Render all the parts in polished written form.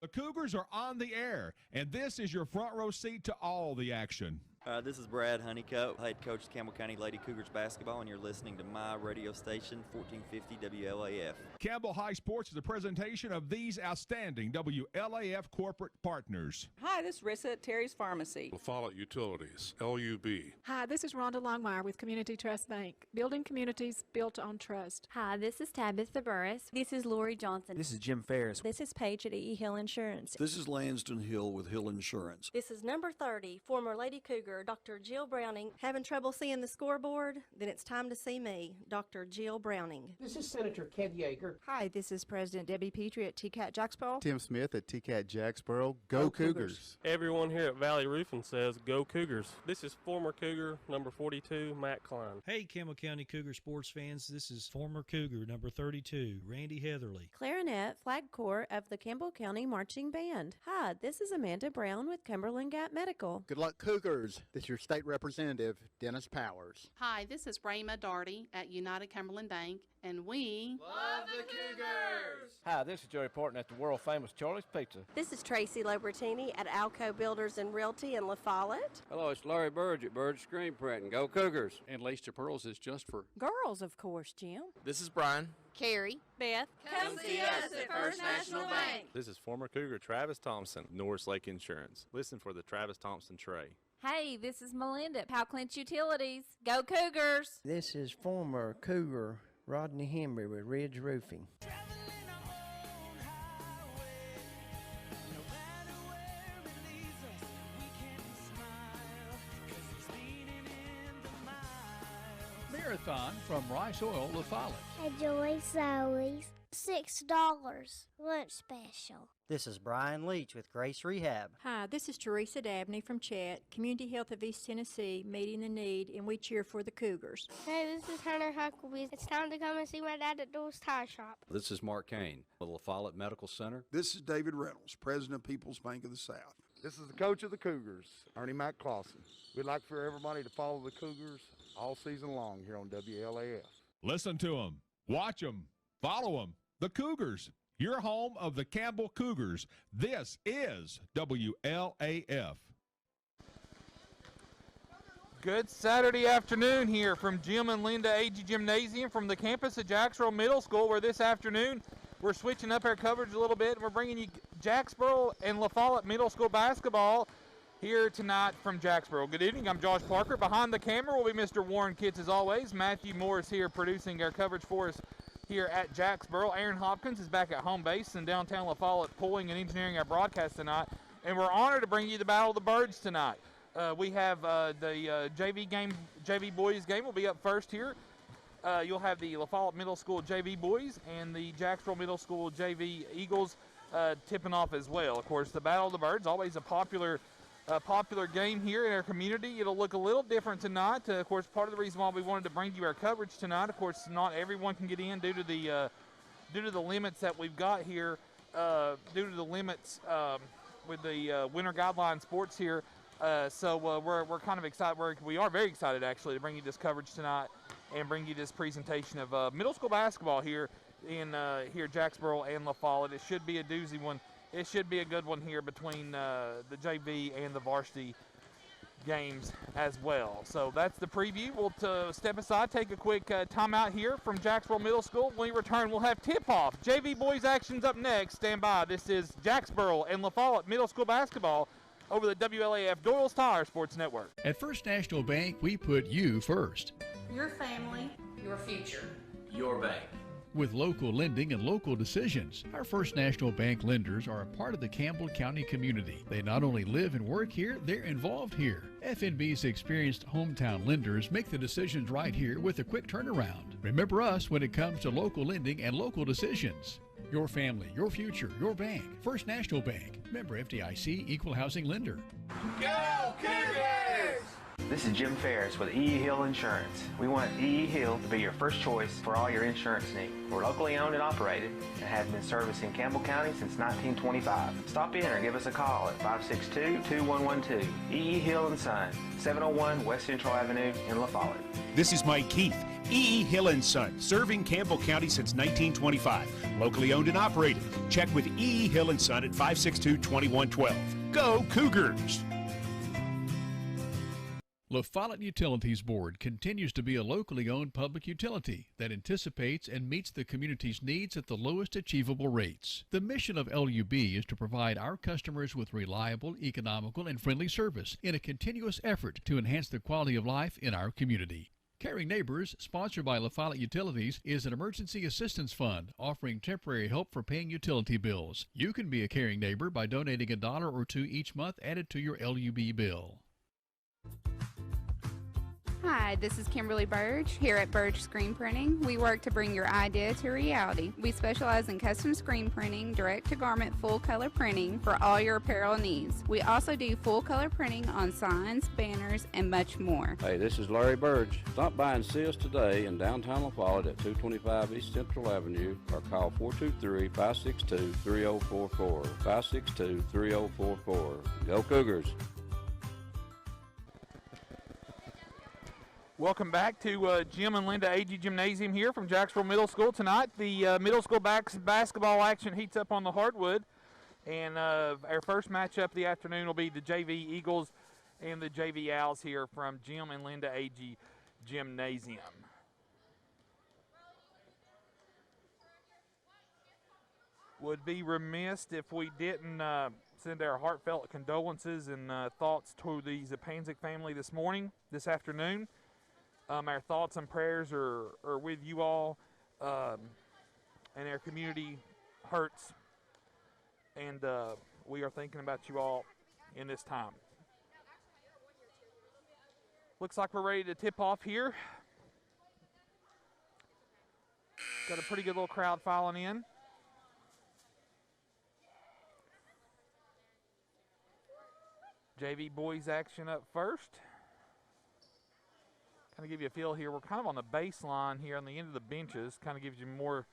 The Cougars are on the air, and this is your front row seat to all the action. This is Brad Honeycutt, head coach of Campbell County Lady Cougars basketball, and you're listening to my radio station, 1450 WLAF. Campbell High Sports is a presentation of these outstanding WLAF corporate partners. Hi, this is Rissa at Terry's Pharmacy. La Follette Utilities, LUB. Hi, this is Rhonda Longmire with Community Trust Bank, building communities built on trust. Hi, this is Tabitha Burris. This is Lori Johnson. This is Jim Ferris. This is Paige at E. Hill Insurance. This is Lanston Hill with Hill Insurance. This is number 30, former Lady Cougar, Dr. Jill Browning. Having trouble seeing the scoreboard? Then it's time to see me, Dr. Jill Browning. This is Senator Ked Yeager. Hi, this is President Debbie Petrie at TCAT Jacksboro. Tim Smith at TCAT Jacksboro. Go Cougars. Everyone here at Valley Roofing says go Cougars. This is former Cougar number 42, Matt Klein. Hey, Campbell County Cougar sports fans. This is former Cougar number 32, Randy Heatherly. Clarinet Flag Corps of the Campbell County Marching Band. Hi, this is Amanda Brown with Cumberland Gap Medical. Good luck, Cougars. This is your state representative, Dennis Powers. Hi, this is Rayma Darty at United Cumberland Bank, and we love the Cougars! Hi, this is Joey Portman at the world-famous Charlie's Pizza. This is Tracy Lobertini at Alco Builders and Realty in La Follette. Hello, it's Larry Burge at Burge Screen Printing. Go Cougars! And Laced Pearls is just for girls, of course, Jim. This is Brian. Carrie. Beth. Come see us at First National Bank. This is former Cougar Travis Thompson, Norris Lake Insurance. Listen for the Travis Thompson tray. Hey, this is Melinda at Powell Clinch Utilities. Go Cougars! This is former Cougar Rodney Henry with Ridge Roofing. Marathon from Rice Oil, La Follette. Enjoy Zoe's $6 lunch special. This is Brian Leach with Grace Rehab. Hi, this is Teresa Dabney from Chat, Community Health of East Tennessee, meeting the need, and we cheer for the Cougars. Hey, this is Hunter Huckabee. It's time to come and see my dad at Door's Tire Shop. This is Mark Kane with La Follette Medical Center. This is David Reynolds, President of People's Bank of the South. This is the coach of the Cougars, Ernie McClawson. We'd like for everybody to follow the Cougars all season long here on WLAF. Listen to them, watch them, follow them. The Cougars, your home of the Campbell Cougars. This is WLAF. Good Saturday afternoon here from Jim and Linda A.G. Gymnasium from the campus of Jacksboro Middle School, where this afternoon we're switching up our coverage a little bit, and we're bringing you Jacksboro and La Follette Middle School basketball here tonight from Jacksboro. Good evening, I'm Josh Parker. Behind the camera will be Mr. Warren Kitts as always. Matthew Morris here producing our coverage for us here at Jacksboro. Aaron Hopkins is back at home base in downtown La Follette pulling and engineering our broadcast tonight. And we're honored to bring you the Battle of the Birds tonight. We have the JV boys game will be up first here. You'll have the La Follette Middle School JV boys and the Jacksboro Middle School JV Eagles tipping off as well. Of course, the Battle of the Birds, always a popular game here in our community. It'll look a little different tonight. Of course, part of the reason why we wanted to bring you our coverage tonight, of course, not everyone can get in due to the limits that we've got here, due to the limits with the Winter Guideline Sports here. So we're kind of excited. We are very excited actually to bring you this coverage tonight and bring you this presentation of middle school basketball here in Jacksboro and La Follette. It should be a doozy one. It should be a good one here between the JV and the varsity games as well. So that's the preview. We'll step aside, take a quick timeout here from Jacksboro Middle School. When we return, we'll have tip-off. JV boys action's up next. Stand by. This is Jacksboro and La Follette Middle School basketball over the WLAF Doyle's Tire Sports Network. At First National Bank, we put you first. Your family, your future. Your bank. With local lending and local decisions, our First National Bank lenders are a part of the Campbell County community. They not only live and work here, they're involved here. FNB's experienced hometown lenders make the decisions right here with a quick turnaround. Remember us when it comes to local lending and local decisions. Your family, your future, your bank. First National Bank. Member FDIC, Equal Housing Lender. Go Cougars! This is Jim Ferris with E. Hill Insurance. We want E. Hill to be your first choice for all your insurance needs. We're locally owned and operated and have been servicing Campbell County since 1925. Stop in or give us a call at 562-2112. E. Hill & Son, 701 West Central Avenue in La Follette. This is Mike Keith. E.E. Hill & Son, serving Campbell County since 1925. Locally owned and operated. Check with E.E. Hill & Son at 562-2112. Go Cougars! La Follette Utilities Board continues to be a locally owned public utility that anticipates and meets the community's needs at the lowest achievable rates. The mission of LUB is to provide our customers with reliable, economical, and friendly service in a continuous effort to enhance the quality of life in our community. Caring Neighbors, sponsored by La Follette Utilities, is an emergency assistance fund offering temporary help for paying utility bills. You can be a caring neighbor by donating $1 or $2 each month added to your LUB bill. Hi, this is Kimberly Burge here at Burge Screen Printing. We work to bring your idea to reality. We specialize in custom screen printing, direct-to-garment full-color printing for all your apparel needs. We also do full-color printing on signs, banners, and much more. Hey, this is Larry Burge. Stop by and see us today in downtown La Follette at 225 East Central Avenue or call 423-562-3044. 562-3044. Go Cougars! Welcome back to Jim and Linda A.G. Gymnasium here from Jacksboro Middle School. Tonight, the middle school basketball action heats up on the hardwood. And our first matchup of the afternoon will be the JV Eagles and the JV Owls here from Jim and Linda A.G. Gymnasium. Would be remiss if we didn't send our heartfelt condolences and thoughts to the Zapanzik family this afternoon. Our thoughts and prayers are with you all, and our community hurts, and we are thinking about you all in this time. Looks like we're ready to tip off here. Got a pretty good little crowd filing in. JV boys action up first. Kind of give you a feel here. We're kind of on the baseline here on the end of the benches. Kind of gives you more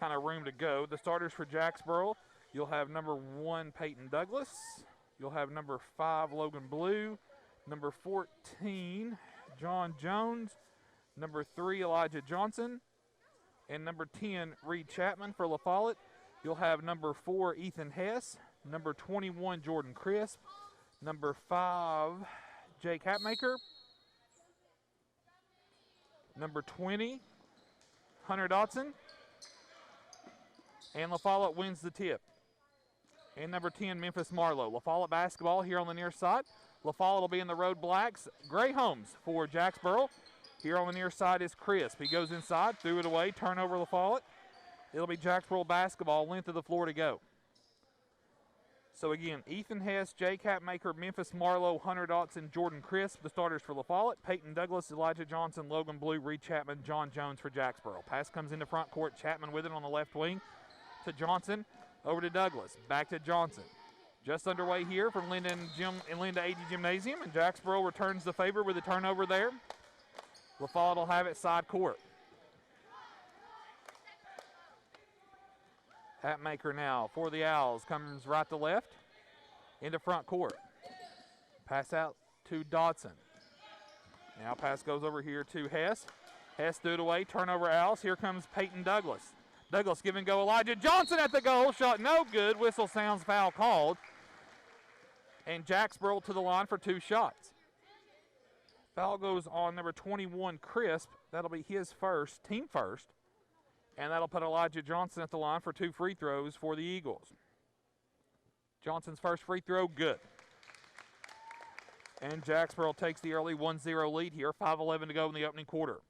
kind of room to go. The starters for Jacksboro, you'll have number 1, Peyton Douglas. You'll have number 5, Logan Blue. Number 14, John Jones. Number 3, Elijah Johnson. And number 10, Reed Chapman for La Follette. You'll have number 4, Ethan Hess. Number 21, Jordan Crisp. Number 5, Jake Hatmaker. Number 20, Hunter Dotson. And La Follette wins the tip. And number 10, Memphis Marlowe. La Follette basketball here on the near side. La Follette will be in the road blacks. Gray Holmes for Jacksboro. Here on the near side is Crisp. He goes inside, threw it away, turnover La Follette. It'll be Jacksboro basketball, length of the floor to go. So again, Ethan Hess, Jake Hatmaker, Memphis Marlowe, Hunter Dotson, Jordan Crisp, the starters for La Follette. Peyton Douglas, Elijah Johnson, Logan Blue, Reed Chapman, John Jones for Jacksboro. Pass comes into front court. Chapman with it on the left wing to Johnson. Over to Douglas. Back to Johnson. Just underway here from Linda and Linda A.G. Gymnasium, and Jacksboro returns the favor with a turnover there. La Follette will have it side court. Hatmaker now for the Owls, comes right to left into front court. Pass out to Dodson. Now pass goes over here to Hess. Hess threw it away, turnover Owls. Here comes Peyton Douglas. Douglas give and go, Elijah Johnson at the goal. Shot no good, whistle sounds, foul called. And Jacksboro to the line for 2 shots. Foul goes on number 21, Crisp. That'll be his first, team first. And that'll put Elijah Johnson at the line for 2 free throws for the Eagles. Johnson's first free throw, good. And Jacksboro takes the early 1-0 lead here. 5:11 to go in the opening quarter.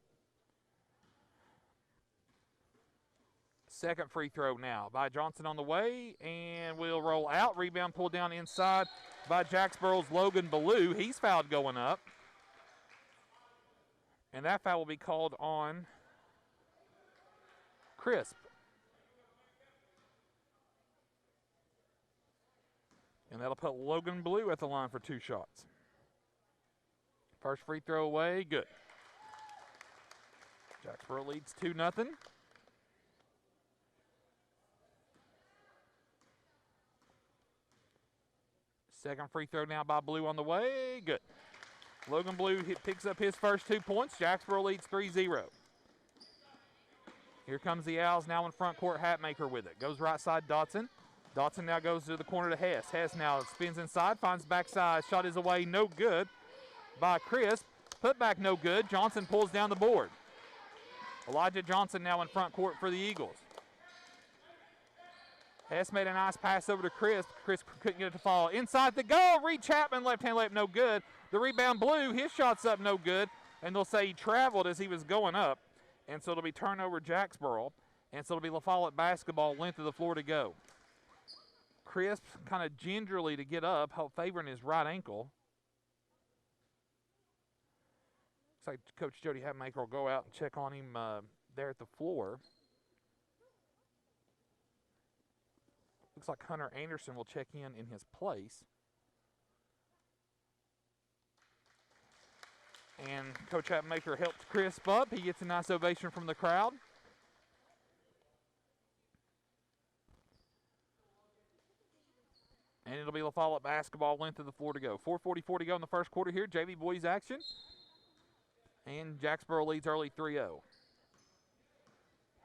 Second free throw now by Johnson on the way, and will roll out. Rebound pulled down inside by Jacksboro's Logan Ballou. He's fouled going up. And that foul will be called on Crisp. And that'll put Logan Blue at the line for 2 shots. First free throw away, good. Jacksboro leads 2-0. Second free throw now by Blue on the way, good. Logan Blue picks up his first 2 points. Jacksboro leads 3-0. Here comes the Owls now in front court. Hatmaker with it. Goes right side, Dotson. Dotson now goes to the corner to Hess. Hess now spins inside, finds backside. Shot is away, no good by Crisp. Put back no good. Johnson pulls down the board. Elijah Johnson now in front court for the Eagles. Hess made a nice pass over to Crisp. Crisp couldn't get it to fall. Inside the goal, Reed Chapman, left-hand layup, no good. The rebound Blue, his shot's up, no good. And they'll say he traveled as he was going up. And so it'll be turnover Jacksboro. And so it'll be La Follette basketball, length of the floor to go. Crisp kind of gingerly to get up, favoring his right ankle. Looks like Coach Jody Hatmaker will go out and check on him there at the floor. Looks like Hunter Anderson will check in his place. And Coach Hatmaker helps Crisp up. He gets a nice ovation from the crowd. And it'll be La Follette basketball, length of the floor to go. 4:44 to go in the first quarter here. JV boys action. And Jacksboro leads early 3-0.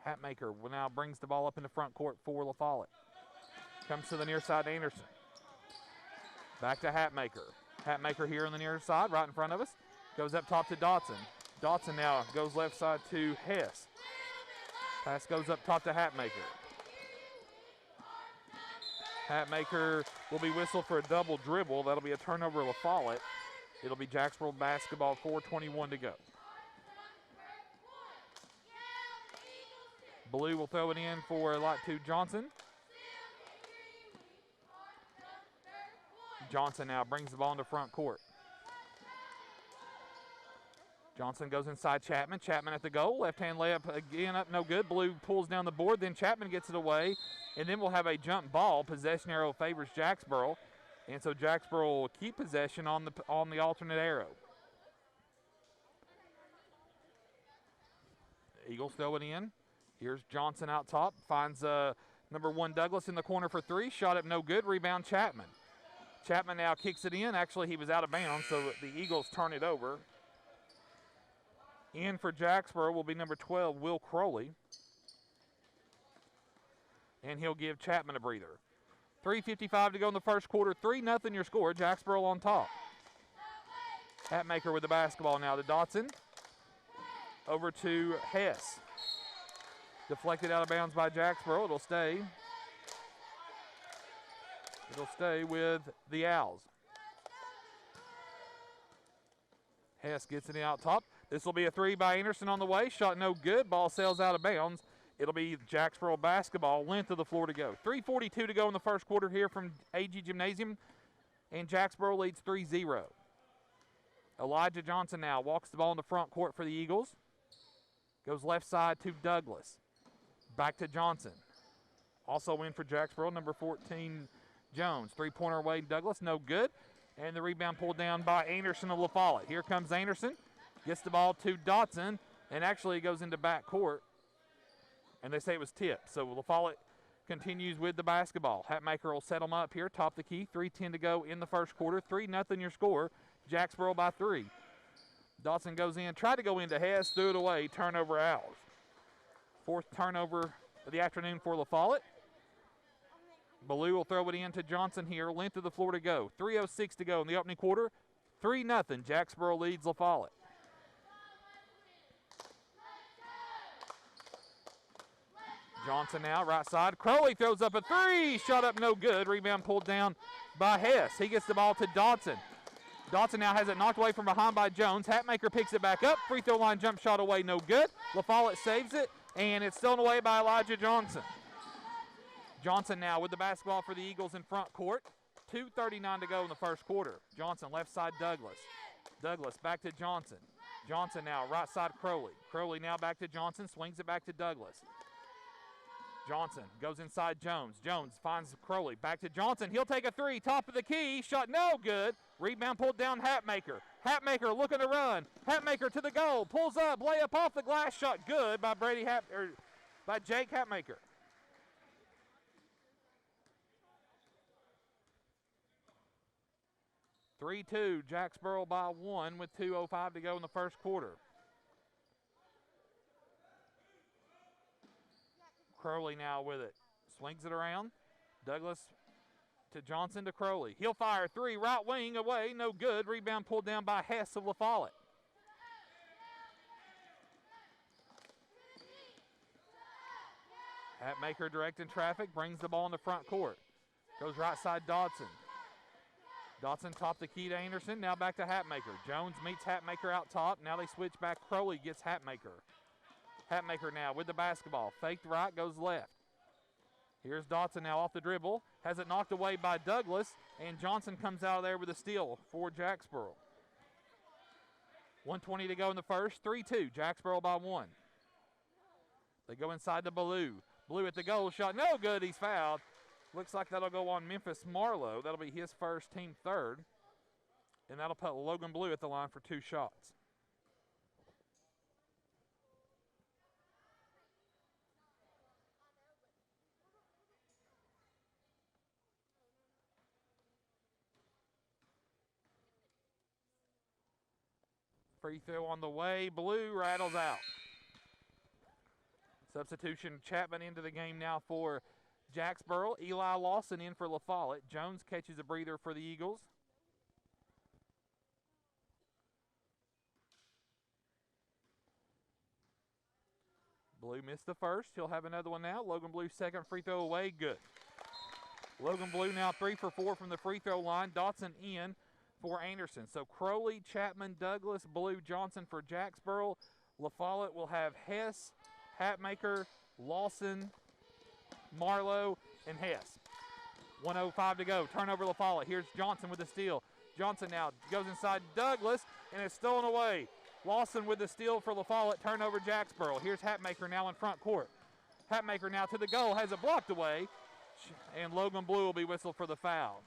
Hatmaker now brings the ball up in the front court for La Follette. Comes to the near side, Anderson. Back to Hatmaker. Hatmaker here on the near side, right in front of us. Goes up top to Dotson. Dotson now goes left side to Hess. Pass goes up top to Hatmaker. Hatmaker will be whistled for a double dribble. That'll be a turnover La Follette. It'll be Jacksboro basketball, 4:21 to go. Blue will throw it in for lot 2 Johnson. Johnson now brings the ball into front court. Johnson goes inside Chapman. Chapman at the goal. Left-hand layup again up, no good. Blue pulls down the board. Then Chapman gets it away. And then we'll have a jump ball. Possession arrow favors Jacksboro. And so Jacksboro will keep possession on the alternate arrow. Eagles throw it in. Here's Johnson out top. Finds number 1 Douglas in the corner for 3. Shot up no good. Rebound Chapman. Chapman now kicks it in. Actually, he was out of bounds, so the Eagles turn it over. In for Jacksboro will be number 12, Will Crowley. And he'll give Chapman a breather. 3:55 to go in the first quarter. 3-0 your score. Jacksboro on top. Hatmaker with the basketball now to Dotson. Over to Hess. Deflected out of bounds by Jacksboro. It'll stay. It'll stay with the Owls. Hess gets it out top. This will be a 3 by Anderson on the way. Shot no good. Ball sails out of bounds. It'll be Jacksboro basketball, length of the floor to go. 3:42 to go in the first quarter here from AG Gymnasium, and Jacksboro leads 3-0. Elijah Johnson now walks the ball in the front court for the Eagles. Goes left side to Douglas. Back to Johnson. Also in for Jacksboro, number 14, Jones. Three-pointer away, Douglas, no good. And the rebound pulled down by Anderson of La Follette. Here comes Anderson. Gets the ball to Dotson, and actually it goes into back court. And they say it was tipped. So La Follette continues with the basketball. Hatmaker will set them up here, top the key. 3:10 to go in the first quarter. 3-0 your score. Jacksboro by 3. Dotson goes in, tried to go into Hess, threw it away. Turnover Owls. 4th turnover of the afternoon for La Follette. Ballou will throw it in to Johnson here. Length of the floor to go. 3:06 to go in the opening quarter. 3-0. Jacksboro leads La Follette. Johnson now, right side. Crowley throws up a 3. Shot up no good. Rebound pulled down by Hess. He gets the ball to Dotson. Dotson now has it knocked away from behind by Jones. Hatmaker picks it back up. Free throw line jump shot away, no good. La Follette saves it, and it's stolen away by Elijah Johnson. Johnson now with the basketball for the Eagles in front court. 2:39 to go in the first quarter. Johnson, left side, Douglas. Douglas back to Johnson. Johnson now, right side, Crowley. Crowley now back to Johnson, swings it back to Douglas. Johnson goes inside Jones. Jones finds Crowley. Back to Johnson. He'll take a 3. Top of the key. Shot no good. Rebound pulled down Hatmaker. Hatmaker looking to run. Hatmaker to the goal. Pulls up. Layup off the glass. Shot good by by Jake Hatmaker. (3-2). Jacksboro by 1 with 2:05 to go in the first quarter. Crowley now with it. Swings it around. Douglas to Johnson to Crowley. He'll fire three, right wing away, no good. Rebound pulled down by Hess of La Follette. Hatmaker directing traffic, brings the ball in the front court. Goes right side Dodson. Dodson top the key to Anderson, now back to Hatmaker. Jones meets Hatmaker out top. Now they switch back. Crowley gets Hatmaker. Hatmaker now with the basketball. Faked right, goes left. Here's Dodson now off the dribble. Has it knocked away by Douglas, and Johnson comes out of there with a steal for Jacksboro. 1:20 to go in the first, 3-2. Jacksboro by 1. They go inside to Blue. Blue at the goal shot, no good, he's fouled. Looks like that'll go on Memphis Marlowe. That'll be his first, team third. And that'll put Logan Blue at the line for 2 shots. Free throw on the way. Blue rattles out. Substitution Chapman into the game now for Jacksboro. Eli Lawson in for La Follette. Jones catches a breather for the Eagles. Blue missed the first. He'll have another one now. Logan Blue second free throw away. Good. Logan Blue now 3 for 4 from the free throw line. Dotson in for Anderson. So Crowley, Chapman, Douglas, Blue, Johnson for Jacksboro. La Follette will have Hess, Hatmaker, Lawson, Marlowe, and Hess. 1:05 to go. Turnover La Follette. Here's Johnson with the steal. Johnson now goes inside Douglas, and it's stolen away. Lawson with the steal for La Follette. Turnover Jacksboro. Here's Hatmaker now in front court. Hatmaker now to the goal. Has it blocked away. And Logan Blue will be whistled for the foul.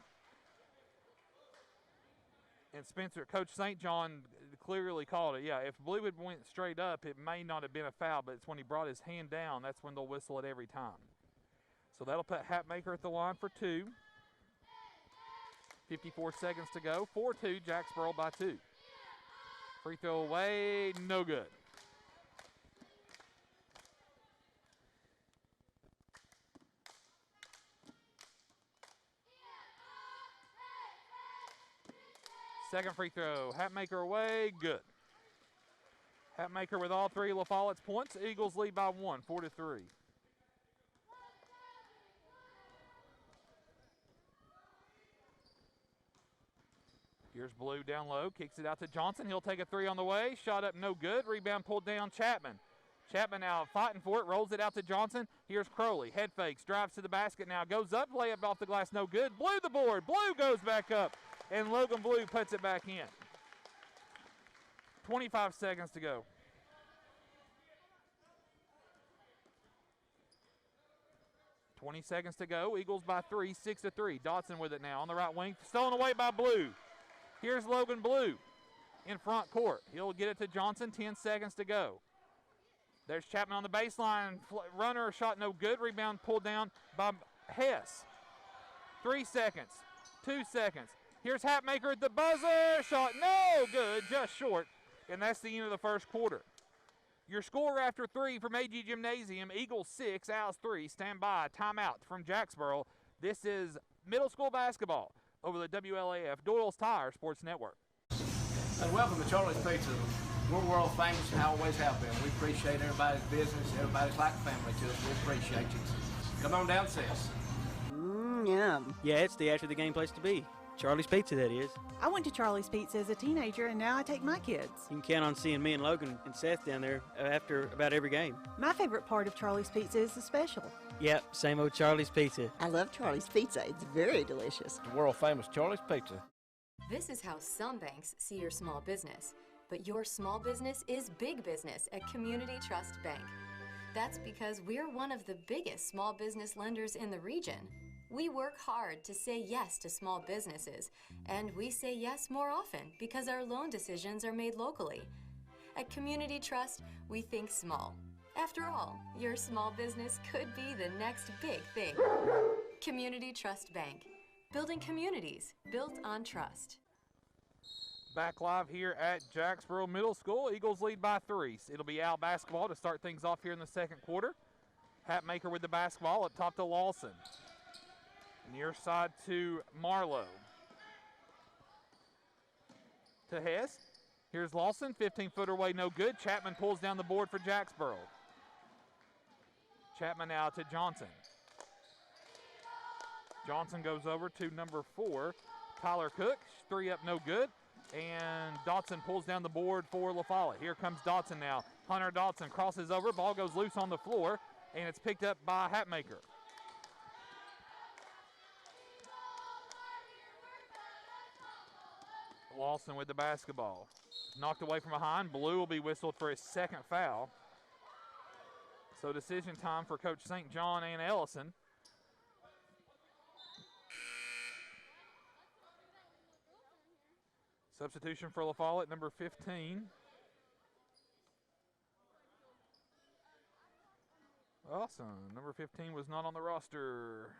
And Spencer, Coach St. John clearly called it. Yeah, if Blue had went straight up, it may not have been a foul, but it's when he brought his hand down, that's when they'll whistle it every time. So that'll put Hatmaker at the line for 2. 54 seconds to go. 4-2, Jacksboro by 2. Free throw away, no good. Second free throw, Hatmaker away, good. Hatmaker with all 3 La Follette's points. Eagles lead by 1, 4-3. Here's Blue down low, kicks it out to Johnson. He'll take a 3 on the way. Shot up, no good. Rebound pulled down, Chapman. Chapman now fighting for it, rolls it out to Johnson. Here's Crowley, head fakes, drives to the basket now, goes up, layup off the glass, no good. Blue the board, Blue goes back up, and Logan Blue puts it back in. 25 seconds to go. Eagles by 3, 6-3. Dotson with it now on the right wing. Stolen away by Blue. Here's Logan Blue in front court. He'll get it to Johnson, 10 seconds to go. There's Chapman on the baseline. Runner shot no good. Rebound pulled down by Hess. 3 seconds, 2 seconds. Here's Hatmaker at the buzzer. Shot no good, just short. And that's the end of the first quarter. Your score after 3 from AG Gymnasium, Eagles 6, Owls 3. Stand by, timeout from Jacksboro. This is middle school basketball over the WLAF Doyle's Tire Sports Network. And welcome to Charlie's Pizza. We're world famous and always have been. We appreciate everybody's business. Everybody's like family to us. We appreciate you. Come on down, sis. Yum. Yeah, it's the after the game place to be. Charlie's Pizza, that is. I went to Charlie's Pizza as a teenager, and now I take my kids. You can count on seeing me and Logan and Seth down there after about every game. My favorite part of Charlie's Pizza is the special. Yep, same old Charlie's Pizza. I love Charlie's Pizza. It's very delicious. The world famous Charlie's Pizza. This is how some banks see your small business. But your small business is big business at Community Trust Bank. That's because we're one of the biggest small business lenders in the region. We work hard to say yes to small businesses, and we say yes more often because our loan decisions are made locally. At Community Trust, we think small. After all, your small business could be the next big thing. Community Trust Bank. Building communities built on trust. Back live here at Jacksboro Middle School. Eagles lead by 3. It'll be Owl basketball to start things off here in the second quarter. Hatmaker with the basketball up top to Lawson. Near side to Marlowe. To Hess. Here's Lawson, 15-footer away, no good. Chapman pulls down the board for Jacksboro. Chapman now to Johnson. Johnson goes over to number 4, Tyler Cook. 3 up, no good. And Dotson pulls down the board for La Follette. Here comes Dotson now. Hunter Dotson crosses over. Ball goes loose on the floor, and it's picked up by Hatmaker. Lawson with the basketball. Knocked away from behind. Blue will be whistled for his second foul. So decision time for Coach St. John and Ellison. Substitution for La Follette, number 15. Awesome. Number 15 was not on the roster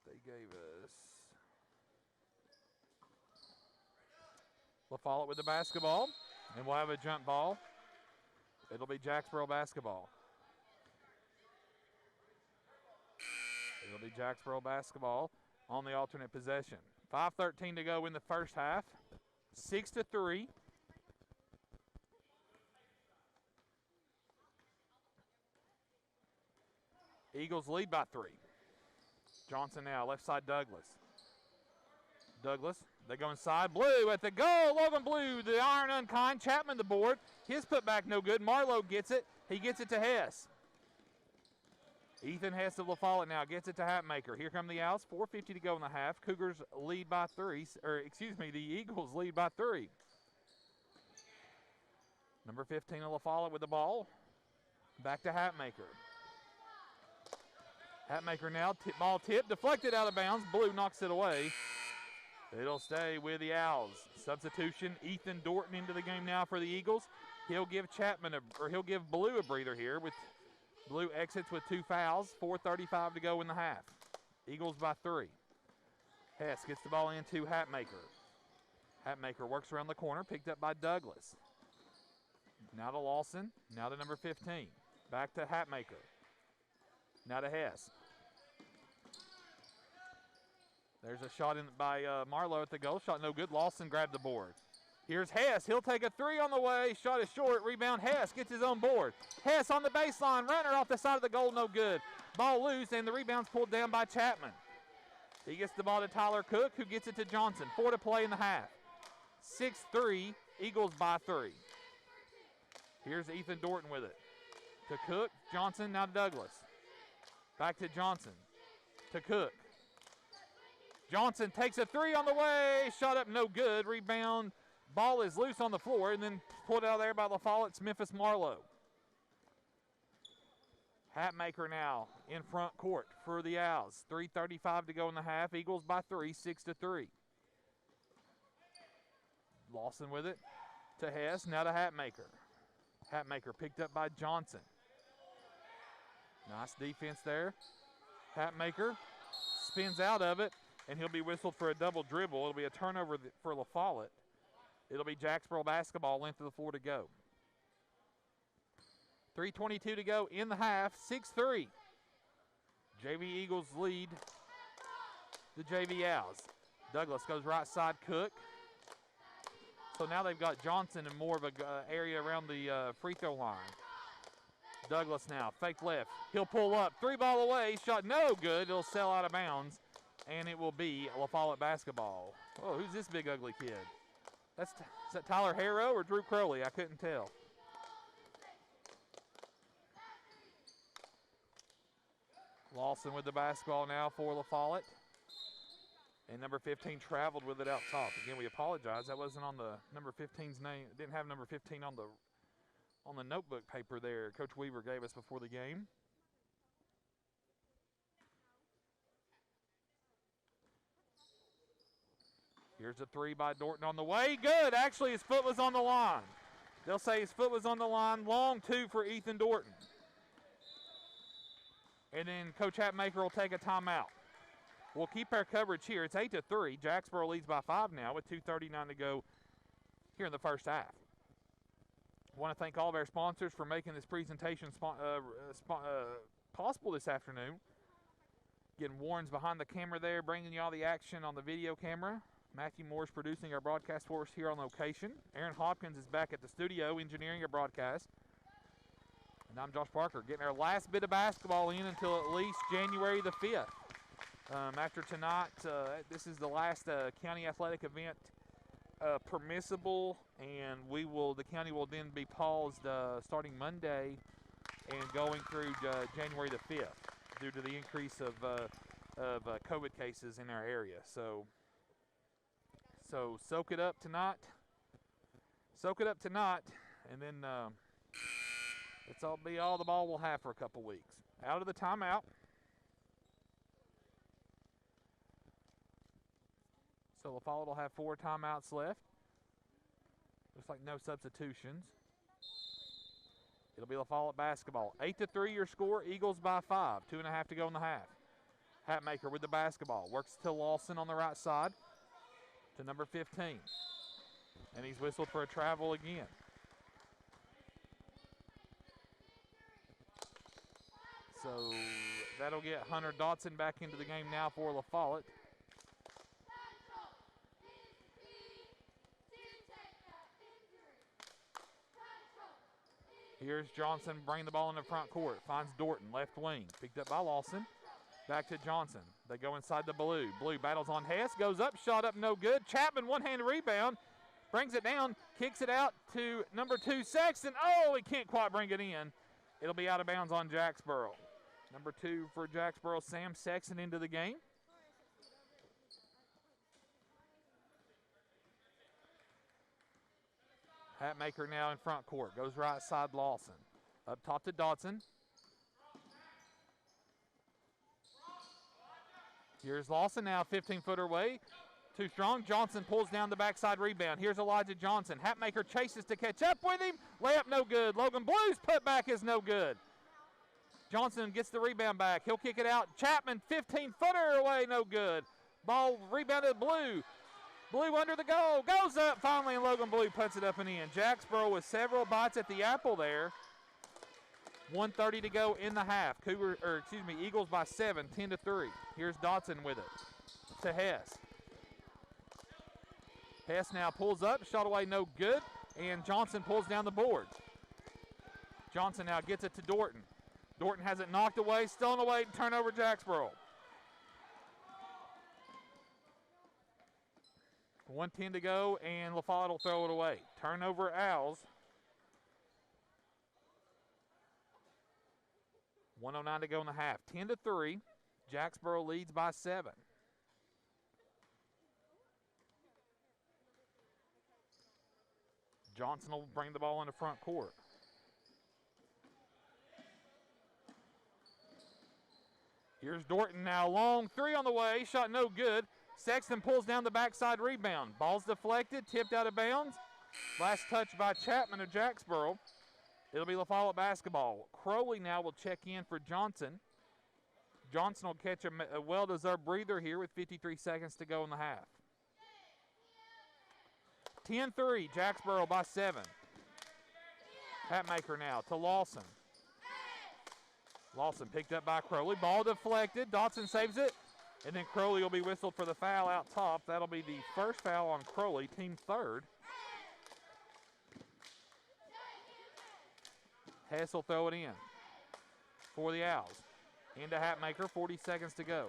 that they gave us. La Follette with the basketball, and we'll have a jump ball. It'll be Jacksboro basketball. It'll be Jacksboro basketball on the alternate possession. 5:13 to go in the first half. 6-3. Eagles lead by 3. Johnson now, left side Douglas. Douglas, they go inside. Blue at the goal. Logan Blue, the iron unkind. Chapman the board. His putback no good. Marlowe gets it. He gets it to Hess. Ethan Hess of La Follette now gets it to Hatmaker. Here come the Owls. 4:50 to go in the half. Cougars lead by 3. The Eagles lead by 3. Number 15 of La Follette with the ball. Back to Hatmaker. Hatmaker now, ball tip, deflected out of bounds. Blue knocks it away. It'll stay with the Owls. Substitution, Ethan Dorton into the game now for the Eagles. He'll give he'll give Blue a breather here. With Blue exits with 2 fouls. 4:35 to go in the half. Eagles by 3. Hess gets the ball into Hatmaker. Hatmaker works around the corner, picked up by Douglas. Now to Lawson, now to number 15. Back to Hatmaker. Now to Hess. There's a shot in by Marlowe at the goal. Shot no good. Lawson grabbed the board. Here's Hess. He'll take a 3 on the way. Shot is short. Rebound. Hess gets his own board. Hess on the baseline. Runner off the side of the goal. No good. Ball loose, and the rebound's pulled down by Chapman. He gets the ball to Tyler Cook, who gets it to Johnson. 4 to play in the half. 6-3. Eagles by 3. Here's Ethan Dorton with it. To Cook. Johnson now to Douglas. Back to Johnson. To Cook. Johnson takes a 3 on the way. Shot up no good. Rebound. Ball is loose on the floor and then pulled out of there by La Follette's Memphis Marlowe. Hatmaker now in front court for the Owls. 3:35 to go in the half. Eagles by 3, 6-3. Lawson with it to Hess. Now to Hatmaker. Hatmaker picked up by Johnson. Nice defense there. Hatmaker spins out of it, and he'll be whistled for a double dribble. It'll be a turnover for La Follette. It'll be Jacksboro basketball, length of the floor to go. 3:22 to go in the half, 6-3. JV Eagles lead the JV Owls. Douglas goes right side, Cook. So now they've got Johnson in more of a area around the free throw line. Douglas now, fake left. He'll pull up, 3-ball away, shot no good. It'll sail out of bounds, and it will be La Follette basketball. Oh, who's this big ugly kid? Is that Tyler Harrow or Drew Crowley? I couldn't tell. Lawson with the basketball now for La Follette. And number 15 traveled with it out top. Again, we apologize. That wasn't on the number 15's name. It didn't have number 15 on the notebook paper there Coach Weaver gave us before the game. Here's a 3 by Dorton on the way. Good. Actually, his foot was on the line. They'll say his foot was on the line. Long 2 for Ethan Dorton. And then Coach Hatmaker will take a timeout. We'll keep our coverage here. It's 8-3. Jacksboro leads by 5 now with 2:39 to go here in the first half. I want to thank all of our sponsors for making this presentation possible this afternoon. Getting Warren's behind the camera there, bringing you all the action on the video camera. Matthew Moore's producing our broadcast for us here on location. Aaron Hopkins is back at the studio engineering our broadcast. And I'm Josh Parker, getting our last bit of basketball in until at least January the 5th. After tonight, this is the last county athletic event permissible, and the county will then be paused starting Monday and going through January the 5th due to the increase of COVID cases in our area. So soak it up tonight. And then be all the ball we'll have for a couple weeks. Out of the timeout. So La Follette will have 4 timeouts left. Looks like no substitutions. It'll be La Follette basketball. 8-3 your score. Eagles by 5. 2.5 to go in the half. Hatmaker with the basketball. Works to Lawson on the right side. To number 15. And he's whistled for a travel again. So that'll get Hunter Dotson back into the game now for La Follette. Here's Johnson bringing the ball in the front court. Finds Dorton, left wing. Picked up by Lawson. Back to Johnson. They go inside the Blue. Blue battles on Hess. Goes up, shot up, no good. Chapman, one-handed rebound. Brings it down, kicks it out to number 2, Sexton. Oh, he can't quite bring it in. It'll be out of bounds on Jacksboro. Number 2 for Jacksboro, Sam Sexton into the game. Hatmaker now in front court. Goes right side Lawson. Up top to Dotson. Here's Lawson now, 15-footer away. Too strong. Johnson pulls down the backside rebound. Here's Elijah Johnson. Hatmaker chases to catch up with him. Layup no good. Logan Blue's putback is no good. Johnson gets the rebound back. He'll kick it out. Chapman, 15-footer away, no good. Ball rebounded Blue. Blue under the goal. Goes up finally, and Logan Blue puts it up and in. Jacksboro with several bites at the apple there. 1:30 to go in the half. Eagles by 7, 10-3. Here's Dotson with it to Hess. Hess now pulls up, shot away no good, and Johnson pulls down the boards. Johnson now gets it to Dorton. Dorton has it knocked away, stolen away, turnover Jacksboro. 1:10 to go, and La Follette will throw it away. Turnover Owls. 1:09 to go in the half. 10-3. Jacksboro leads by 7. Johnson will bring the ball in the front court. Here's Dorton now. Long 3 on the way. Shot no good. Sexton pulls down the backside rebound. Ball's deflected, tipped out of bounds. Last touch by Chapman of Jacksboro. It'll be La Follette basketball. Crowley now will check in for Johnson. Johnson will catch a well-deserved breather here with 53 seconds to go in the half. 10-3, Jacksboro by 7. Hatmaker now to Lawson. Lawson picked up by Crowley. Ball deflected. Dotson saves it. And then Crowley will be whistled for the foul out top. That'll be the first foul on Crowley, team 3rd. Hess will throw it in for the Owls. Into Hatmaker, 40 seconds to go.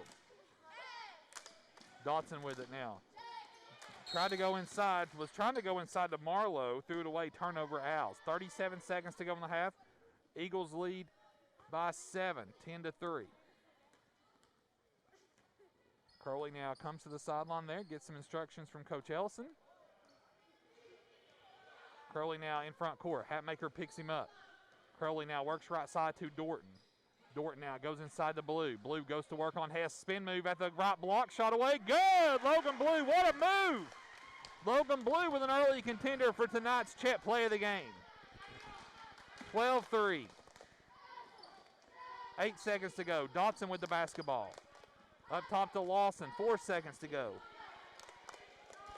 Dotson with it now. Was trying to go inside to Marlowe, threw it away, turnover Owls. 37 seconds to go in the half. Eagles lead by 7, 10-3. Crowley now comes to the sideline there, gets some instructions from Coach Ellison. Crowley now in front court. Hatmaker picks him up. Crowley now works right side to Dorton. Dorton now goes inside the Blue. Blue goes to work on Hess. Spin move at the right block. Shot away. Good. Logan Blue. What a move. Logan Blue with an early contender for tonight's Chet play of the game. 12-3. 8 seconds to go. Dotson with the basketball. Up top to Lawson. 4 seconds to go.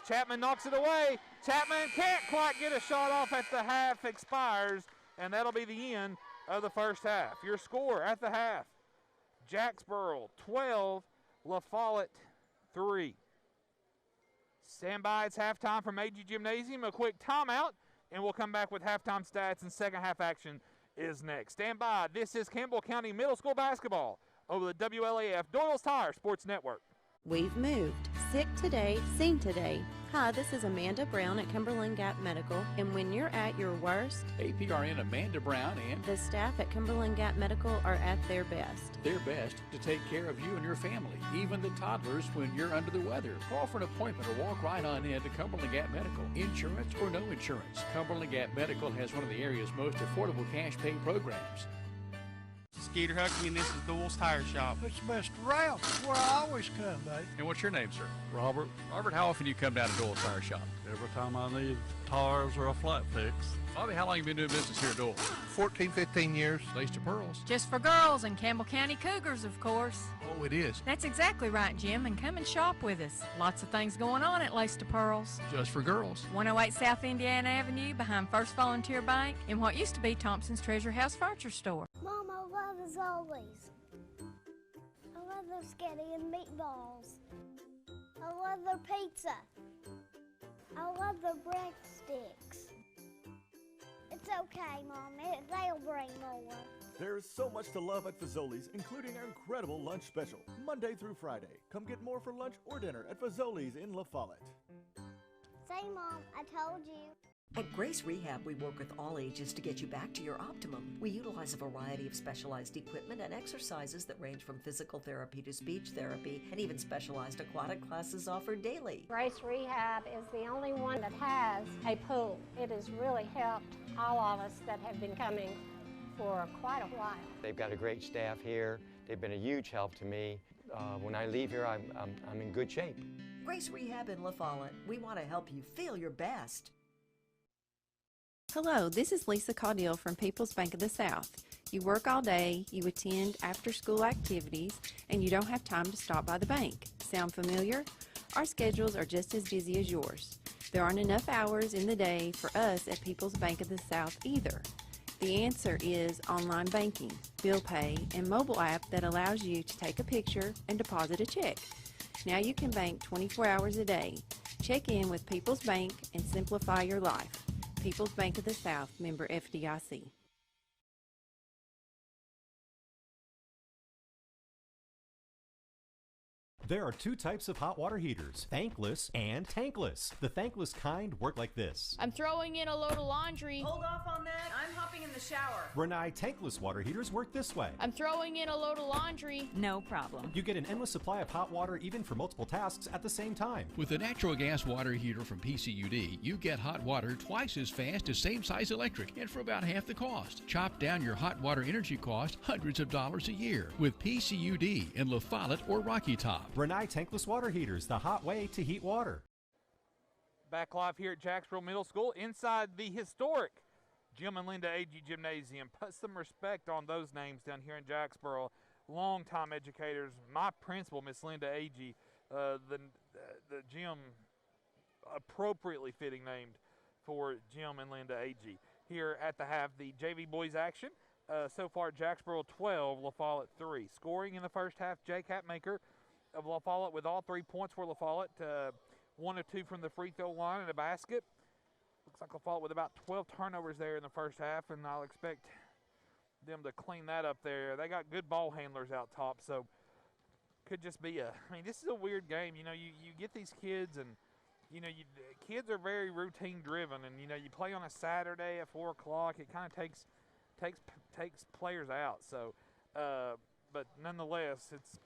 Chapman knocks it away. Chapman can't quite get a shot off at the half, expires, and that'll be the end of the first half. Your score at the half, Jacksboro 12, La Follette 3. Stand by, it's halftime from AG Gymnasium. A quick timeout, and we'll come back with halftime stats, and second half action is next. Stand by, this is Campbell County Middle School basketball over the WLAF Doyle's Tire Sports Network. We've moved. Sick today, seen today. Hi, this is Amanda Brown at Cumberland Gap Medical, and when you're at your worst, APRN Amanda Brown and the staff at Cumberland Gap Medical are at their best. Their best to take care of you and your family, even the toddlers when you're under the weather. Call for an appointment or walk right on in to Cumberland Gap Medical. Insurance or no insurance, Cumberland Gap Medical has one of the area's most affordable cash pay programs. Skeeter Huckabee, and this is Doyle's Tire Shop. It's Mr. Ralph. That's where I always come, babe. And what's your name, sir? Robert. Robert, how often do you come down to Doyle's Tire Shop? Every time I need tires or a flat fix. Bobby, how long have you been doing business here at Doyle? 14, 15 years. Lace to pearls. Just for girls and Campbell County Cougars, of course. Oh, it is. That's exactly right, Jim, and come and shop with us. Lots of things going on at Lace to Pearls. Just for girls. 108 South Indiana Avenue behind First Volunteer Bank in what used to be Thompson's Treasure House Furniture Store. Mom, I love Zollies. I love their spaghetti and meatballs. I love their pizza. I love their breadsticks. It's okay, Mom. They'll bring more. There's so much to love at Fazoli's, including our incredible lunch special, Monday through Friday. Come get more for lunch or dinner at Fazoli's in La Follette. Say, Mom, I told you. At Grace Rehab, we work with all ages to get you back to your optimum. We utilize a variety of specialized equipment and exercises that range from physical therapy to speech therapy, and even specialized aquatic classes offered daily. Grace Rehab is the only one that has a pool. It has really helped all of us that have been coming for quite a while. They've got a great staff here. They've been a huge help to me. When I leave here, I'm in good shape. Grace Rehab in La Follette. We want to help you feel your best. Hello, this is Lisa Caudill from People's Bank of the South. You work all day, you attend after-school activities, and you don't have time to stop by the bank. Sound familiar? Our schedules are just as busy as yours. There aren't enough hours in the day for us at People's Bank of the South either. The answer is online banking, bill pay, and mobile app that allows you to take a picture and deposit a check. Now you can bank 24 hours a day. Check in with People's Bank and simplify your life. People's Bank of the South, member FDIC. There are two types of hot water heaters, thankless and tankless. The thankless kind work like this. I'm throwing in a load of laundry. Hold off on that. I'm hopping in the shower. Renai tankless water heaters work this way. I'm throwing in a load of laundry. No problem. You get an endless supply of hot water even for multiple tasks at the same time. With the natural gas water heater from PCUD, you get hot water twice as fast as same-size electric and for about half the cost. Chop down your hot water energy cost hundreds of dollars a year with PCUD in La Follette or Rocky Top. Renai tankless water heaters, the hot way to heat water. Back live here at Jacksboro Middle School inside the historic Jim and Linda AG Gymnasium. Put some respect on those names down here in Jacksboro. Longtime educators. My principal, Miss Linda AG, the gym appropriately fitting named for Jim and Linda AG. Here at the half, the JV boys action. So far, Jacksboro 12, La Follette 3. Scoring in the first half, Jake Hatmaker of La Follette with all 3 points for La Follette. 1 of 2 from the free throw line and a basket. Looks like La Follette with about 12 turnovers there in the first half, and I'll expect them to clean that up there. They got good ball handlers out top, so could just be this is a weird game. You know, you get these kids, and, kids are very routine driven, and, you play on a Saturday at 4 o'clock. It kind of takes players out. So, but nonetheless, it's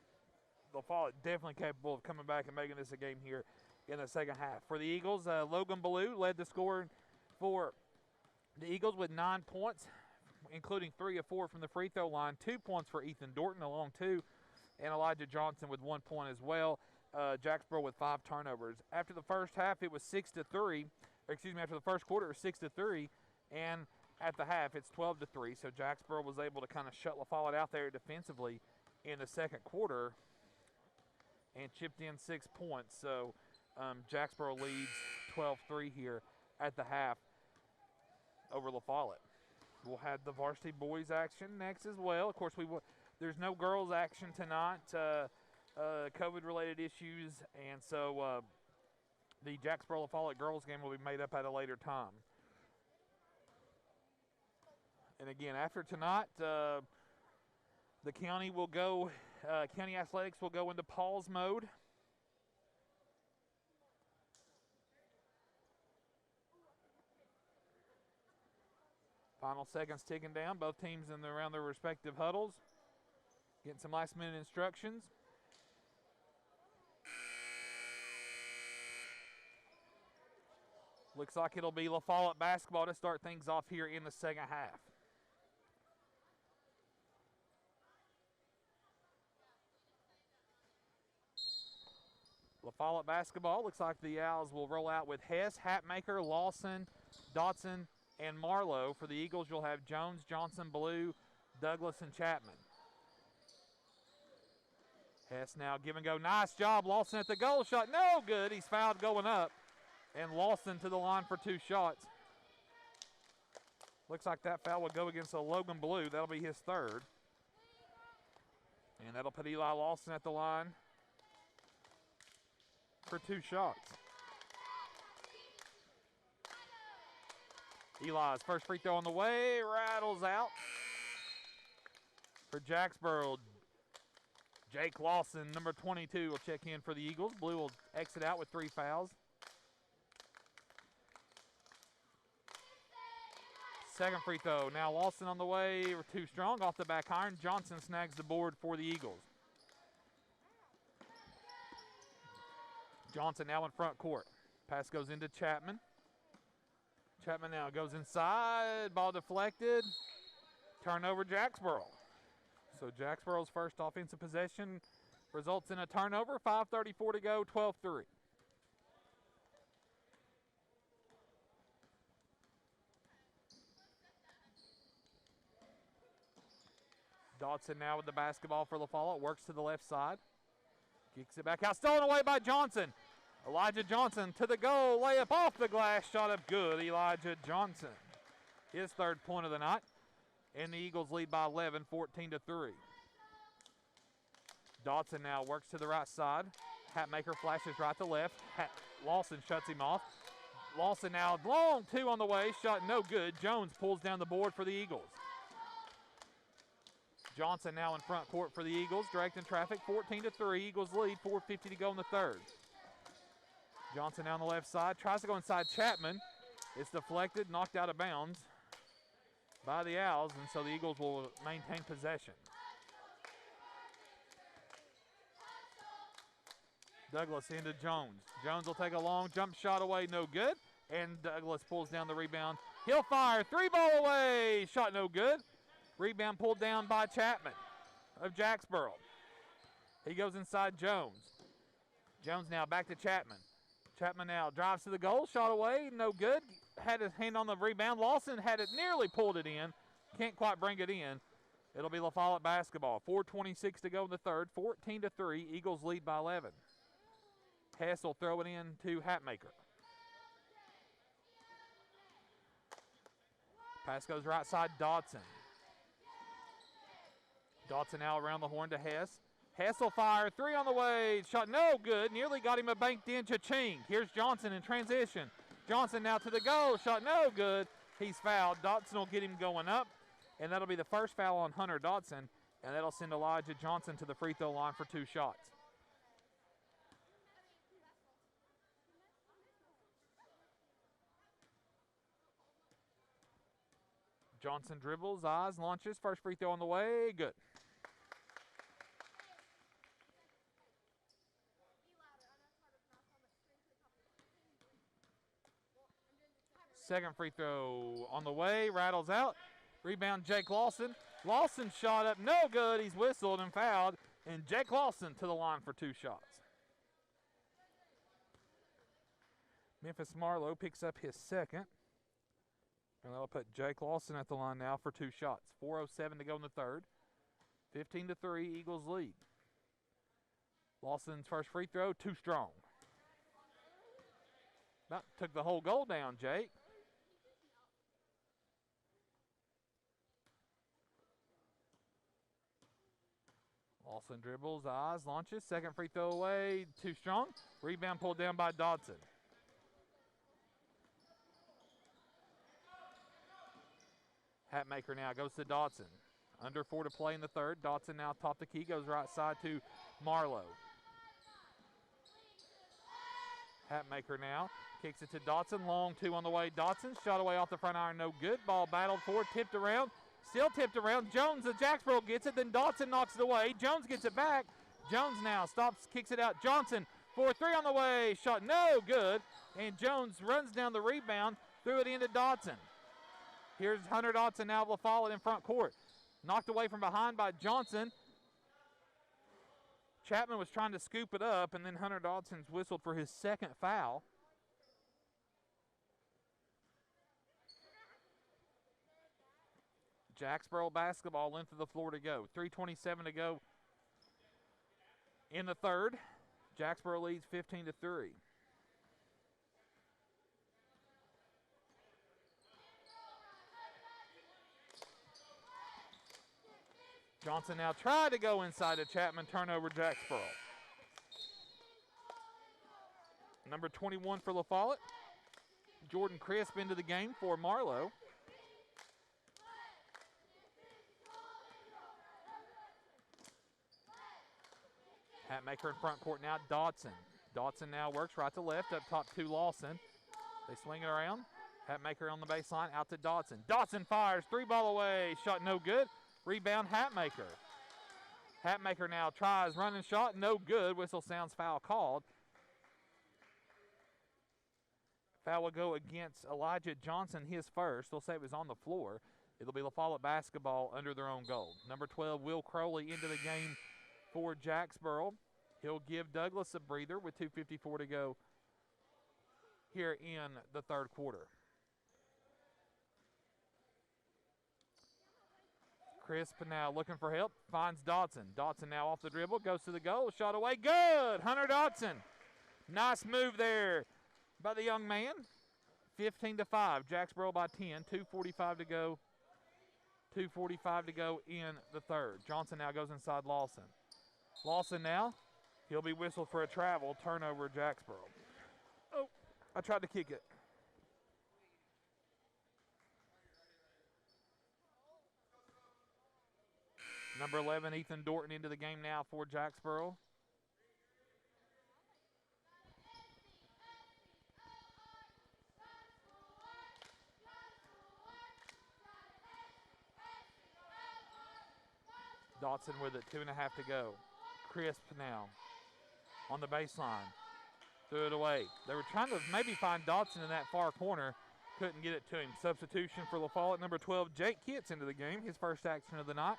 La Follette definitely capable of coming back and making this a game here in the second half. For the Eagles, Logan Ballou led the scoring for the Eagles with 9 points, including 3 of 4 from the free throw line. 2 points for Ethan Dorton along 2, and Elijah Johnson with 1 point as well. Jacksboro with 5 turnovers. After the first half, it was 6-3. After the first quarter, it was 6-3, and at the half, it's 12-3. So Jacksboro was able to kind of shut La Follette out there defensively in the second quarter and chipped in 6 points. So Jacksboro leads 12-3 here at the half over La Follette. We'll have the varsity boys action next as well. Of course, there's no girls action tonight, COVID-related issues, and so the Jacksboro La Follette girls game will be made up at a later time. And again, after tonight, the county will go, county athletics will go into pause mode. Final seconds ticking down. Both teams around their respective huddles. Getting some last-minute instructions. Looks like it'll be La Follette basketball to start things off here in the second half. La Follette basketball. Looks like the Owls will roll out with Hess, Hatmaker, Lawson, Dotson, and Marlowe. For the Eagles, you'll have Jones, Johnson, Blue, Douglas, and Chapman. Hess now give and go. Nice job. Lawson at the goal shot. No good. He's fouled going up. And Lawson to the line for 2 shots. Looks like that foul will go against a Logan Blue. That'll be his 3rd. And that'll put Eli Lawson at the line for 2 shots. Eli's first free throw on the way, rattles out. For Jacksboro, Jake Lawson, number 22, will check in for the Eagles. Blue will exit out with 3 fouls. Second free throw, now Lawson on the way, too strong, off the back iron. Johnson snags the board for the Eagles. Johnson now in front court. Pass goes into Chapman. Chapman now goes inside, ball deflected, turnover Jacksboro. So Jacksboro's first offensive possession results in a turnover, 5:34 to go, 12-3. Dotson now with the basketball for La Follette, works to the left side. Kicks it back out, stolen away by Johnson. Elijah Johnson to the goal, layup off the glass, shot up good. Elijah Johnson, his 3rd point of the night. And the Eagles lead by 11, 14-3. Dotson now works to the right side. Hatmaker flashes right to left. Lawson shuts him off. Lawson now, long 2 on the way, shot no good. Jones pulls down the board for the Eagles. Johnson now in front court for the Eagles, directing traffic, 14-3. Eagles lead, 4:50 to go in the 3rd. Johnson down the left side, tries to go inside Chapman. It's deflected, knocked out of bounds by the Owls, and so the Eagles will maintain possession. Douglas into Jones. Jones will take a long jump shot away, no good. And Douglas pulls down the rebound. He'll fire, 3-ball away, shot no good. Rebound pulled down by Chapman of Jacksboro. He goes inside Jones. Jones now back to Chapman. Chapman now drives to the goal, shot away, no good. Had his hand on the rebound. Lawson had it, nearly pulled it in. Can't quite bring it in. It'll be La Follette basketball. 4:26 to go in the 3rd, 14-3. Eagles lead by 11. Hess will throw it in to Hatmaker. Pass goes right side, Dotson. Dotson now around the horn to Hess. Hess will fire, 3 on the way, shot no good, nearly got him a banked in, cha-ching. Here's Johnson in transition. Johnson now to the goal, shot no good. He's fouled. Dotson will get him going up, and that'll be the first foul on Hunter Dotson, and that'll send Elijah Johnson to the free throw line for 2 shots. Johnson dribbles, eyes, launches, first free throw on the way, good. Second free throw on the way, rattles out. Rebound, Jake Lawson. Lawson shot up, no good. He's whistled and fouled. And Jake Lawson to the line for 2 shots. Memphis Marlowe picks up his 2nd. And that'll put Jake Lawson at the line now for 2 shots. 4:07 to go in the 3rd. 15-3, Eagles lead. Lawson's first free throw, too strong. About took the whole goal down, Jake. Lawson dribbles, eyes, launches. Second free throw away, too strong. Rebound pulled down by Dodson. Hatmaker now goes to Dodson. Under 4 to play in the third. Dodson now top the key, goes right side to Marlowe. Hatmaker now kicks it to Dodson. Long 2 on the way. Dodson shot away off the front iron, no good. Ball battled for, tipped around. Still tipped around. Jones of Jacksboro gets it. Then Dodson knocks it away. Jones gets it back. Jones now stops, kicks it out. Johnson, 4-3 on the way. Shot no good. And Jones runs down the rebound, threw it into Dodson. Here's Hunter Dodson now of LaFollette in front court. Knocked away from behind by Johnson. Chapman was trying to scoop it up, and then Hunter Dodson's whistled for his second foul. Jacksboro basketball, length of the floor to go. 3:27 to go in the third. Jacksboro leads 15-3. Johnson now tried to go inside of Chapman. Turnover, Jacksboro. Number 21 for LaFollette. Jordan Crisp into the game for Marlowe. Hatmaker in front court now, Dodson. Dodson now works right to left, up top to Lawson. They swing it around. Hatmaker on the baseline, out to Dodson. Dodson fires, 3-ball away, shot no good. Rebound, Hatmaker. Hatmaker now tries, running shot, no good. Whistle sounds, foul called. Foul will go against Elijah Johnson, his first. They'll say it was on the floor. It'll be LaFollette basketball under their own goal. Number 12, Will Crowley into the game for Jacksboro. He'll give Douglas a breather with 2:54 to go here in the third quarter. Crisp now looking for help, finds Dodson. Dodson now off the dribble, goes to the goal, shot away, good! Hunter Dodson. Nice move there by the young man. 15-5, Jacksboro by 10, 2:45 to go. 2:45 to go in the third. Johnson now goes inside Lawson. Lawson now, he'll be whistled for a travel, turnover Jacksboro. Oh, I tried to kick it. Number 11, Ethan Dorton into the game now for Jacksboro. Dodson with it, 2.5 to go. Crisp now on the baseline. Threw it away. They were trying to maybe find Dodson in that far corner. Couldn't get it to him. Substitution for LaFollette. Number 12, Jake Kitts into the game. His first action of the night.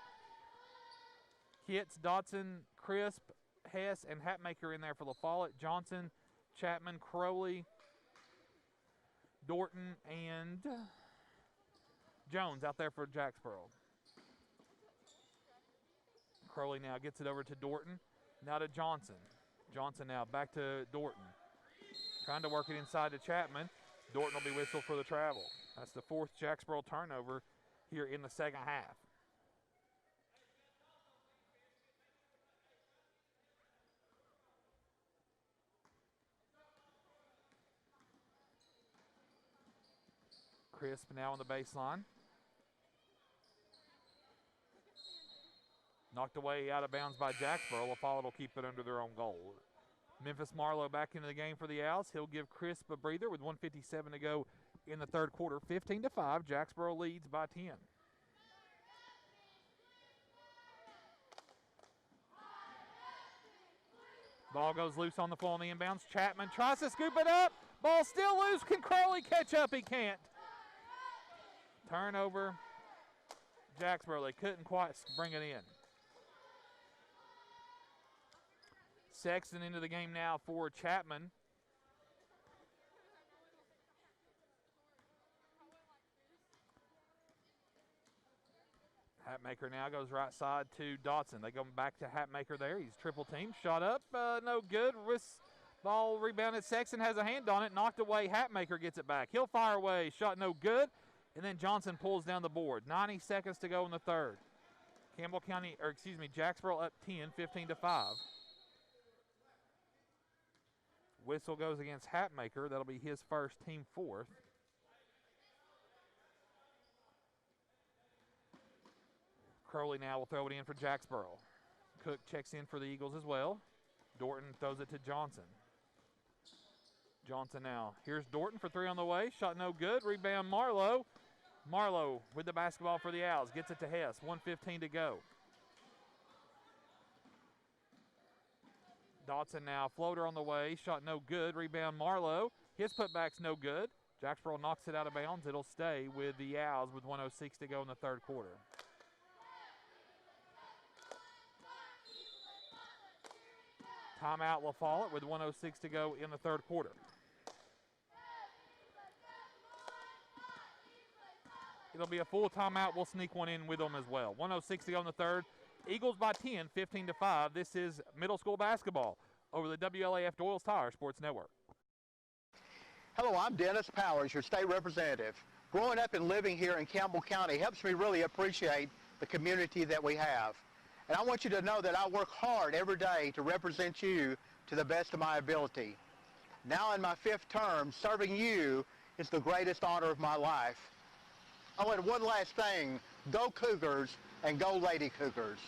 Kitts, Dodson, Crisp, Hess, and Hatmaker in there for LaFollette. Johnson, Chapman, Crowley, Dorton, and Jones out there for Jacksboro. Crowley now gets it over to Dorton. Now to Johnson. Johnson now back to Dorton. Trying to work it inside to Chapman. Dorton will be whistled for the travel. That's the fourth Jacksboro turnover here in the second half. Crisp now on the baseline. Knocked away out of bounds by Jacksboro. LaFollette will keep it under their own goal. Memphis Marlowe back into the game for the Owls. He'll give Crisp a breather with 1:57 to go in the third quarter. 15-5. Jacksboro leads by 10. Ball goes loose on the floor on the inbounds. Chapman tries to scoop it up. Ball still loose. Can Crowley catch up? He can't. Turnover. Jacksboro, they couldn't quite bring it in. Sexton into the game now for Chapman. Hatmaker now goes right side to Dodson. They go back to Hatmaker there. He's triple team. Shot up, no good. Wrist Ball rebounded. Sexton has a hand on it. Knocked away. Hatmaker gets it back. He'll fire away. Shot no good. And then Johnson pulls down the board. 90 seconds to go in the third. Jacksboro up 10, 15-5. Whistle goes against Hatmaker. That'll be his first, team fourth. Crowley now will throw it in for Jacksboro. Cook checks in for the Eagles as well. Dorton throws it to Johnson. Johnson now. Here's Dorton for three on the way. Shot no good. Rebound Marlowe. Marlowe with the basketball for the Owls. Gets it to Hess. 1:15 to go. Dotson now. Floater on the way. Shot no good. Rebound Marlowe. His putback's no good. Jacksboro knocks it out of bounds. It'll stay with the Owls with 1:06 to go in the third quarter. Timeout La Follette with 1:06 to go in the third quarter. It'll be a full timeout. We'll sneak one in with them as well. 1:06 to go in the third. Eagles by 10, 15-5. This is middle school basketball over the WLAF Doyle's Tire Sports Network. Hello, I'm Dennis Powers, your state representative. Growing up and living here in Campbell County helps me really appreciate the community that we have. And I want you to know that I work hard every day to represent you to the best of my ability. Now in my 5th term, serving you is the greatest honor of my life. Oh, and one last thing, go Cougars and go Lady Cougars.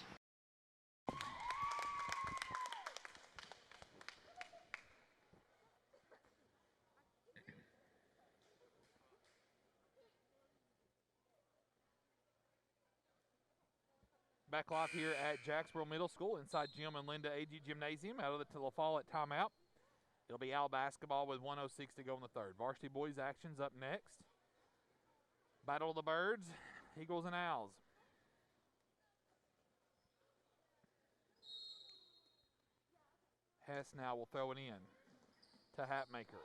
Back live here at Jacksboro Middle School inside Jim and Linda AG Gymnasium out of the La Follette timeout. It'll be Owl basketball with 1:06 to go in the third. Varsity boys actions up next. Battle of the Birds, Eagles and Owls. Hess now will throw it in to Hatmaker.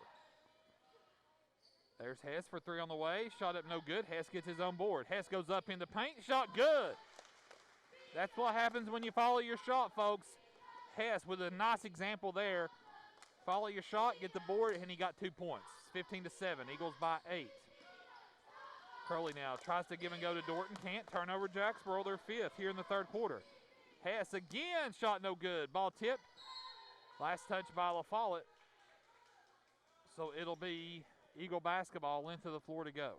There's Hess for three on the way. Shot up no good. Hess gets his own board. Hess goes up in the paint. Shot good. That's what happens when you follow your shot, folks. Hess with a nice example there. Follow your shot, get the board, and he got 2 points. 15-7. Eagles by 8. Crowley now tries to give and go to Dorton. Can't. Turnover Jacksboro, their 5th here in the third quarter. Hess again. Shot no good. Ball tipped. Last touch by La Follette. So it'll be Eagle basketball, length of the floor to go.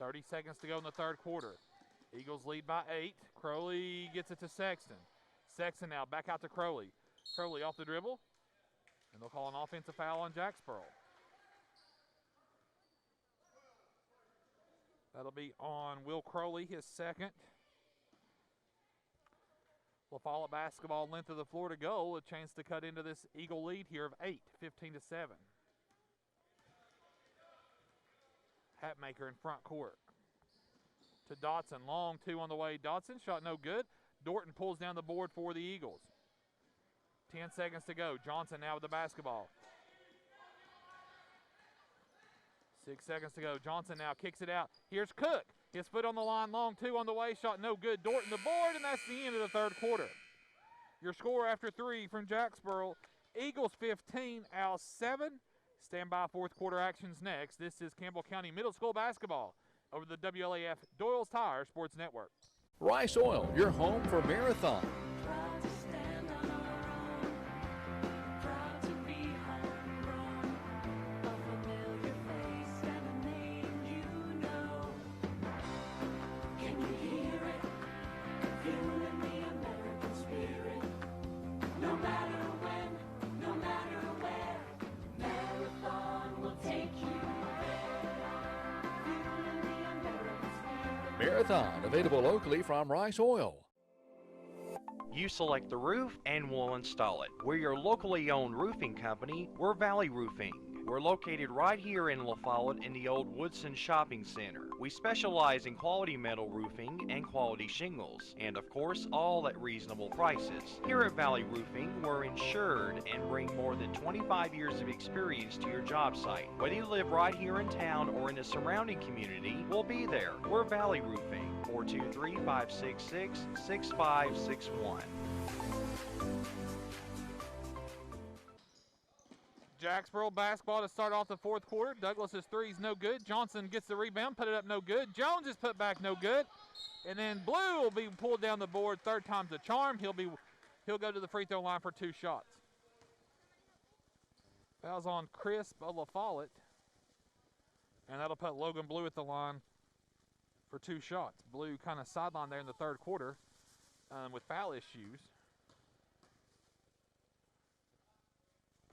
.30 seconds to go in the third quarter. Eagles lead by 8. Crowley gets it to Sexton. Sexton now back out to Crowley. Crowley off the dribble. And they'll call an offensive foul on Jacksboro. That'll be on Will Crowley, his second. La Follette basketball, length of the floor to go. A chance to cut into this Eagle lead here of 8, 15-7. Hatmaker in front court. To Dotson, long two on the way. Dotson, shot no good. Dorton pulls down the board for the Eagles. 10 seconds to go. Johnson now with the basketball. 6 seconds to go. Johnson now kicks it out. Here's Cook. His foot on the line, long two on the way. Shot no good. Dorton the board, and that's the end of the third quarter. Your score after 3 from Jacksboro. Eagles 15, Owls 7. Stand by, fourth quarter actions next. This is Campbell County Middle School basketball over the WLAF Doyle's Tire Sports Network. Rice Oil, your home for Marathon. Marathon, available locally from Rice Oil. You select the roof and we'll install it. We're your locally owned roofing company. We're Valley Roofing. We're located right here in La Follette in the old Woodson Shopping Center. We specialize in quality metal roofing and quality shingles, and of course, all at reasonable prices. Here at Valley Roofing, we're insured and bring more than 25 years of experience to your job site. Whether you live right here in town or in the surrounding community, we'll be there. We're Valley Roofing, 423-566-6561. Jacksboro basketball to start off the fourth quarter. Douglas's three's no good. Johnson gets the rebound, put it up no good. Jones is put back no good. And then Blue will be pulled down the board. Third time's a charm. He'll go to the free throw line for 2 shots. Foul's on Crisp of La Follette. And that'll put Logan Blue at the line for 2 shots. Blue kind of sidelined there in the third quarter with foul issues.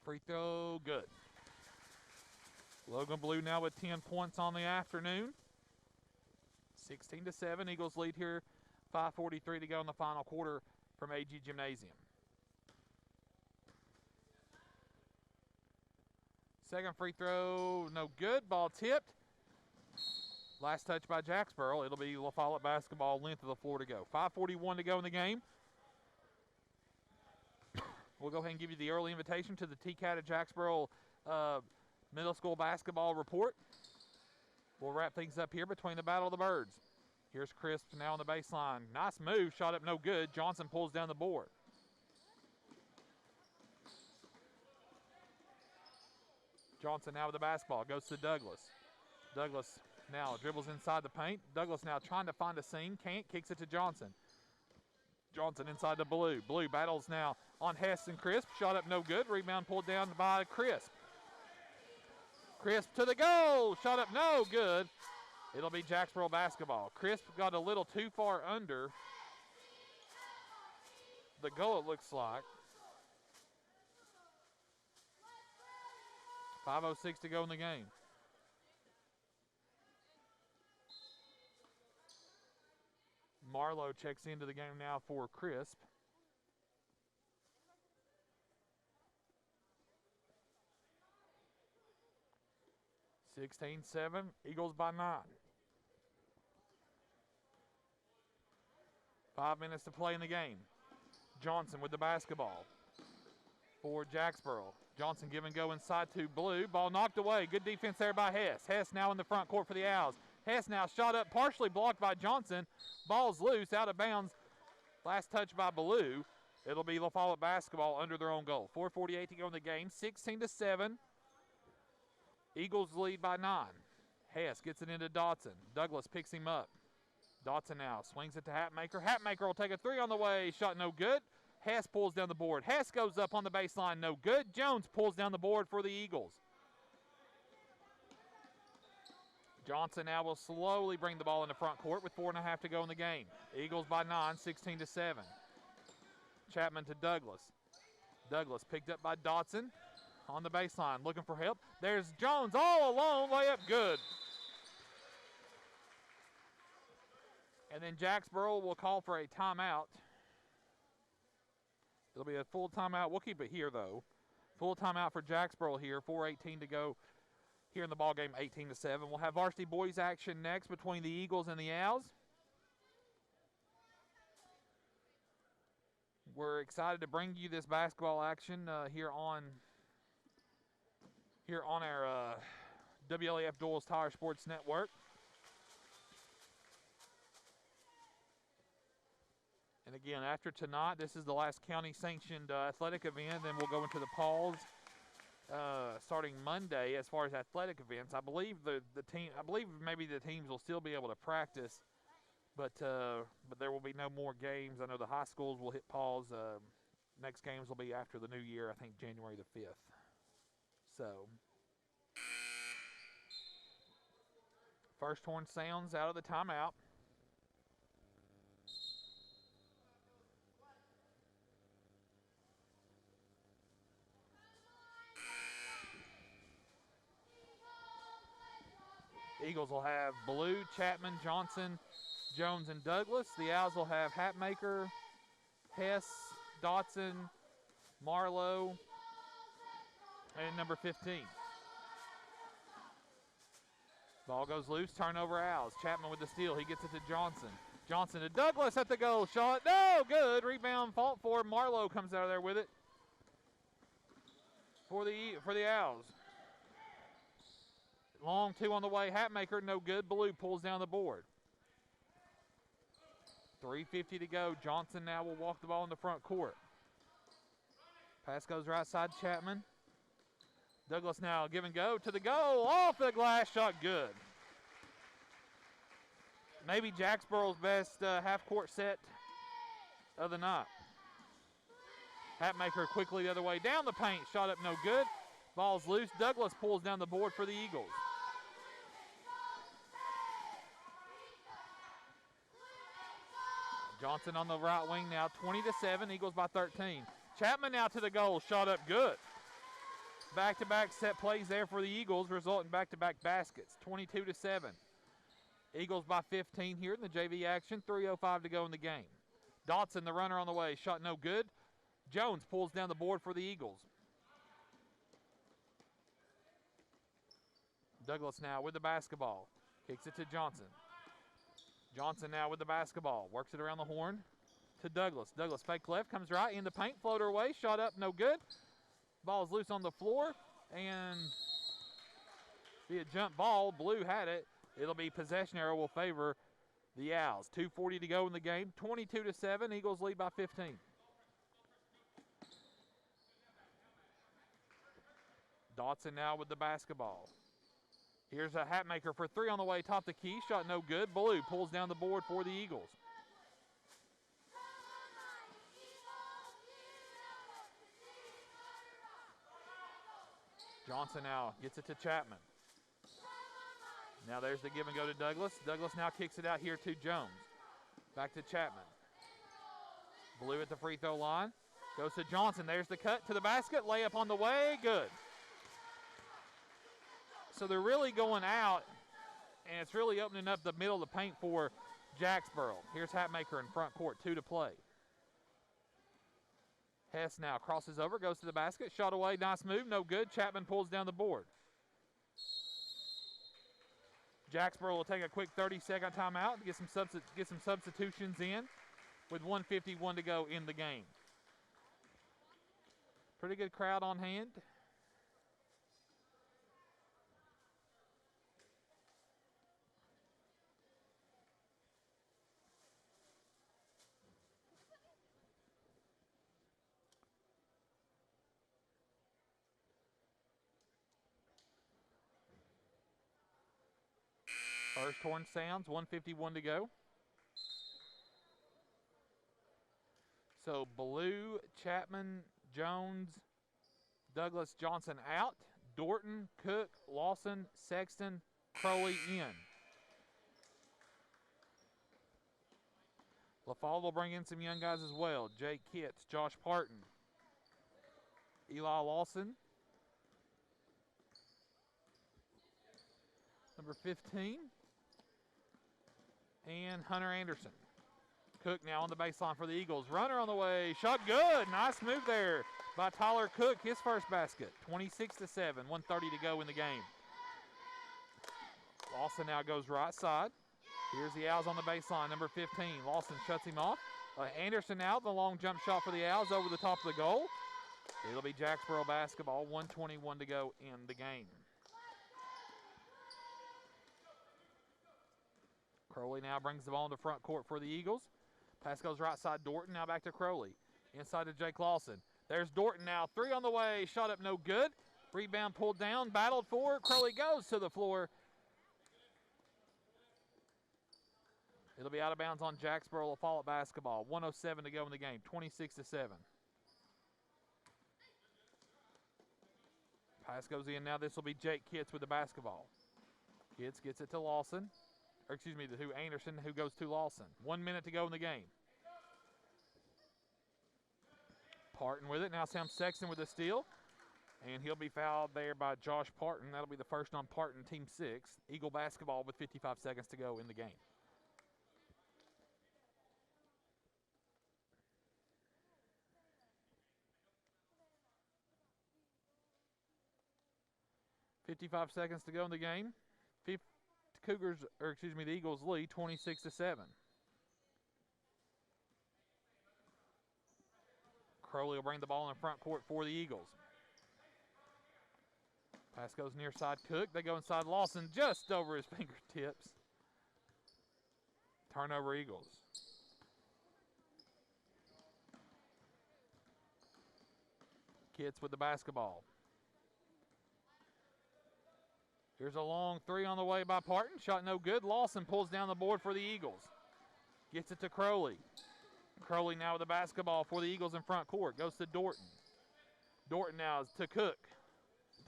Free throw, good. Logan Blue now with 10 points on the afternoon. 16-7, Eagles lead here. 5:43 to go in the final quarter from AG Gymnasium. Second free throw, no good. Ball tipped. Last touch by Jacksboro. It'll be La Follette basketball, length of the floor to go. 5:41 to go in the game. We'll go ahead and give you the early invitation to the TCAT at Jacksboro Middle School basketball report. We'll wrap things up here between the Battle of the Birds. Here's Crisp now on the baseline. Nice move, shot up no good. Johnson pulls down the board. Johnson now with the basketball, goes to Douglas. Douglas now dribbles inside the paint. Douglas now trying to find a seam, can't, kicks it to Johnson. Johnson inside to Blue. Blue battles now on Hess and Crisp. Shot up no good. Rebound pulled down by Crisp. Crisp to the goal. Shot up no good. It'll be Jacksboro basketball. Crisp got a little too far under the goal, it looks like. 5:06 to go in the game. Marlowe checks into the game now for Crisp. (16-7), Eagles by 9. 5 minutes to play in the game. Johnson with the basketball for Jacksboro. Johnson give and go inside to Blue. Ball knocked away. Good defense there by Hess. Hess now in the front court for the Owls. Hess now shot up, partially blocked by Johnson. Ball's loose, out of bounds. Last touch by Blue. It'll be La Follette basketball under their own goal. 4:48 to go in the game. 16-7. Eagles lead by 9. Hess gets it into Dotson. Douglas picks him up. Dotson now swings it to Hatmaker. Hatmaker will take a 3 on the way. Shot no good. Hess pulls down the board. Hess goes up on the baseline. No good. Jones pulls down the board for the Eagles. Johnson now will slowly bring the ball in the front court with 4.5 to go in the game. Eagles by 9, 16-7. Chapman to Douglas. Douglas picked up by Dotson on the baseline, looking for help. There's Jones all alone, layup good. And then Jacksboro will call for a timeout. It'll be a full timeout. We'll keep it here, though. Full timeout for Jacksboro here, 4:18 to go here in the ball game, 18-7. We'll have varsity boys action next between the Eagles and the Owls. We're excited to bring you this basketball action here on our WLAF Doyle's Tire Sports Network. And again, after tonight, this is the last county-sanctioned athletic event. Then we'll go into the pause starting Monday as far as athletic events. I believe maybe the teams will still be able to practice, but there will be no more games. I know the high schools will hit pause. Next games will be after the new year, I think January the 5th. So, first horn sounds out of the timeout. Eagles will have Blue, Chapman, Johnson, Jones, and Douglas. The Owls will have Hatmaker, Hess, Dotson, Marlowe, and number 15. Ball goes loose, turnover Owls. Chapman with the steal. He gets it to Johnson. Johnson to Douglas at the goal. Shot, no good. Rebound, fought for. Marlowe comes out of there with it for the Owls. Long two on the way. Hatmaker, no good. Blue pulls down the board. 3:50 to go. Johnson now will walk the ball in the front court. Pass goes right side, Chapman. Douglas now give and go to the goal. Off the glass, shot good. Maybe Jacksboro's best half-court set of the night. Hatmaker quickly the other way down the paint. Shot up no good. Ball's loose. Douglas pulls down the board for the Eagles. Johnson on the right wing now, 20-7. Eagles by 13. Chapman now to the goal. Shot up good. Back-to-back set plays there for the Eagles, resulting back-to-back baskets, 22-7. Eagles by 15 here in the JV action, 3:05 to go in the game. Dotson, the runner on the way, shot no good. Jones pulls down the board for the Eagles. Douglas now with the basketball, kicks it to Johnson. Johnson now with the basketball, works it around the horn to Douglas. Douglas fake left, comes right in the paint, floater away, shot up no good. Ball's loose on the floor, and be a jump ball. Blue had it. It'll be possession arrow will favor the Owls. 2:40 to go in the game. 22-7. Eagles lead by 15. Dotson now with the basketball. Here's a Hatmaker for three on the way. Top the key. Shot no good. Blue pulls down the board for the Eagles. Johnson now gets it to Chapman. Now there's the give and go to Douglas. Douglas now kicks it out here to Jones. Back to Chapman. Blue at the free throw line. Goes to Johnson. There's the cut to the basket. Layup on the way. Good. So they're really going out, and it's really opening up the middle of the paint for Jacksboro. Here's Hatmaker in front court. 2 to play. Hess now crosses over, goes to the basket, shot away, nice move, no good. Chapman pulls down the board. Jacksboro will take a quick 30-second timeout to get some substitutions in with 1:51 to go in the game. Pretty good crowd on hand. First horn sounds, 1:51 to go. So Blue, Chapman, Jones, Douglas, Johnson out. Dorton, Cook, Lawson, Sexton, Crowley in. LaFalle will bring in some young guys as well. Jake Kitts, Josh Parton, Eli Lawson. Number 15. And Hunter Anderson. Cook now on the baseline for the Eagles. Runner on the way. Shot good. Nice move there by Tyler Cook. His first basket. 26-7. 1:30 to go in the game. Lawson now goes right side. Here's the Owls on the baseline. Number 15. Lawson shuts him off. Anderson out. The long jump shot for the Owls over the top of the goal. It'll be Jacksboro basketball. 1:21 to go in the game. Crowley now brings the ball into front court for the Eagles. Pass goes right side, Dorton. Now back to Crowley. Inside to Jake Lawson. There's Dorton now. 3 on the way. Shot up no good. Rebound pulled down. Battled for. Crowley goes to the floor. It'll be out of bounds on Jacksboro. LaFollette basketball. 1:07 to go in the game. 26-7. Pass goes in now. This will be Jake Kitts with the basketball. Kitts gets it to Lawson. Or excuse me, to Anderson, who goes to Lawson. 1 minute to go in the game. Parton with it. Now Sam Sexton with the steal. And he'll be fouled there by Josh Parton. That'll be the first on Parton, team 6. Eagle basketball with 55 seconds to go in the game. .55 seconds to go in the game. the Eagles lead 26-7. Crowley will bring the ball in front court for the Eagles. Pass goes near side Cook. They go inside Lawson just over his fingertips. Turnover Eagles. Kitts with the basketball. Here's a long three on the way by Parton. Shot no good. Lawson pulls down the board for the Eagles. Gets it to Crowley. Crowley now with the basketball for the Eagles in front court. Goes to Dorton. Dorton now is to Cook.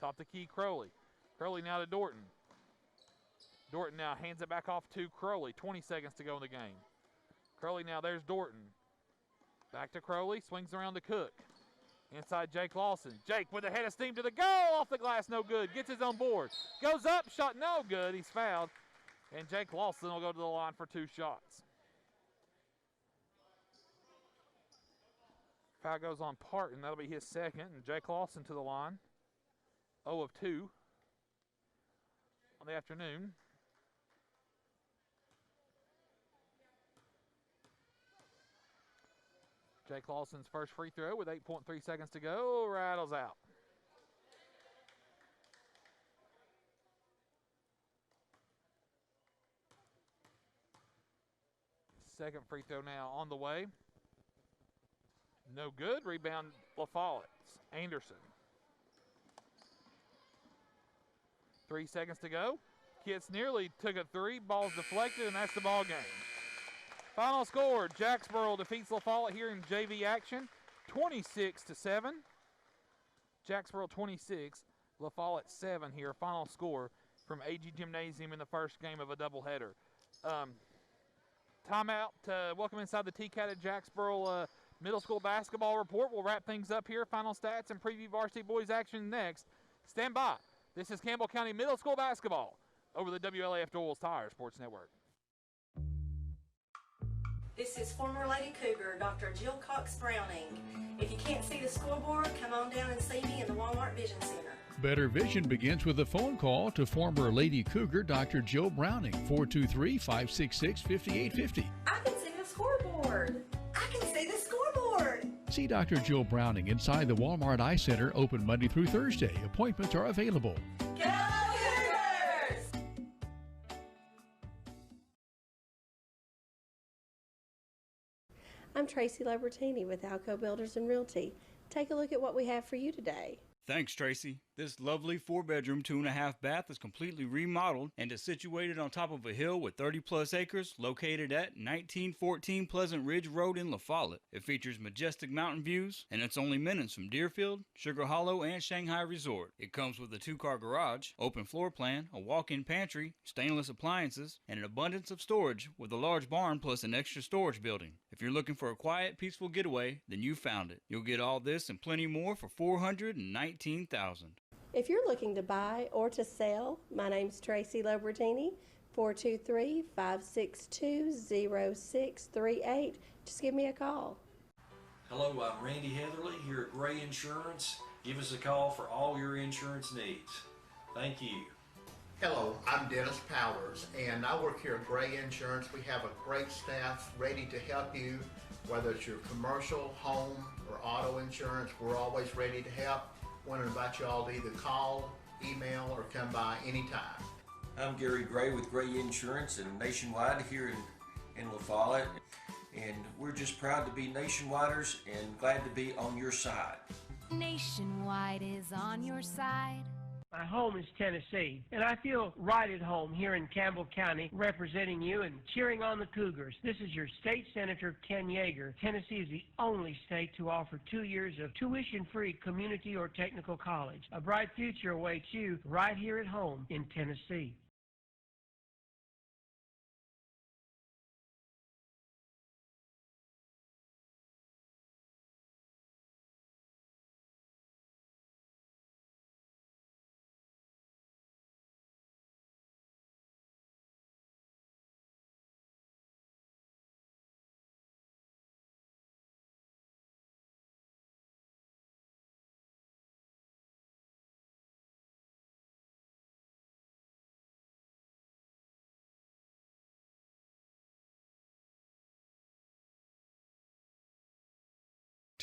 Top the key, Crowley. Crowley now to Dorton. Dorton now hands it back off to Crowley. 20 seconds to go in the game. Crowley now, there's Dorton. Back to Crowley, swings around to Cook. Inside Jake Lawson. Jake with a head of steam to the goal, off the glass, no good. Gets his own board. Goes up, shot no good, he's fouled. And Jake Lawson will go to the line for 2 shots. Foul goes on Parton, that'll be his second. And Jake Lawson to the line. 0 of 2 on the afternoon. Jake Lawson's first free throw with 8.3 seconds to go, rattles out. Second free throw now on the way. No good, rebound La Follette. Anderson. 3 seconds to go. Kitts nearly took a three, ball's deflected, and that's the ball game. Final score, Jacksboro defeats La Follette here in JV action, 26-7. Jacksboro 26, La Follette 7 here. Final score from AG Gymnasium in the first game of a doubleheader. Timeout to welcome inside the TCAT at Jacksboro Middle School basketball report. We'll wrap things up here. Final stats and preview varsity boys action next. Stand by. This is Campbell County Middle School basketball over the WLAF Doyle's Tire Sports Network. This is former Lady Cougar, Dr. Jill Cox Browning. If you can't see the scoreboard, come on down and see me in the Walmart Vision Center. Better vision begins with a phone call to former Lady Cougar Dr. Jill Browning, 423-566-5850. I can see the scoreboard. I can see the scoreboard. See Dr. Jill Browning inside the Walmart Eye Center, open Monday through Thursday. Appointments are available. Go Cougars! I'm Tracy Labertini with Alco Builders and Realty. Take a look at what we have for you today. Thanks, Tracy. This lovely 4-bedroom, 2.5 bath is completely remodeled and is situated on top of a hill with 30-plus acres located at 1914 Pleasant Ridge Road in La Follette. It features majestic mountain views, and it's only minutes from Deerfield, Sugar Hollow, and Shanghai Resort. It comes with a 2-car garage, open floor plan, a walk-in pantry, stainless appliances, and an abundance of storage with a large barn plus an extra storage building. If you're looking for a quiet, peaceful getaway, then you found it. You'll get all this and plenty more for $419,000. If you're looking to buy or to sell, my name's Tracy Labertini, 423-562-0638. Just give me a call. Hello, I'm Randy Heatherly here at Gray Insurance. Give us a call for all your insurance needs. Thank you. Hello, I'm Dennis Powers, and I work here at Gray Insurance. We have a great staff ready to help you, whether it's your commercial, home, or auto insurance. We're always ready to help. I want to invite you all to either call, email, or come by anytime. I'm Gary Gray with Gray Insurance and Nationwide here in La Follette. And we're just proud to be Nationwiders and glad to be on your side. Nationwide is on your side. My home is Tennessee, and I feel right at home here in Campbell County representing you and cheering on the Cougars. This is your state senator, Ken Yeager. Tennessee is the only state to offer 2 years of tuition-free community or technical college. A bright future awaits you right here at home in Tennessee.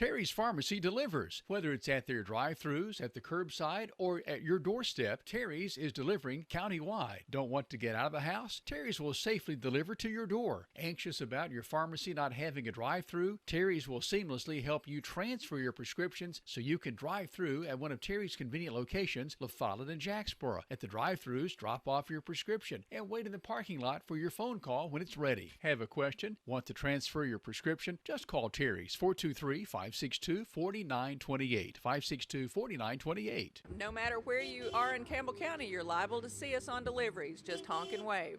Terry's Pharmacy delivers. Whether it's at their drive-thrus, at the curbside, or at your doorstep, Terry's is delivering countywide. Don't want to get out of the house? Terry's will safely deliver to your door. Anxious about your pharmacy not having a drive-thru? Terry's will seamlessly help you transfer your prescriptions so you can drive through at one of Terry's convenient locations, La Follette and Jacksboro. At the drive-thrus, drop off your prescription and wait in the parking lot for your phone call when it's ready. Have a question? Want to transfer your prescription? Just call Terry's 423-562-4928. 562-4928. No matter where you are in Campbell County, you're liable to see us on deliveries. Just honk and wave.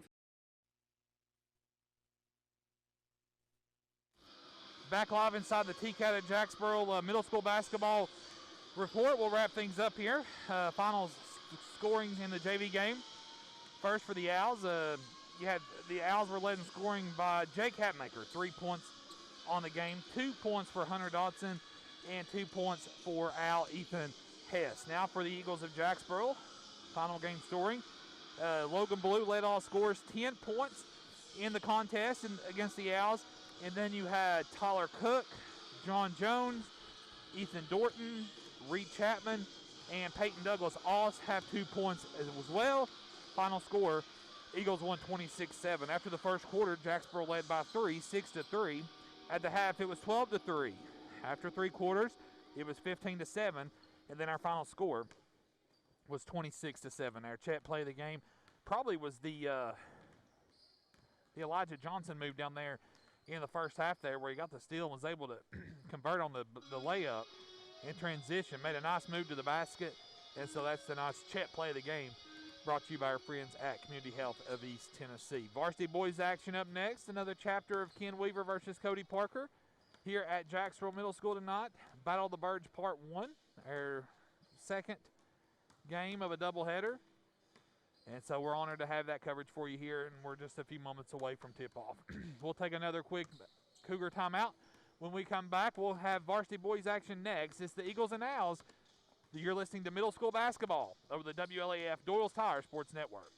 Back live inside the T-Cat at Jacksboro Middle School basketball report. We'll wrap things up here. Final scoring in the JV game. First for the Owls, the Owls were led in scoring by Jake Hatmaker, 3 points on the game, 2 points for Hunter Dodson, and 2 points for Al Ethan Hess. Now for the Eagles of Jacksboro, final game scoring. Logan Blue led all scorers, 10 points in the contest against the Owls. And then you had Tyler Cook, John Jones, Ethan Dorton, Reed Chapman, and Peyton Douglas all have 2 points as well. Final score, Eagles won 26-7. After the first quarter, Jacksboro led by 3, 6-3. At the half, it was 12-3. After 3 quarters, it was 15-7. And then our final score was 26-7. Our chat play of the game probably was the Elijah Johnson move down there in the first half there, where he got the steal and was able to convert on the layup in transition. Made a nice move to the basket, and so that's the nice chat play of the game, brought to you by our friends at Community Health of East Tennessee. Varsity boys action up next. Another chapter of Ken Weaver versus Cody Parker here at Jacksboro Middle School tonight. Battle of the Birds Part 1, our second game of a doubleheader. And so we're honored to have that coverage for you here, and we're just a few moments away from tip-off. We'll take another quick Cougar timeout. When we come back, we'll have Varsity boys action next. It's the Eagles and Owls. You're listening to Middle School Basketball over the WLAF Doyle's Tire Sports Network.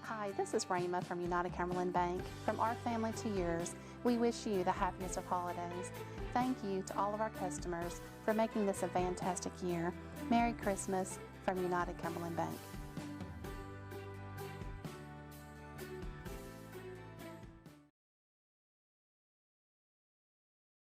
Hi, this is Rama from United Cumberland Bank. From our family to yours, we wish you the happiest of holidays. Thank you to all of our customers for making this a fantastic year. Merry Christmas from United Cumberland Bank.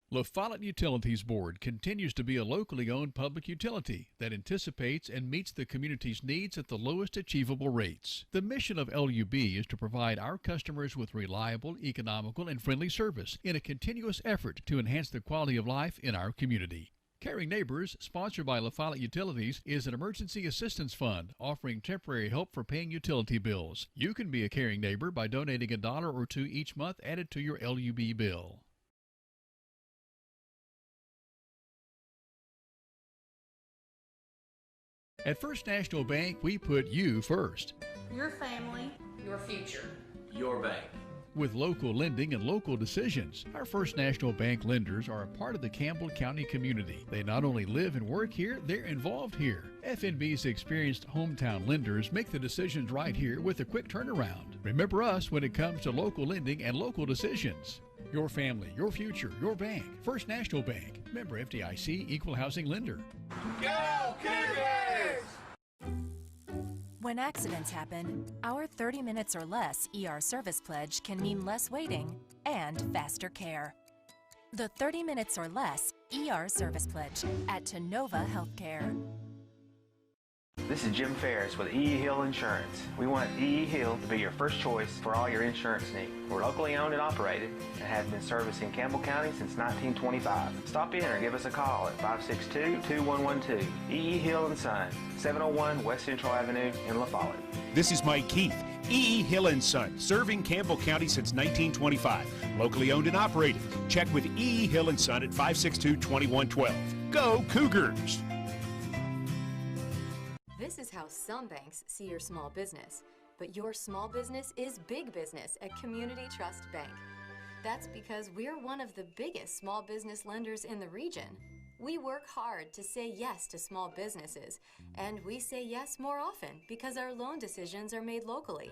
La Follette Utilities Board continues to be a locally owned public utility that anticipates and meets the community's needs at the lowest achievable rates. The mission of LUB is to provide our customers with reliable, economical, and friendly service in a continuous effort to enhance the quality of life in our community. Caring Neighbors, sponsored by La Follette Utilities, is an emergency assistance fund offering temporary help for paying utility bills. You can be a caring neighbor by donating $1 or $2 each month added to your LUB bill. At First National Bank, we put you first. Your family, your future. Your bank. With local lending and local decisions, our First National Bank lenders are a part of the Campbell County community. They not only live and work here, they're involved here. FNB's experienced hometown lenders make the decisions right here with a quick turnaround. Remember us when it comes to local lending and local decisions. Your family, your future, your bank. First National Bank. Member FDIC, Equal Housing Lender. Go Cougars! When accidents happen, our 30 minutes or less ER service pledge can mean less waiting and faster care. The 30 minutes or less ER service pledge at Tenova Healthcare. This is Jim Ferris with E.E. Hill Insurance. We want E.E. Hill to be your first choice for all your insurance needs. We're locally owned and operated and have been servicing Campbell County since 1925. Stop in or give us a call at 562-2112. E.E. Hill & Son, 701 West Central Avenue in La Follette. This is Mike Keith. E.E. Hill & Son, serving Campbell County since 1925. Locally owned and operated. Check with E.E. Hill & Son at 562-2112. Go Cougars! This is how some banks see your small business, but your small business is big business at Community Trust Bank. That's because we're one of the biggest small business lenders in the region. We work hard to say yes to small businesses, and we say yes more often because our loan decisions are made locally.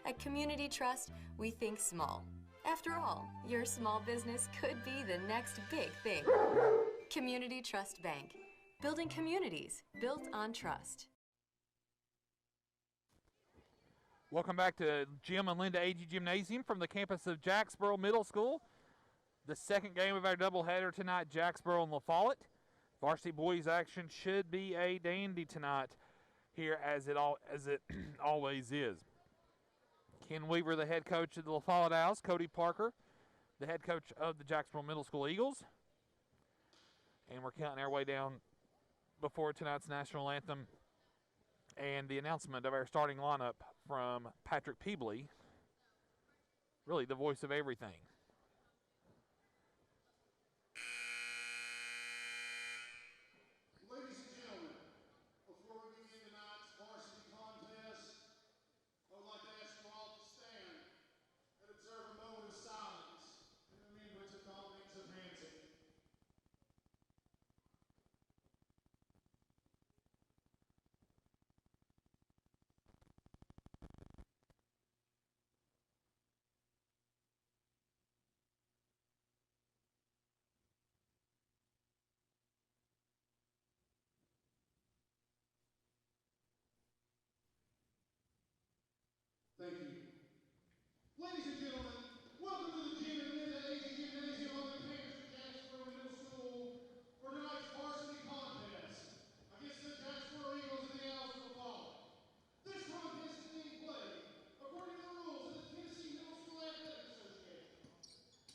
At Community Trust, we think small, After all, your small business could be the next big thing. Community Trust Bank. Building communities built on trust. Welcome back to Jim and Linda A.G. Gymnasium from the campus of Jacksboro Middle School. The second game of our doubleheader tonight, Jacksboro and La Follette. Varsity boys action should be a dandy tonight here as it always is. Ken Weaver, the head coach of the La Follette Owls. Cody Parker, the head coach of the Jacksboro Middle School Eagles. And we're counting our way down before tonight's national anthem and the announcement of our starting lineup from Patrick Peebley, really the voice of everything. Ladies and gentlemen, before we begin tonight's varsity contest, I would like to ask you all to stand and observe a moment of silence in remembrance of Condolences of Hanson. Thank you. Ladies and gentlemen, welcome to the Jim and Linda A.G. Gymnasium on the campus of Jacksboro Middle School for tonight's varsity contest against the Jacksboro Eagles and the Owls of La Follette. This contest is being played according to the rules of the Tennessee Middle School Athletic Association.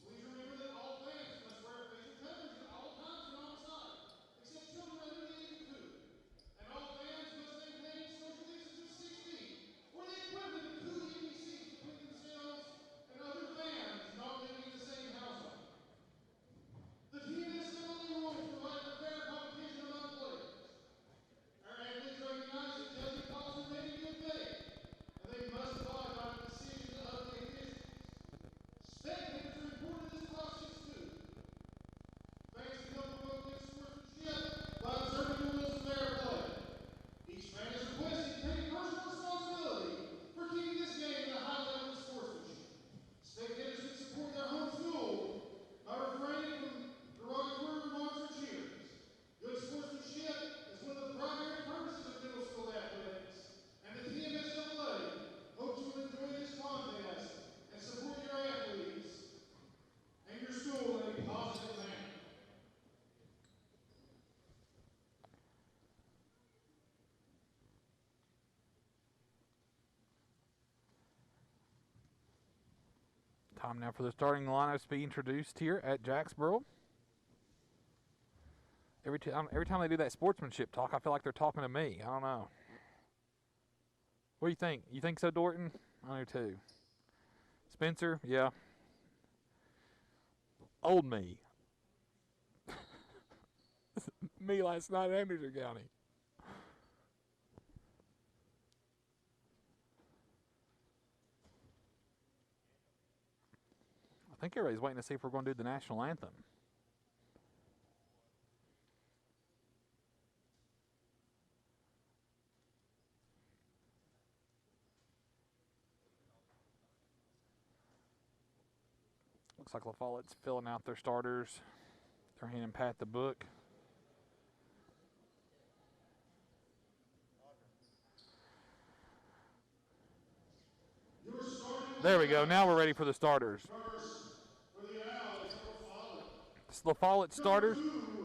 Please remember that all fans must wear facial coverings at all times when on site, except children under the age of 2. And all fans must maintain social distance of 6 feet, or the equivalent of 2 empty seats between themselves and other fans not living in the same household. The team has similarly rules providing for fair competition among players. Our athletes recognize that judging calls are made in good faith, and they must abide by the decisions of the officials. Spectators are important in this process too. Fans can help promote good sportsmanship by observing the rules of fair play. Each fan is requested to take personal responsibility for keeping this game at a high level of sportsmanship. Spectators can support their home school by refraining from derogatory remarks or cheers. Good sportsmanship is one of the primary purposes of middle school athletics, and the TMSLA hopes you will enjoy this contest and support your athletes and your school in a positive manner. Time now for the starting lineups to be introduced here at Jacksboro. Every time they do that sportsmanship talk, I feel like they're talking to me. I don't know. What do you think? You think so, Dorton? I do too. Spencer? Yeah. Old me. Me last night in Anderson County. I think everybody's waiting to see if we're going to do the national anthem. Looks like La Follette's filling out their starters. They're handing Pat the book. There we go. Now we're ready for the starters. La Follette starters.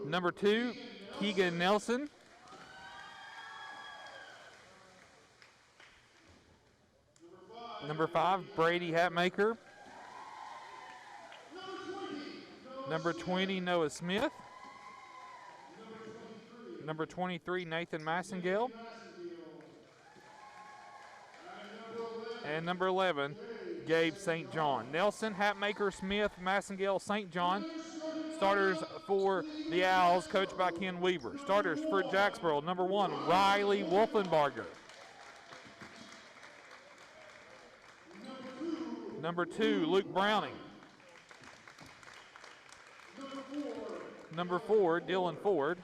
Number 2, Keegan Nelson. Number 5, Brady Hatmaker. Number 20, Noah Smith. Number 23, Nathan Massengale. And number 11, Gabe St. John. Nelson, Hatmaker, Smith, Massengale, St. John. Starters for the Owls, coached by Ken Weaver. Starters for Jacksboro, number 1, Riley Wolfenbarger. Number 2, Luke Browning. Number 4, Dylan Ford.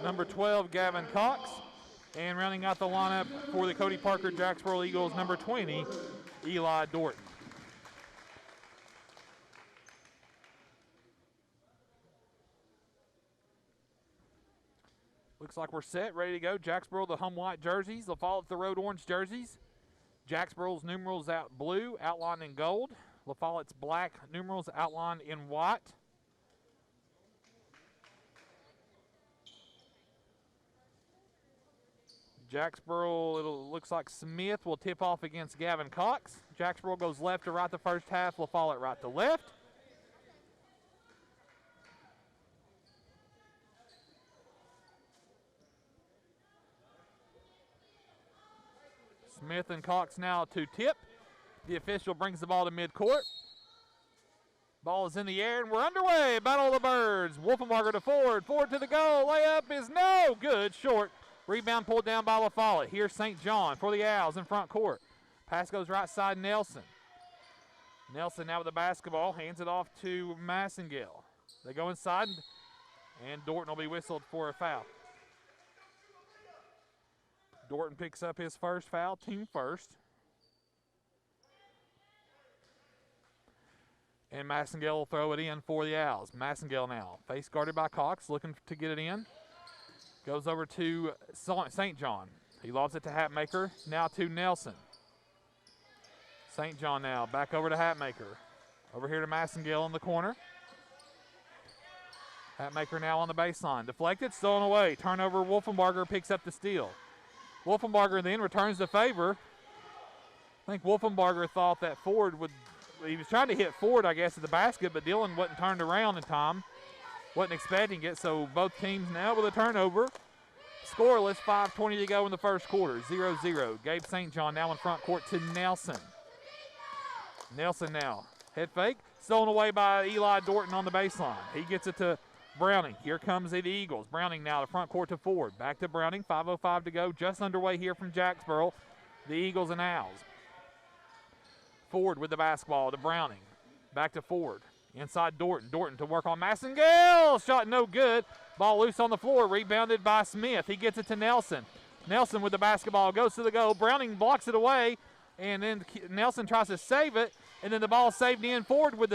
Number 12, Gavin Cox. And rounding out the lineup for the Cody Parker Jacksboro Eagles, number 20, Eli Dorton. Looks like we're set, ready to go. Jacksboro, the home white jerseys. La Follette, the road orange jerseys. Jacksboro's numerals out blue, outlined in gold. La Follette's black numerals outlined in white. Jacksboro, it looks like Smith will tip off against Gavin Cox. Jacksboro goes left to right the first half, La Follette right to left. Smith and Cox now to tip. The official brings the ball to midcourt. Ball is in the air, and we're underway. Battle of the Birds. Wolfenbarger to Ford. Ford to the goal. Layup is no good. Short. Rebound pulled down by La Follette. Here's St. John for the Owls in front court. Pass goes right side Nelson. Nelson now with the basketball. Hands it off to Massengale. They go inside, and Dorton will be whistled for a foul. Dorton picks up his first foul, team first. And Massengale will throw it in for the Owls. Massengale now, face guarded by Cox, looking to get it in. Goes over to St. John. He lobs it to Hatmaker, now to Nelson. St. John now, back over to Hatmaker. Over here to Massengale in the corner. Hatmaker now on the baseline. Deflected, stolen away. Turnover, Wolfenbarger picks up the steal. Wolfenbarger then returns the favor. I think Wolfenbarger thought that Ford would, he was trying to hit Ford, I guess, at the basket, but Dillon wasn't turned around in time. Wasn't expecting it, so both teams now with a turnover. Scoreless, 5:20 to go in the first quarter, 0-0. Gabe St. John now in front court to Nelson. Nelson now, head fake, stolen away by Eli Dorton on the baseline. He gets it to Browning. Here comes the Eagles. Browning now to front court to Ford. Back to Browning, 5:05 to go, just underway here from Jacksboro. The Eagles and Owls. Ford with the basketball to Browning. Back to Ford. Inside Dorton. Dorton to work on Massengale. Shot no good. Ball loose on the floor. Rebounded by Smith. He gets it to Nelson. Nelson with the basketball goes to the goal. Browning blocks it away. And then Nelson tries to save it. And then the ball saved in. Ford with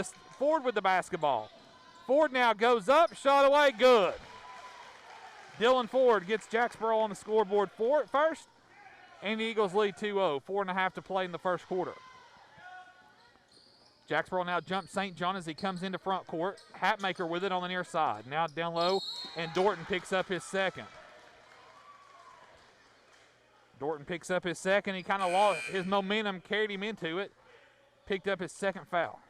the basketball. Ford now goes up. Shot away. Good. Dylan Ford gets Jacksboro on the scoreboard first. And the Eagles lead 2-0. 4.5 to play in the first quarter. Jacksboro now jumps St. John as he comes into front court. Hatmaker with it on the near side. Now down low, and Dorton picks up his second. Dorton picks up his second. He kind of lost his momentum, carried him into it. Picked up his second foul.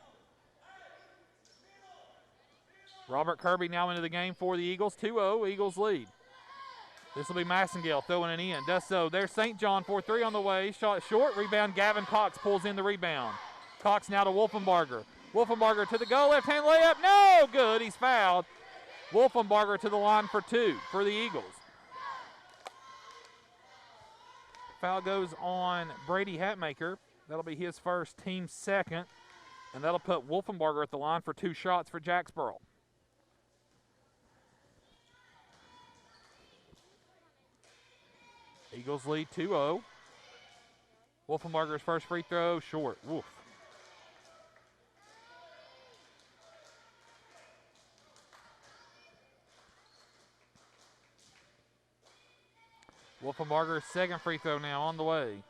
Robert Kirby now into the game for the Eagles. 2-0, Eagles lead. This will be Massengale throwing it in. Does so. There's St. John for three on the way. Shot short. Rebound. Gavin Cox pulls in the rebound. Cox now to Wolfenbarger. Wolfenbarger to the goal. Left-hand layup. No good. He's fouled. Wolfenbarger to the line for two for the Eagles. Foul goes on Brady Hatmaker. That'll be his first, team second. And that'll put Wolfenbarger at the line for two shots for Jacksboro. Eagles lead 2-0. Wolfenbarger's first free throw, short. Woof. Wolfenbarger's second free throw now on the way.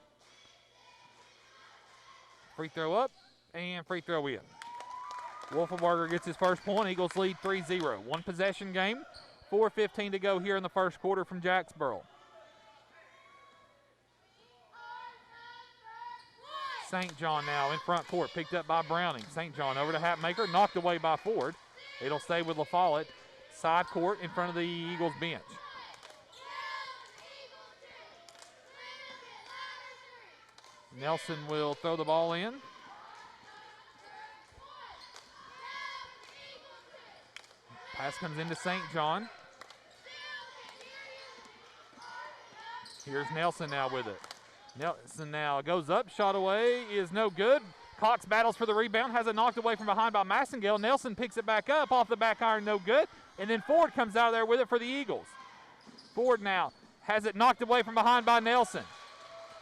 Free throw up and free throw in. Wolfenbarger gets his first point. Eagles lead 3-0. One possession game. 4:15 to go here in the first quarter from Jacksboro. St. John now in front court, picked up by Browning. St. John over to Hatmaker, knocked away by Ford. It'll stay with La Follette. Side court in front of the Eagles bench. Nelson will throw the ball in. Pass comes into St. John. Here's Nelson now with it. Nelson now goes up, shot away, is no good. Cox battles for the rebound, has it knocked away from behind by Massengale. Nelson picks it back up, off the back iron, no good. And then Ford comes out of there with it for the Eagles. Ford now has it knocked away from behind by Nelson.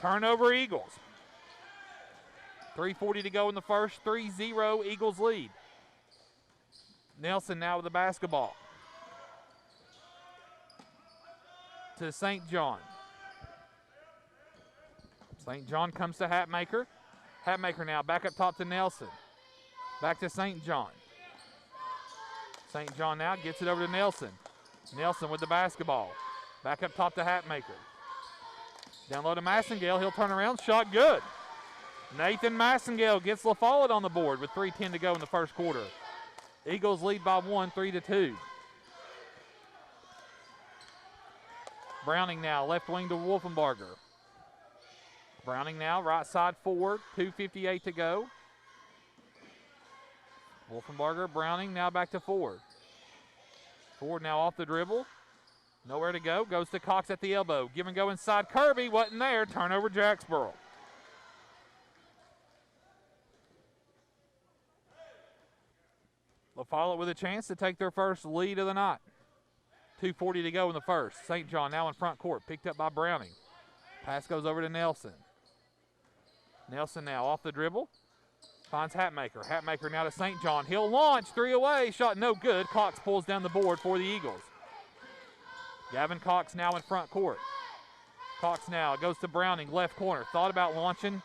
Turnover Eagles. 3:40 to go in the first, 3-0 Eagles lead. Nelson now with the basketball. to St. John. St. John comes to Hatmaker. Hatmaker now back up top to Nelson. Back to St. John. St. John now gets it over to Nelson. Nelson with the basketball. Back up top to Hatmaker. Down low to Massengale. He'll turn around. Shot good. Nathan Massengale gets La Follette on the board with 3:10 to go in the first quarter. Eagles lead by 1, 3-2. Browning now, left wing to Wolfenbarger. Browning now, right side forward, 2:58 to go. Wolfenbarger, Browning now back to Ford. Ford now off the dribble. Nowhere to go, goes to Cox at the elbow. Give and go inside, Kirby, wasn't there, turnover Jacksboro. La Follette with a chance to take their first lead of the night. 2:40 to go in the first. St. John now in front court, picked up by Browning. Pass goes over to Nelson. Nelson now off the dribble. Finds Hatmaker. Hatmaker now to St. John. He'll launch, 3 away, shot no good. Cox pulls down the board for the Eagles. Gavin Cox now in front court. Cox now goes to Browning, left corner. Thought about launching.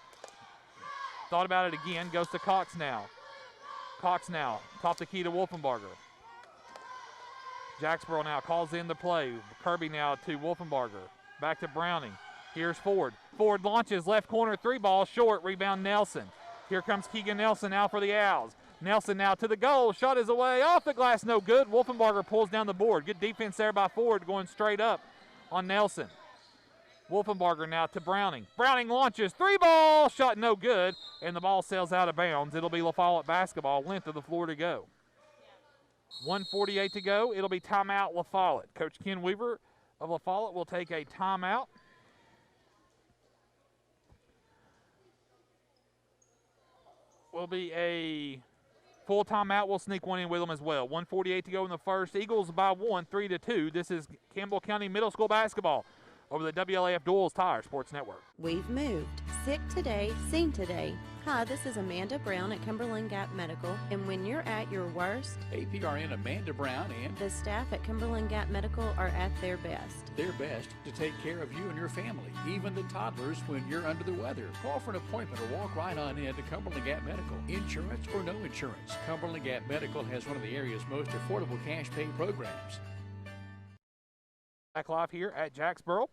Thought about it again, goes to Cox now. Cox now, top the key to Wolfenbarger. Jacksboro now calls in the play. Kirby now to Wolfenbarger. Back to Browning. Here's Ford. Ford launches, left corner, 3 ball, short, rebound Nelson. Here comes Keegan Nelson now for the Owls. Nelson now to the goal, shot is away, off the glass, no good. Wolfenbarger pulls down the board. Good defense there by Ford, going straight up on Nelson. Wolfenbarger now to Browning. Browning launches, 3 ball, shot no good, and the ball sails out of bounds. It'll be La Follette basketball, length of the floor to go. 1:48 to go, it'll be timeout La Follette. Coach Ken Weaver of La Follette will take a timeout. Will be a full timeout. We'll sneak one in with them as well. 1:48 to go in the first. Eagles by 1, 3-2. This is Campbell County Middle School basketball over the WLAF Doyle's Tire Sports Network. We've moved. Sick today, seen today. Hi, this is Amanda Brown at Cumberland Gap Medical, and when you're at your worst, APRN Amanda Brown and the staff at Cumberland Gap Medical are at their best. Their best to take care of you and your family, even the toddlers when you're under the weather. Call for an appointment or walk right on in to Cumberland Gap Medical. Insurance or no insurance, Cumberland Gap Medical has one of the area's most affordable cash pay programs. Back live here at Jacksboro.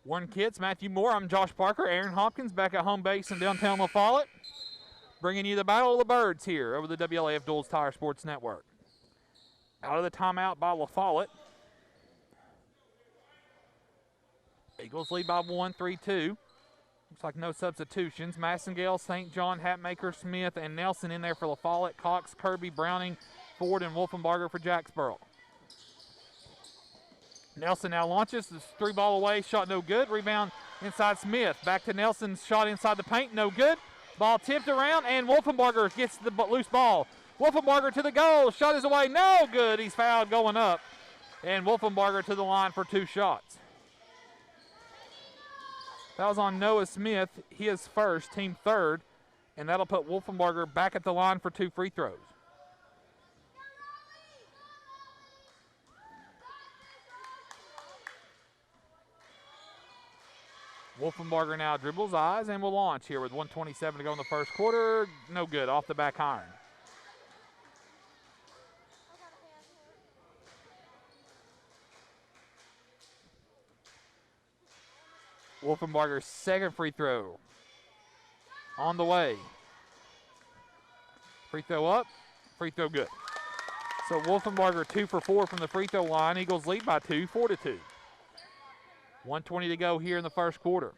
Warren Kids, Matthew Moore, I'm Josh Parker. Aaron Hopkins back at home base in downtown La Follette, bringing you the Battle of the Birds here over the WLAF Doyle's Tire Sports Network. Out of the timeout by La Follette. Eagles lead by 1, 3-2. Looks like no substitutions. Massengale, St. John, Hatmaker, Smith, and Nelson in there for La Follette. Cox, Kirby, Browning, Ford, and Wolfenbarger for Jacksboro. Nelson now launches, this 3 ball away, shot no good. Rebound inside Smith. Back to Nelson's shot inside the paint, no good. Ball tipped around, and Wolfenbarger gets the loose ball. Wolfenbarger to the goal, shot is away, no good. He's fouled going up, and Wolfenbarger to the line for 2 shots. That was on Noah Smith, his first, team third, and that'll put Wolfenbarger back at the line for 2 free throws. Wolfenbarger now dribbles eyes and will launch here with 1:27 to go in the first quarter. No good, off the back iron. Wolfenbarger's second free throw on the way. Free throw up, free throw good. So Wolfenbarger 2 for 4 from the free throw line. Eagles lead by 2, 4-2. 1:20 to go here in the first quarter.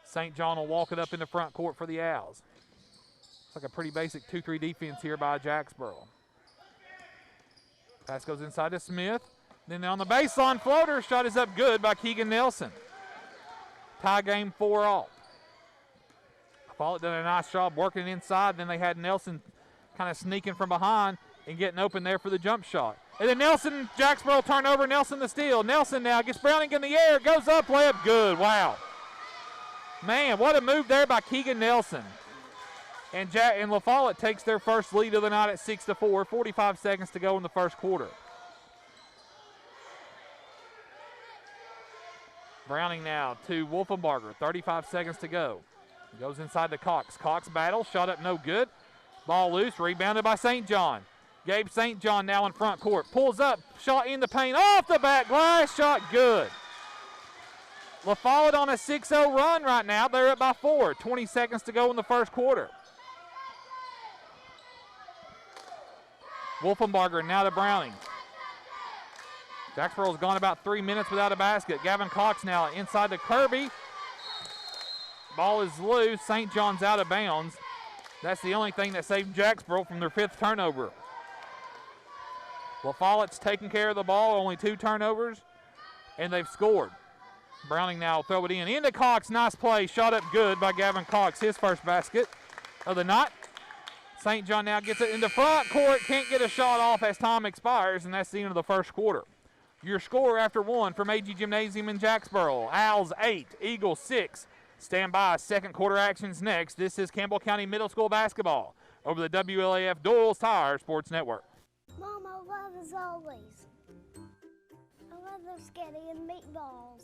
St. John will walk it up in the front court for the Owls. It's like a pretty basic 2-3 defense here by Jacksboro. Pass goes inside to Smith. Then on the baseline floater, shot is up good by Keegan Nelson. Tie game 4 all. Follette done a nice job working inside. Then they had Nelson kind of sneaking from behind and getting open there for the jump shot. And then Nelson, Jacksboro turnover, Nelson the steal. Nelson now gets Browning in the air, goes up, layup good. Wow. Man, what a move there by Keegan Nelson. And La Follette takes their first lead of the night at 6-4, 45 seconds to go in the first quarter. Browning now to Wolfenbarger, 35 seconds to go. Goes inside to Cox. Cox battle, shot up no good. Ball loose, rebounded by St. John. Gabe St. John now in front court. Pulls up, shot in the paint, off the back glass, shot good. La Follette on a 6-0 run right now. They're up by 4. 20 seconds to go in the first quarter. Wolfenbarger now to Browning. Jacksboro's gone about 3 minutes without a basket. Gavin Cox now inside to Kirby. Ball is loose. St. John's out of bounds. That's the only thing that saved Jacksboro from their 5th turnover. La Follette's taking care of the ball, only 2 turnovers, and they've scored. Browning now will throw it in. Into Cox, nice play, shot up good by Gavin Cox, his first basket of the night. St. John now gets it into front court, can't get a shot off as time expires, and that's the end of the first quarter. Your score after 1 from AG Gymnasium in Jacksboro. Owls 8, Eagles 6. Stand by, second quarter actions next. This is Campbell County Middle School basketball over the WLAF Doyle's Tire Sports Network. Mom, I love Zoli's. I love their spaghetti and meatballs.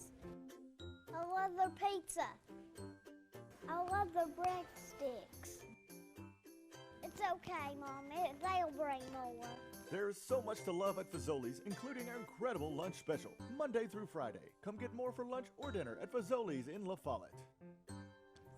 I love their pizza. I love their breadsticks. It's okay, Mom. They'll bring more. There's so much to love at Fazoli's, including our incredible lunch special, Monday through Friday. Come get more for lunch or dinner at Fazoli's in La Follette.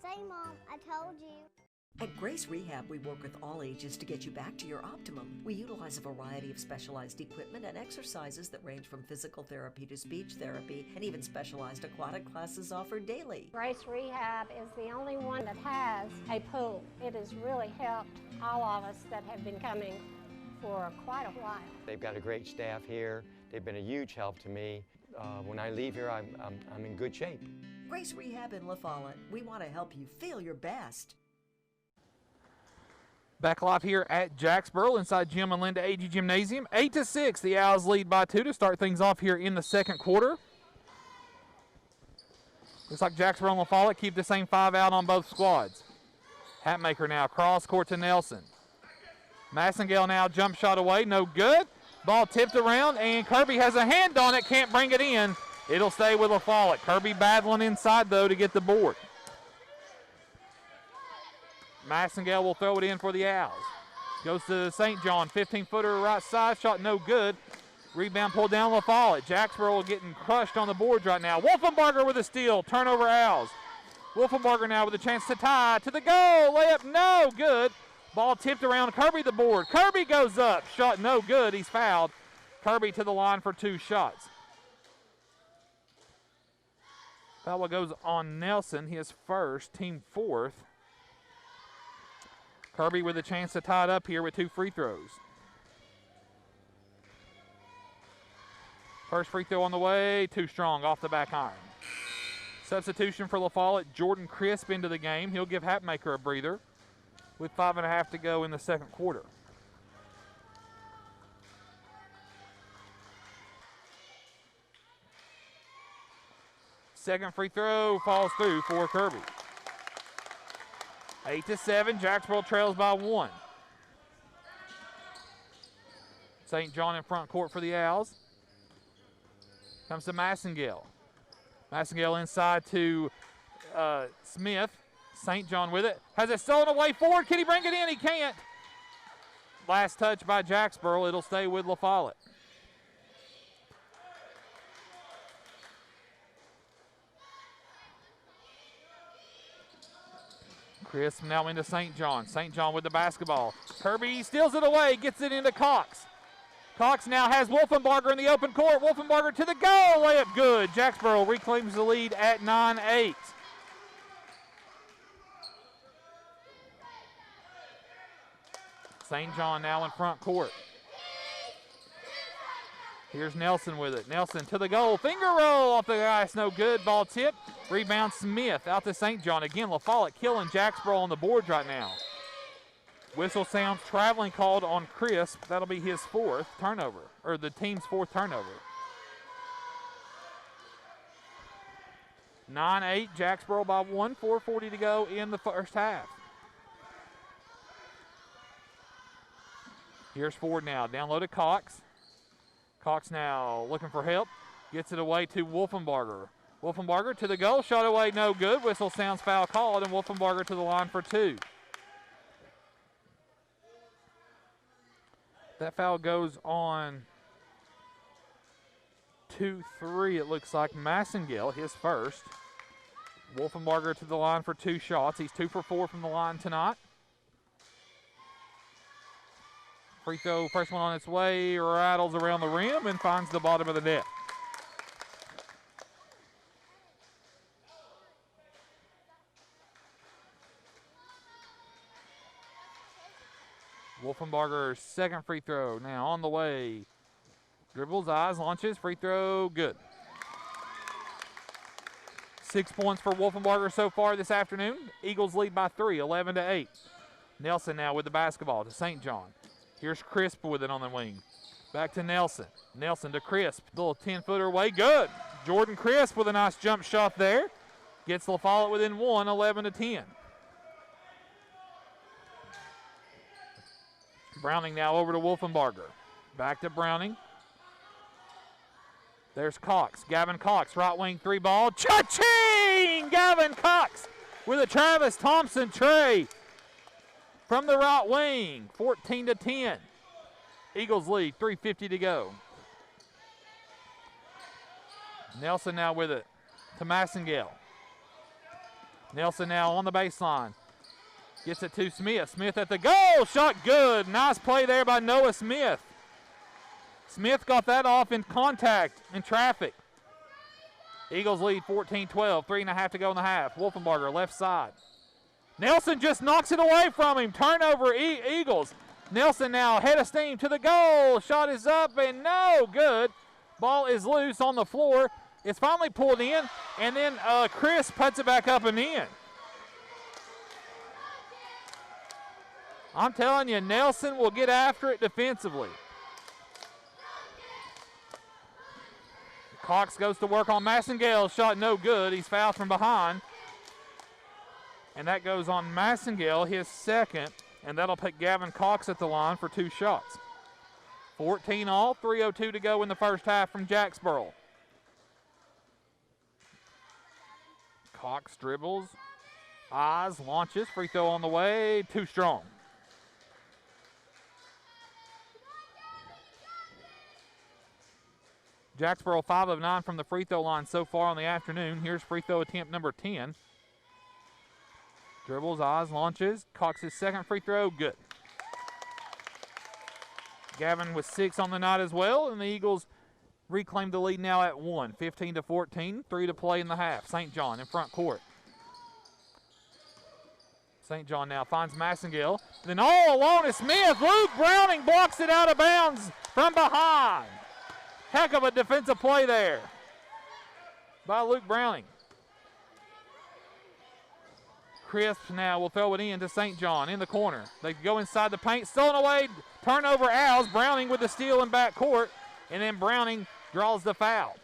Say, Mom, I told you. At Grace Rehab, we work with all ages to get you back to your optimum. We utilize a variety of specialized equipment and exercises that range from physical therapy to speech therapy, and even specialized aquatic classes offered daily. Grace Rehab is the only one that has a pool. It has really helped all of us that have been coming for quite a while. They've got a great staff here. They've been a huge help to me. When I leave here, I'm in good shape. Grace Rehab in La Follette. We want to help you feel your best. Back live here at Jacksboro inside Jim and Linda AG Gymnasium. 8-6, the Owls lead by 2 to start things off here in the second quarter. Looks like Jacksboro and La Follette keep the same 5 out on both squads. Hatmaker now cross court to Nelson. Massengale now jump shot away, no good. Ball tipped around, and Kirby has a hand on it, can't bring it in. It'll stay with La Follette. Kirby battling inside, though, to get the board. Massengale will throw it in for the Owls. Goes to St. John, 15-footer right side, shot no good. Rebound pulled down La Follette. Jacksboro getting crushed on the boards right now. Wolfenbarger with a steal, turnover Owls. Wolfenbarger now with a chance to tie, to the goal, layup no good. Ball tipped around, Kirby the board. Kirby goes up, shot no good, he's fouled. Kirby to the line for 2 shots. Foul goes on Nelson, his first, team 4th. Kirby with a chance to tie it up here with 2 free throws. First free throw on the way, too strong, off the back iron. Substitution for La Follette, Jordan Crisp into the game. He'll give Hatmaker a breather with 5.5 to go in the second quarter. Second free throw falls through for Kirby. 8-7, Jacksboro trails by 1. St. John in front court for the Owls. Comes to Massengale. Massengale inside to Smith. St. John with it. Has it stolen away forward. Can he bring it in? He can't. Last touch by Jacksboro. It'll stay with La Follette. Crisp now into St. John. St. John with the basketball. Kirby steals it away, gets it into Cox. Cox now has Wolfenbarger in the open court. Wolfenbarger to the goal, layup good. Jacksboro reclaims the lead at 9-8. St. John now in front court. Here's Nelson with it. Nelson to the goal. Finger roll off the glass. No good. Ball tip. Rebound Smith out to St. John. Again, La Follette killing Jacksboro on the boards right now. Whistle sounds traveling called on Crisp. That'll be his 4th turnover, or the team's 4th turnover. 9-8, Jacksboro by 1, 4:40 to go in the first half. Here's Ford now. Down low to Cox. Cox now looking for help. Gets it away to Wolfenbarger. Wolfenbarger to the goal, shot away, no good. Whistle sounds foul called, and Wolfenbarger to the line for 2. That foul goes on 2-3, it looks like. Massengale, his first. Wolfenbarger to the line for 2 shots. He's 2 for 4 from the line tonight. Free throw, first one on its way, rattles around the rim and finds the bottom of the net. Wolfenbarger's second free throw now on the way. Dribbles, eyes, launches, free throw, good. 6 points for Wolfenbarger so far this afternoon. Eagles lead by 3, 11-8. Nelson now with the basketball to St. John. Here's Crisp with it on the wing. Back to Nelson. Nelson to Crisp. Little 10-footer away. Good. Jordan Crisp with a nice jump shot there. Gets La Follette within 1, 11-10. Browning now over to Wolfenbarger. Back to Browning. There's Cox. Gavin Cox, right wing 3 ball. Cha-ching! Gavin Cox with a Travis Thompson tray from the right wing. 14-10. Eagles lead, 3:50 to go. Nelson now with it to Massengale. Nelson now on the baseline. Gets it to Smith. Smith at the goal. Shot good. Nice play there by Noah Smith. Smith got that off in contact in traffic. Eagles lead 14-12. 3.5 to go in the half. Wolfenbarger left side. Nelson just knocks it away from him. Turnover, Eagles. Nelson now head of steam to the goal. Shot is up and no good. Ball is loose on the floor. It's finally pulled in, and then Chris puts it back up and in. I'm telling you, Nelson will get after it defensively. Cox goes to work on Massengale. Shot no good. He's fouled from behind. And that goes on Massengale, his second. And that'll put Gavin Cox at the line for 2 shots. 14 all, 3:02 to go in the first half from Jacksboro. Cox dribbles, eyes, launches, free throw on the way, too strong. Jacksboro 5 of 9 from the free throw line so far on the afternoon. Here's free throw attempt number 10. Dribbles, eyes, launches. Cox's second free throw, good. Gavin with 6 on the night as well, and the Eagles reclaim the lead now at 1, 15-14, 3 to play in the half. St. John in front court. St. John now finds Massengale. Then all alone is Smith. Luke Browning blocks it out of bounds from behind. Heck of a defensive play there by Luke Browning. Crisp now will throw it in to St. John in the corner. They go inside the paint, stolen away, turnover Owls. Browning with the steal in back court, and then Browning draws the foul.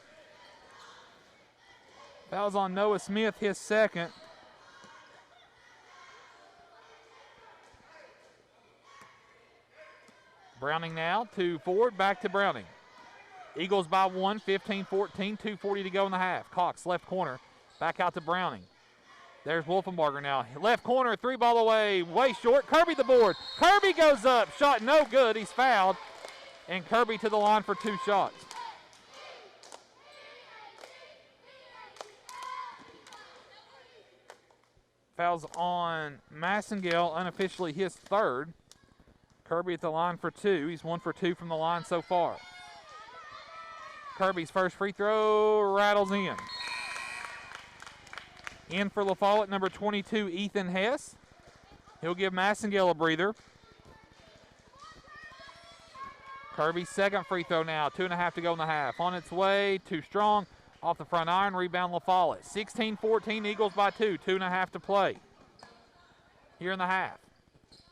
Foul's on Noah Smith, his second. Browning now to forward, back to Browning. Eagles by 1, 15-14, 2:40 to go in the half. Cox left corner, back out to Browning. There's Wolfenbarger now. Left corner, 3 ball away, way short. Kirby the board. Kirby goes up, shot no good. He's fouled. And Kirby to the line for 2 shots. Fouls on Massengale, unofficially his third. Kirby at the line for 2. He's 1 for 2 from the line so far. Kirby's first free throw rattles in. In for La Follette, number 22, Ethan Hess. He'll give Massengale a breather. Kirby's second free throw now, 2.5 to go in the half. On its way, too strong. Off the front iron, rebound La Follette. 16-14, Eagles by 2, 2.5 to play. Here in the half.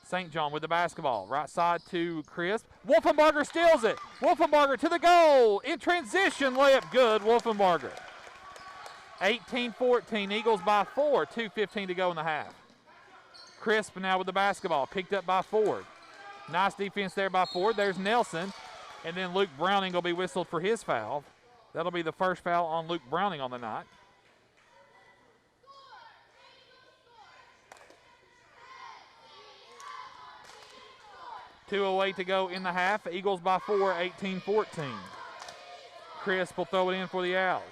St. John with the basketball. Right side to Crisp. Wolfenbarger steals it. Wolfenbarger to the goal. In transition, layup good, Wolfenbarger. 18-14, Eagles by 4, 2:15 to go in the half. Crisp now with the basketball, picked up by Ford. Nice defense there by Ford. There's Nelson, and then Luke Browning will be whistled for his foul. That'll be the first foul on Luke Browning on the night. 2:08 to go in the half. Eagles by 4, 18-14. Crisp will throw it in for the Owls.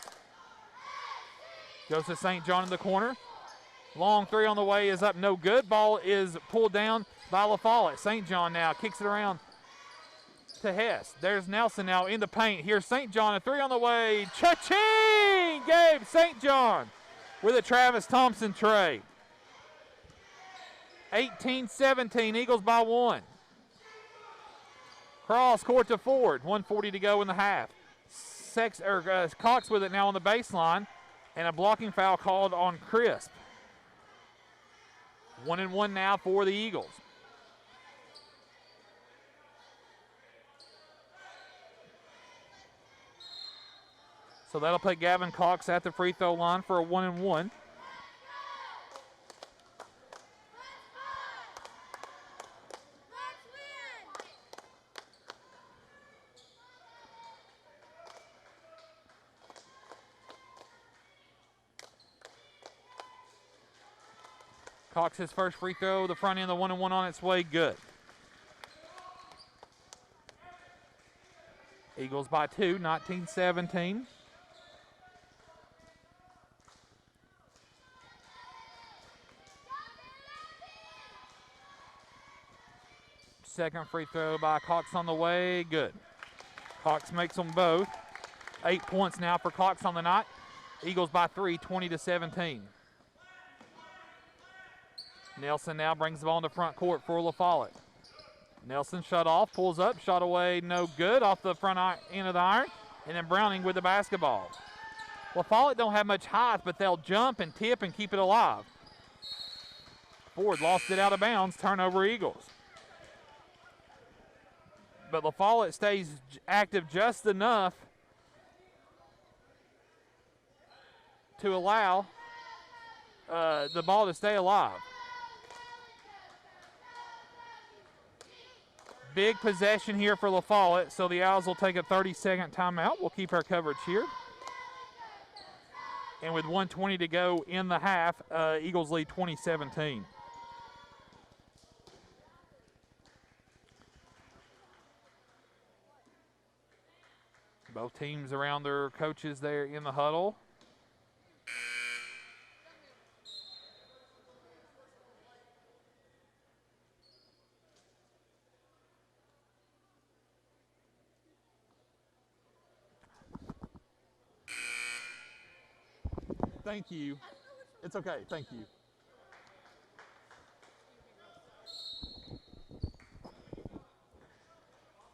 Goes to St. John in the corner. Long three on the way is up, no good. Ball is pulled down by La Follette. St. John now kicks it around to Hess. There's Nelson now in the paint. Here's St. John, a three on the way. Cha-ching! Gabe St. John with a Travis Thompson tray. 18-17, Eagles by 1. Cross court to Ford, 1:40 to go in the half. Cox with it now on the baseline, and a blocking foul called on Crisp. 1-1 now for the Eagles. So that'll put Gavin Cox at the free throw line for a 1-1. Cox his first free throw, the front end, the 1-1 on its way, good. Eagles by 2, 19-17. Second free throw by Cox on the way, good. Cox makes them both. 8 points now for Cox on the night. Eagles by 3, 20-17. Nelson now brings the ball into front court for La Follette. Nelson shut off, pulls up, shot away, no good, off the front end of the iron, and then Browning with the basketball. La Follette don't have much height, but they'll jump and tip and keep it alive. Ford lost it out of bounds, turnover Eagles. But La Follette stays active just enough to allow the ball to stay alive. Big possession here for La Follette, so the Owls will take a 30-second timeout. We'll keep our coverage here. And with 1:20 to go in the half, Eagles lead 20-17. Both teams around their coaches there in the huddle. Thank you. It's okay. Thank you.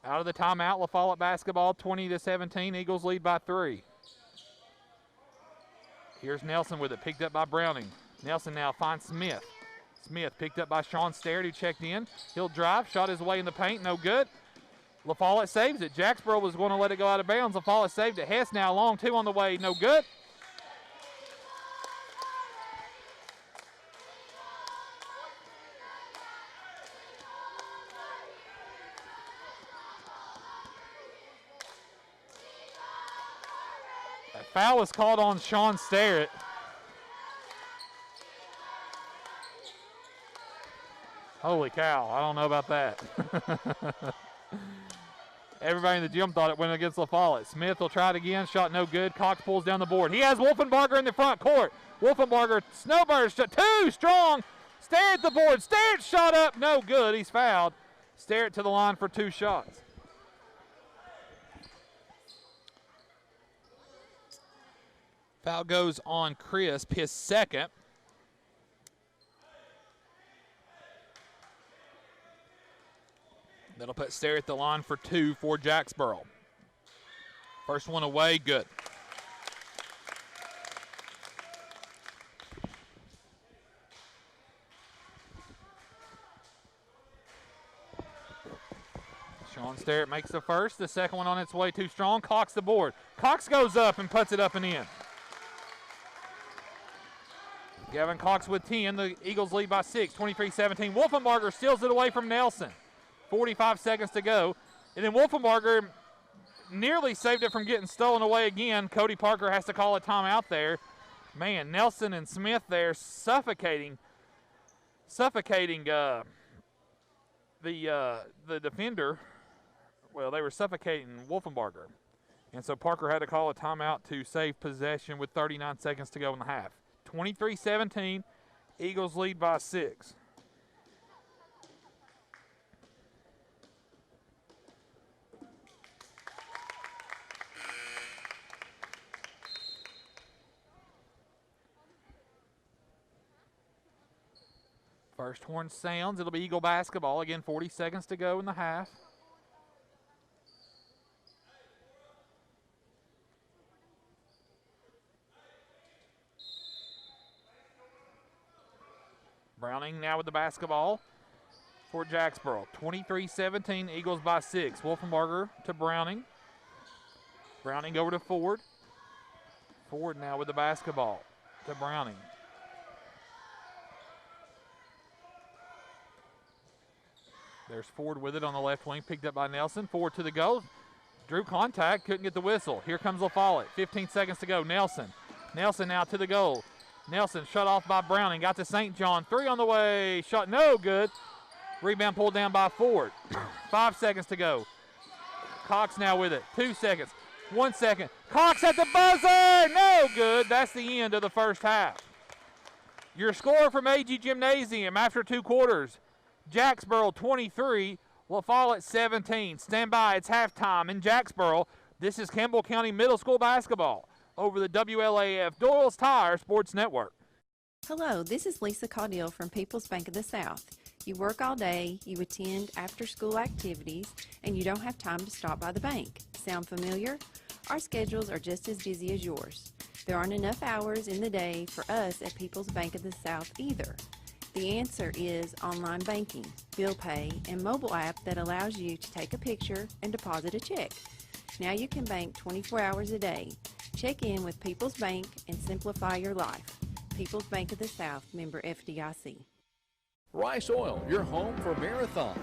Out of the timeout, La Follette basketball, 20-17. Eagles lead by 3. Here's Nelson with it, picked up by Browning. Nelson now finds Smith. Smith picked up by Sean Sterrett, who checked in. He'll drive, shot his way in the paint, no good. La Follette saves it. Jacksboro was going to let it go out of bounds. La Follette saved it. Hess now long, 2 on the way, no good. Foul was called on Sean Sterrett. Holy cow, I don't know about that. Everybody in the gym thought it went against La Follette. Smith will try it again, shot no good. Cox pulls down the board. He has Wolfenbarger in the front court. Wolfenbarger, snowbird, shot too strong. Sterrett the board, Sterrett shot up, no good, he's fouled. Sterrett to the line for 2 shots. Foul goes on Crisp, his second. That'll put Sterrett at the line for 2 for Jacksboro. First one away, good. Sean Sterrett makes the first. The second one on its way too strong. Cox the board. Cox goes up and puts it up and in. Gavin Cox with 10. The Eagles lead by 6, 23-17. Wolfenbarger steals it away from Nelson. 45 seconds to go. And then Wolfenbarger nearly saved it from getting stolen away again. Cody Parker has to call a timeout there. Man, Nelson and Smith there suffocating the the defender, well, they were suffocating Wolfenbarger. And so Parker had to call a timeout to save possession with 39 seconds to go in the half. 23-17, Eagles lead by 6. First horn sounds. It'll be Eagle basketball. Again, 40 seconds to go in the half. Browning now with the basketball for Jacksboro. 23-17, Eagles by 6. Wolfenbarger to Browning. Browning over to Ford. Ford now with the basketball to Browning. There's Ford with it on the left wing, picked up by Nelson. Ford to the goal. Drew contact, couldn't get the whistle. Here comes LaFollette. 15 seconds to go. Nelson. Nelson now to the goal. Nelson shut off by Browning. Got to St. John. 3 on the way. Shot no good. Rebound pulled down by Ford. 5 seconds to go. Cox now with it. 2 seconds. 1 second. Cox at the buzzer. No good. That's the end of the first half. Your score from AG Gymnasium after 2 quarters. Jacksboro 23, LaFollette 17. Stand by, it's halftime in Jacksboro. This is Campbell County Middle School basketball over the WLAF Doyle's Tire Sports Network. Hello, this is Lisa Caudill from People's Bank of the South. You work all day, you attend after-school activities, and you don't have time to stop by the bank. Sound familiar? Our schedules are just as busy as yours. There aren't enough hours in the day for us at People's Bank of the South either. The answer is online banking, bill pay, and mobile app that allows you to take a picture and deposit a check. Now you can bank 24 hours a day. Check in with People's Bank and simplify your life. People's Bank of the South, member FDIC. Rice Oil, your home for Marathon.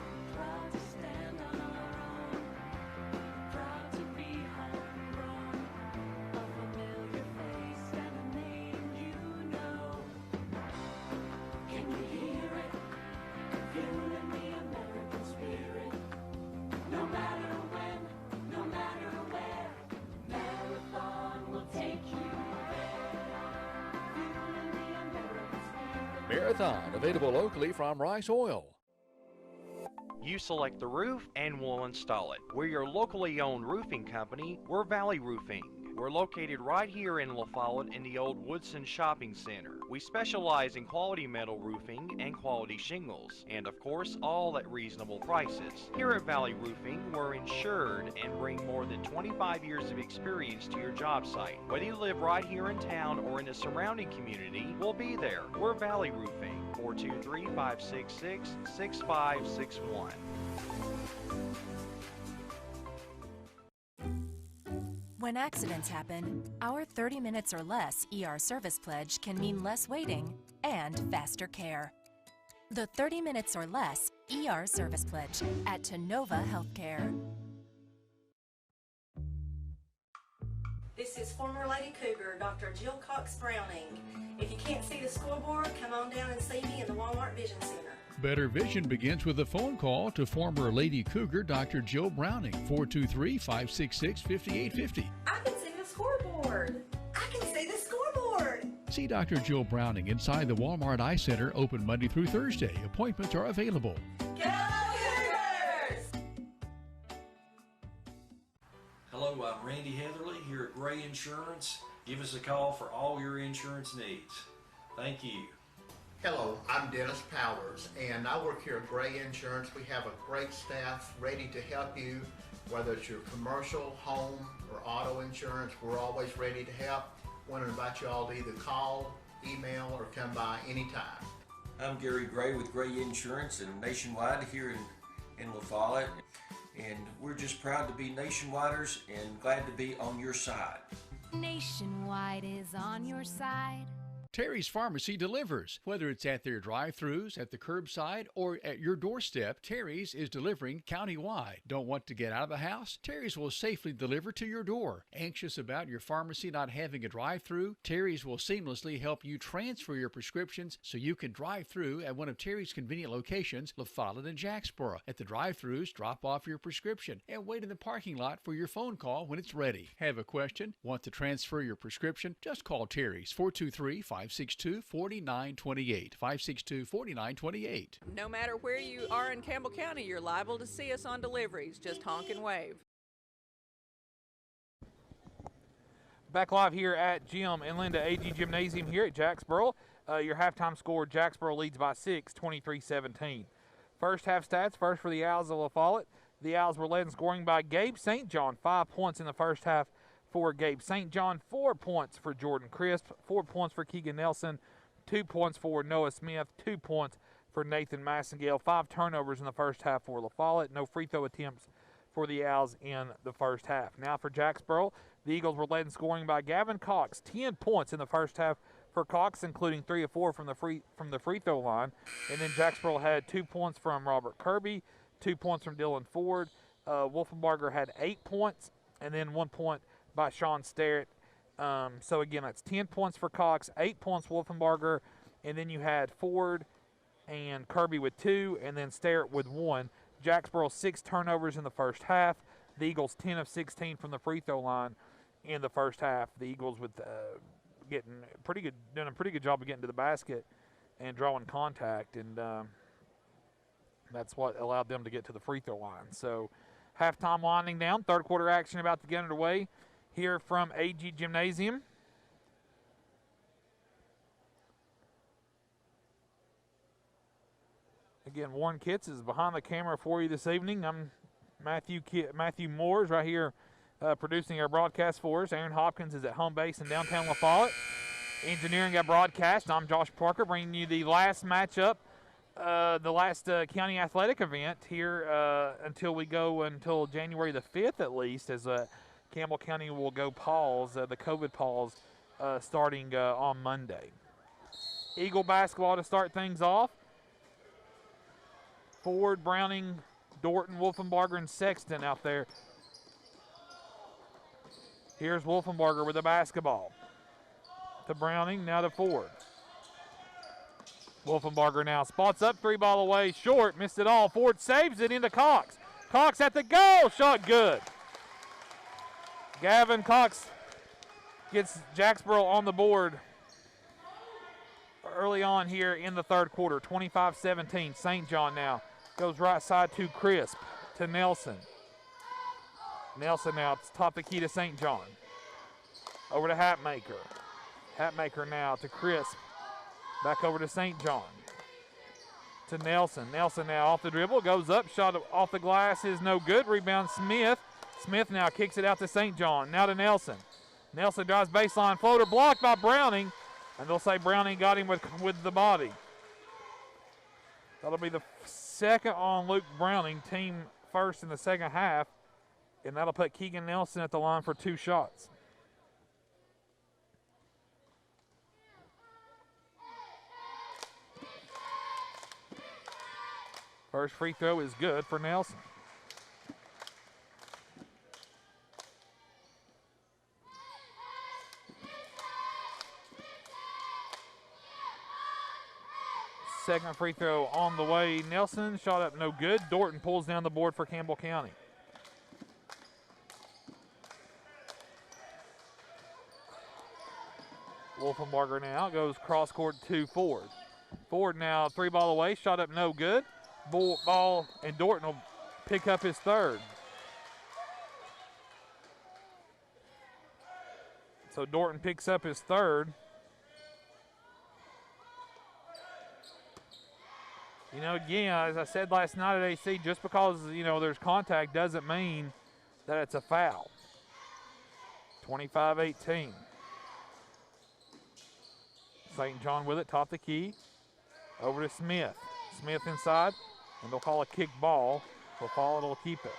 Marathon, available locally from Rice Oil. You select the roof and we'll install it. We're your locally owned roofing company. We're Valley Roofing. We're located right here in La Follette in the old Woodson Shopping Center. We specialize in quality metal roofing and quality shingles, and of course, all at reasonable prices. Here at Valley Roofing, we're insured and bring more than 25 years of experience to your job site. Whether you live right here in town or in the surrounding community, we'll be there. We're Valley Roofing, 423-566-6561. When accidents happen, our 30 minutes or less ER service pledge can mean less waiting and faster care. The 30 minutes or less ER service pledge at Tenova Healthcare. This is former Lady Cougar, Dr. Jill Cox Browning. If you can't see the scoreboard, come on down and see me in the Walmart Vision Center. Better vision begins with a phone call to former Lady Cougar Dr. Jill Browning, 423-566-5850. I can see the scoreboard. I can see the scoreboard. See Dr. Jill Browning inside the Walmart Eye Center, open Monday through Thursday. Appointments are available. Go Cougars! Hello, I'm Randy Heatherly here at Gray Insurance. Give us a call for all your insurance needs. Thank you. Hello, I'm Dennis Powers, and I work here at Gray Insurance. We have a great staff ready to help you, whether it's your commercial, home, or auto insurance. We're always ready to help. Want to invite you all to either call, email, or come by anytime. I'm Gary Gray with Gray Insurance and Nationwide here in La Follette, and we're just proud to be Nationwiders and glad to be on your side. Nationwide is on your side. Terry's Pharmacy delivers. Whether it's at their drive-thrus, at the curbside, or at your doorstep, Terry's is delivering countywide. Don't want to get out of the house? Terry's will safely deliver to your door. Anxious about your pharmacy not having a drive-thru? Terry's will seamlessly help you transfer your prescriptions so you can drive through at one of Terry's convenient locations, La Follette and Jacksboro. At the drive-thrus, drop off your prescription and wait in the parking lot for your phone call when it's ready. Have a question? Want to transfer your prescription? Just call Terry's 423-562-4928. 562-4928. No matter where you are in Campbell County, you're liable to see us on deliveries. Just honk and wave. Back live here at Jim and Linda AG Gymnasium here at Jacksboro. Your halftime score, Jacksboro leads by 6, 23-17. First half stats, first for the Owls of La Follette. The Owls were led in scoring by Gabe St. John, 5 points in the first half for Gabe St. John, 4 points for Jordan Crisp, 4 points for Keegan Nelson, 2 points for Noah Smith, 2 points for Nathan Massengale, 5 turnovers in the first half for La Follette, no free throw attempts for the Owls in the first half. Now for Jacksboro, the Eagles were led in scoring by Gavin Cox, 10 points in the first half for Cox, including 3 of 4 from the free throw line. And then Jacksboro had 2 points from Robert Kirby, 2 points from Dylan Ford. Wolfenbarger had 8 points, and then 1 point by Sean Sterrett. So again, that's 10 points for Cox, 8 points Wolfenbarger, and then you had Ford and Kirby with 2, and then Sterrett with 1. Jacksboro 6 turnovers in the first half. The Eagles 10 of 16 from the free throw line in the first half. The Eagles with doing a pretty good job of getting to the basket and drawing contact, and that's what allowed them to get to the free throw line. So halftime winding down, third quarter action about to get underway here from AG Gymnasium. Again, Warren Kitts is behind the camera for you this evening. I'm Matthew Moores right here producing our broadcast for us. Aaron Hopkins is at home base in downtown La Follette, engineering our broadcast. I'm Josh Parker, bringing you the last matchup, the last county athletic event here until we go until January the 5th at least, as Campbell County will go pause, the COVID pause, starting on Monday. Eagle basketball to start things off. Ford, Browning, Dorton, Wolfenbarger, and Sexton out there. Here's Wolfenbarger with the basketball. To Browning, now to Ford. Wolfenbarger now spots up, 3 ball away, short, missed it all. Ford saves it into Cox. Cox at the goal, shot good. Gavin Cox gets Jacksboro on the board early on here in the third quarter, 25-17. St. John now goes right side to Crisp, to Nelson. Nelson now top the key to St. John. Over to Hatmaker. Hatmaker now to Crisp. Back over to St. John. To Nelson. Nelson now off the dribble, goes up, shot off the glass is no good. Rebound Smith. Smith now kicks it out to St. John. Now to Nelson. Nelson drives baseline floater, blocked by Browning. And they'll say Browning got him with the body. That'll be the second on Luke Browning, team first in the second half. And that'll put Keegan Nelson at the line for 2 shots. First free throw is good for Nelson. Second free throw on the way. Nelson shot up no good. Dorton pulls down the board for Campbell County. Wolfenbarger now goes cross court to Ford. Ford now 3 ball away, shot up no good. Ball, and Dorton will pick up his third. So Dorton picks up his third. You know, again, as I said last night at AC, just because, you know, there's contact doesn't mean that it's a foul. 25-18. St. John with it, top the key. Over to Smith. Smith inside, and they'll call a kick ball. La Follette will keep it.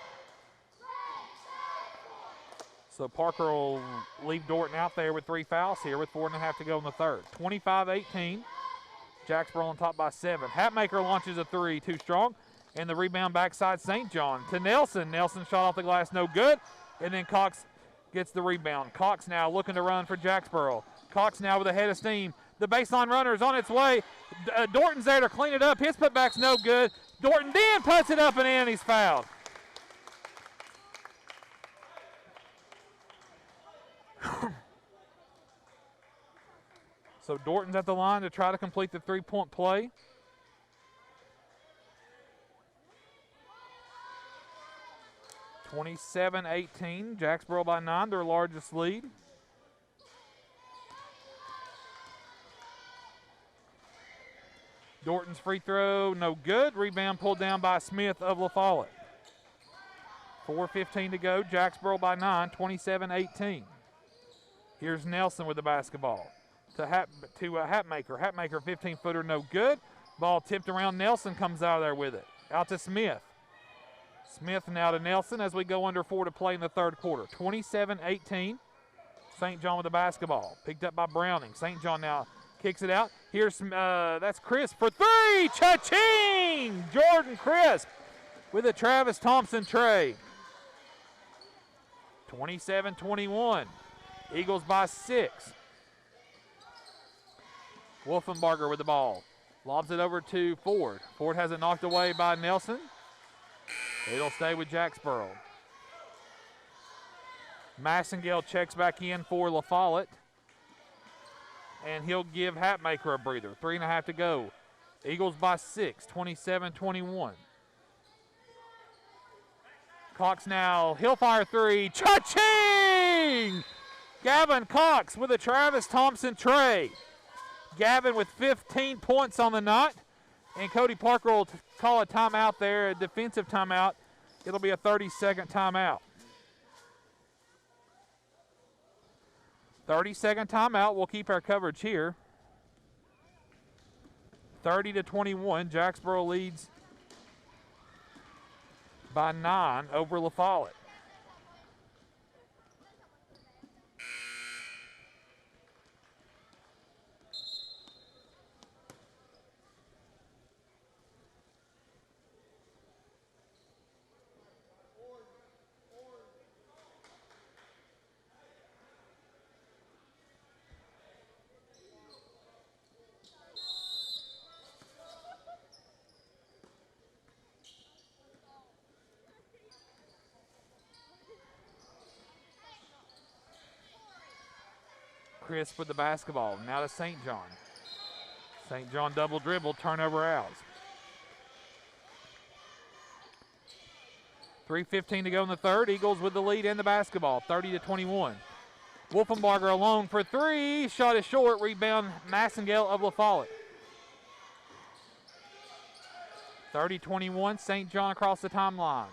So Parker will leave Dorton out there with 3 fouls here with 4.5 to go in the third. 25-18. Jacksboro on top by 7. Hatmaker launches a 3, too strong. And the rebound backside St. John to Nelson. Nelson shot off the glass, no good. And then Cox gets the rebound. Cox now looking to run for Jacksboro. Cox now with a head of steam. The baseline runner is on its way. Dorton's there to clean it up. His putback's no good. Dorton then puts it up and in. He's fouled. So Dorton's at the line to try to complete the 3-point play. (27-18). Jacksboro by 9, their largest lead. Dorton's free throw, no good. Rebound pulled down by Smith of La Follette. 4:15 to go. Jacksboro by 9, 27-18. Here's Nelson with the basketball to Hatmaker. Hatmaker, 15-footer, no good. Ball tipped around. Nelson comes out of there with it. Out to Smith. Smith now to Nelson as we go under 4 to play in the third quarter. 27-18. St. John with the basketball. Picked up by Browning. St. John now kicks it out. Here's that's Crisp for 3. Cha-ching! Jordan Crisp with a Travis Thompson tray. 27-21. Eagles by 6. Wolfenbarger with the ball. Lobs it over to Ford. Ford has it knocked away by Nelson. It'll stay with Jacksboro. Massengale checks back in for La Follette. And he'll give Hatmaker a breather. 3.5 to go. Eagles by 6, 27-21. Cox now, he'll fire 3. Cha-ching! Gavin Cox with a Travis Thompson tray. Gavin with 15 points on the night. And Cody Parker will call a timeout there, a defensive timeout. It'll be a 30-second timeout. 30-second timeout. We'll keep our coverage here. 30-21. Jacksboro leads by 9 over La Follette. Crisp with the basketball. Now to St. John. St. John double dribble, turnover out. 3:15 to go in the third. Eagles with the lead and the basketball, 30-21. Wolfenbarger alone for 3. Shot is short. Rebound Massengale of La Follette. 30-21. St. John across the timeline.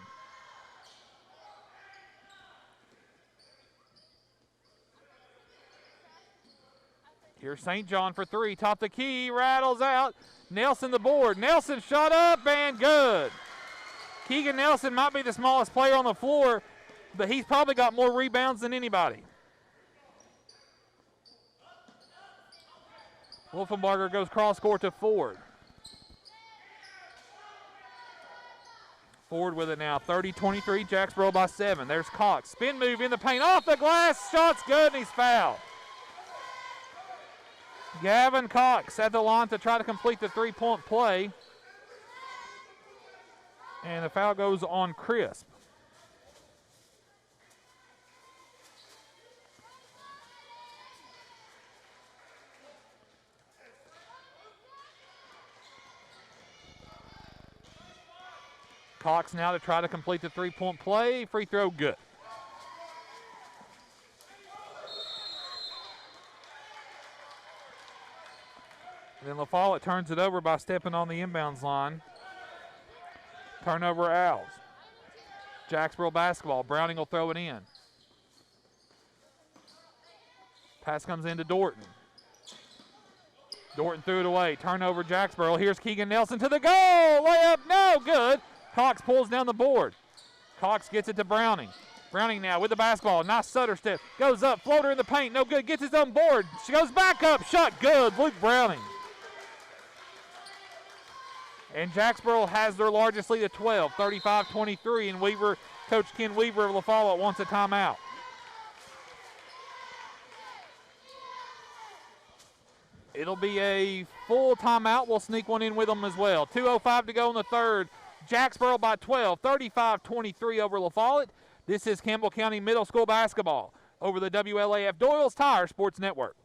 Here's St. John for 3. Top the key. Rattles out. Nelson the board. Nelson shot up and good. Keegan Nelson might be the smallest player on the floor, but he's probably got more rebounds than anybody. Wolfenbarger goes cross court to Ford. Ford with it now. 30-23. Jacksboro by 7. There's Cox. Spin move in the paint. Off the glass. Shot's good and he's fouled. Gavin Cox at the line to try to complete the 3-point play. And the foul goes on Crisp. Cox now to try to complete the 3-point play. Free throw good. Then La Follette turns it over by stepping on the inbounds line. Turnover Owls. Jacksboro basketball. Browning will throw it in. Pass comes into Dorton. Dorton threw it away. Turnover Jacksboro. Here's Keegan Nelson to the goal. Layup, no good. Cox pulls down the board. Cox gets it to Browning. Browning now with the basketball. Nice stutter step. Goes up, floater in the paint. No good. Gets his own board. She goes back up. Shot good. Luke Browning. And Jacksboro has their largest lead of 12, 35-23. And Weaver, Coach Ken Weaver of La Follette wants a timeout. It'll be a full timeout. We'll sneak one in with them as well. 2:05 to go in the third. Jacksboro by 12, 35-23 over La Follette. This is Campbell County Middle School basketball over the WLAF Doyle's Tire Sports Network.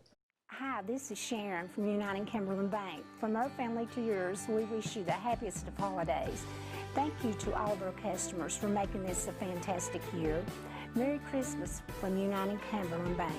Hi, this is Sharon from United Kimberlin Bank. From our family to yours, we wish you the happiest of holidays. Thank you to all of our customers for making this a fantastic year. Merry Christmas from United Kimberlin Bank.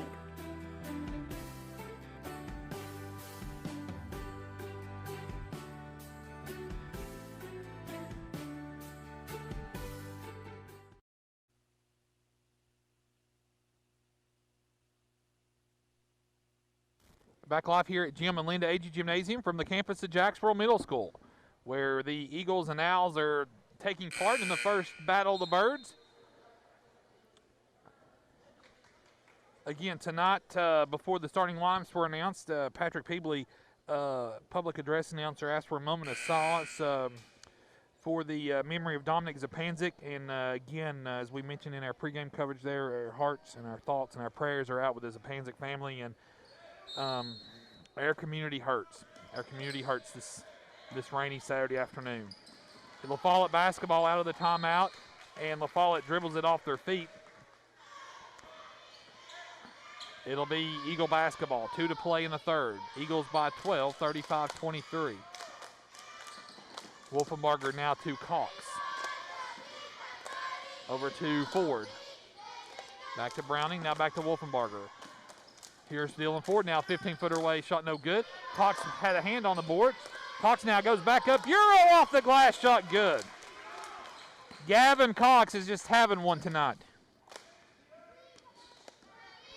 Back live here at Jim and Linda Agee Gymnasium from the campus of Jacksboro Middle School, where the Eagles and Owls are taking part in the first Battle of the Birds. Again, tonight, before the starting lineups were announced, Patrick Peebley, public address announcer, asked for a moment of silence for the memory of Dominic Zapanzik. And again, as we mentioned in our pregame coverage there, our hearts and our thoughts and our prayers are out with the Zapanzik family. And our community hurts. Our community hurts this rainy Saturday afternoon. La Follette basketball out of the timeout, and La Follette dribbles it off their feet. It'll be Eagle basketball, 2 to play in the third. Eagles by 12, 35-23. Wolfenbarger now to Cox. Over to Ford. Back to Browning, now back to Wolfenbarger. Here's Dylan Ford now, 15-footer away, shot no good. Cox had a hand on the board. Cox now goes back up, Euro off the glass, shot good. Gavin Cox is just having one tonight.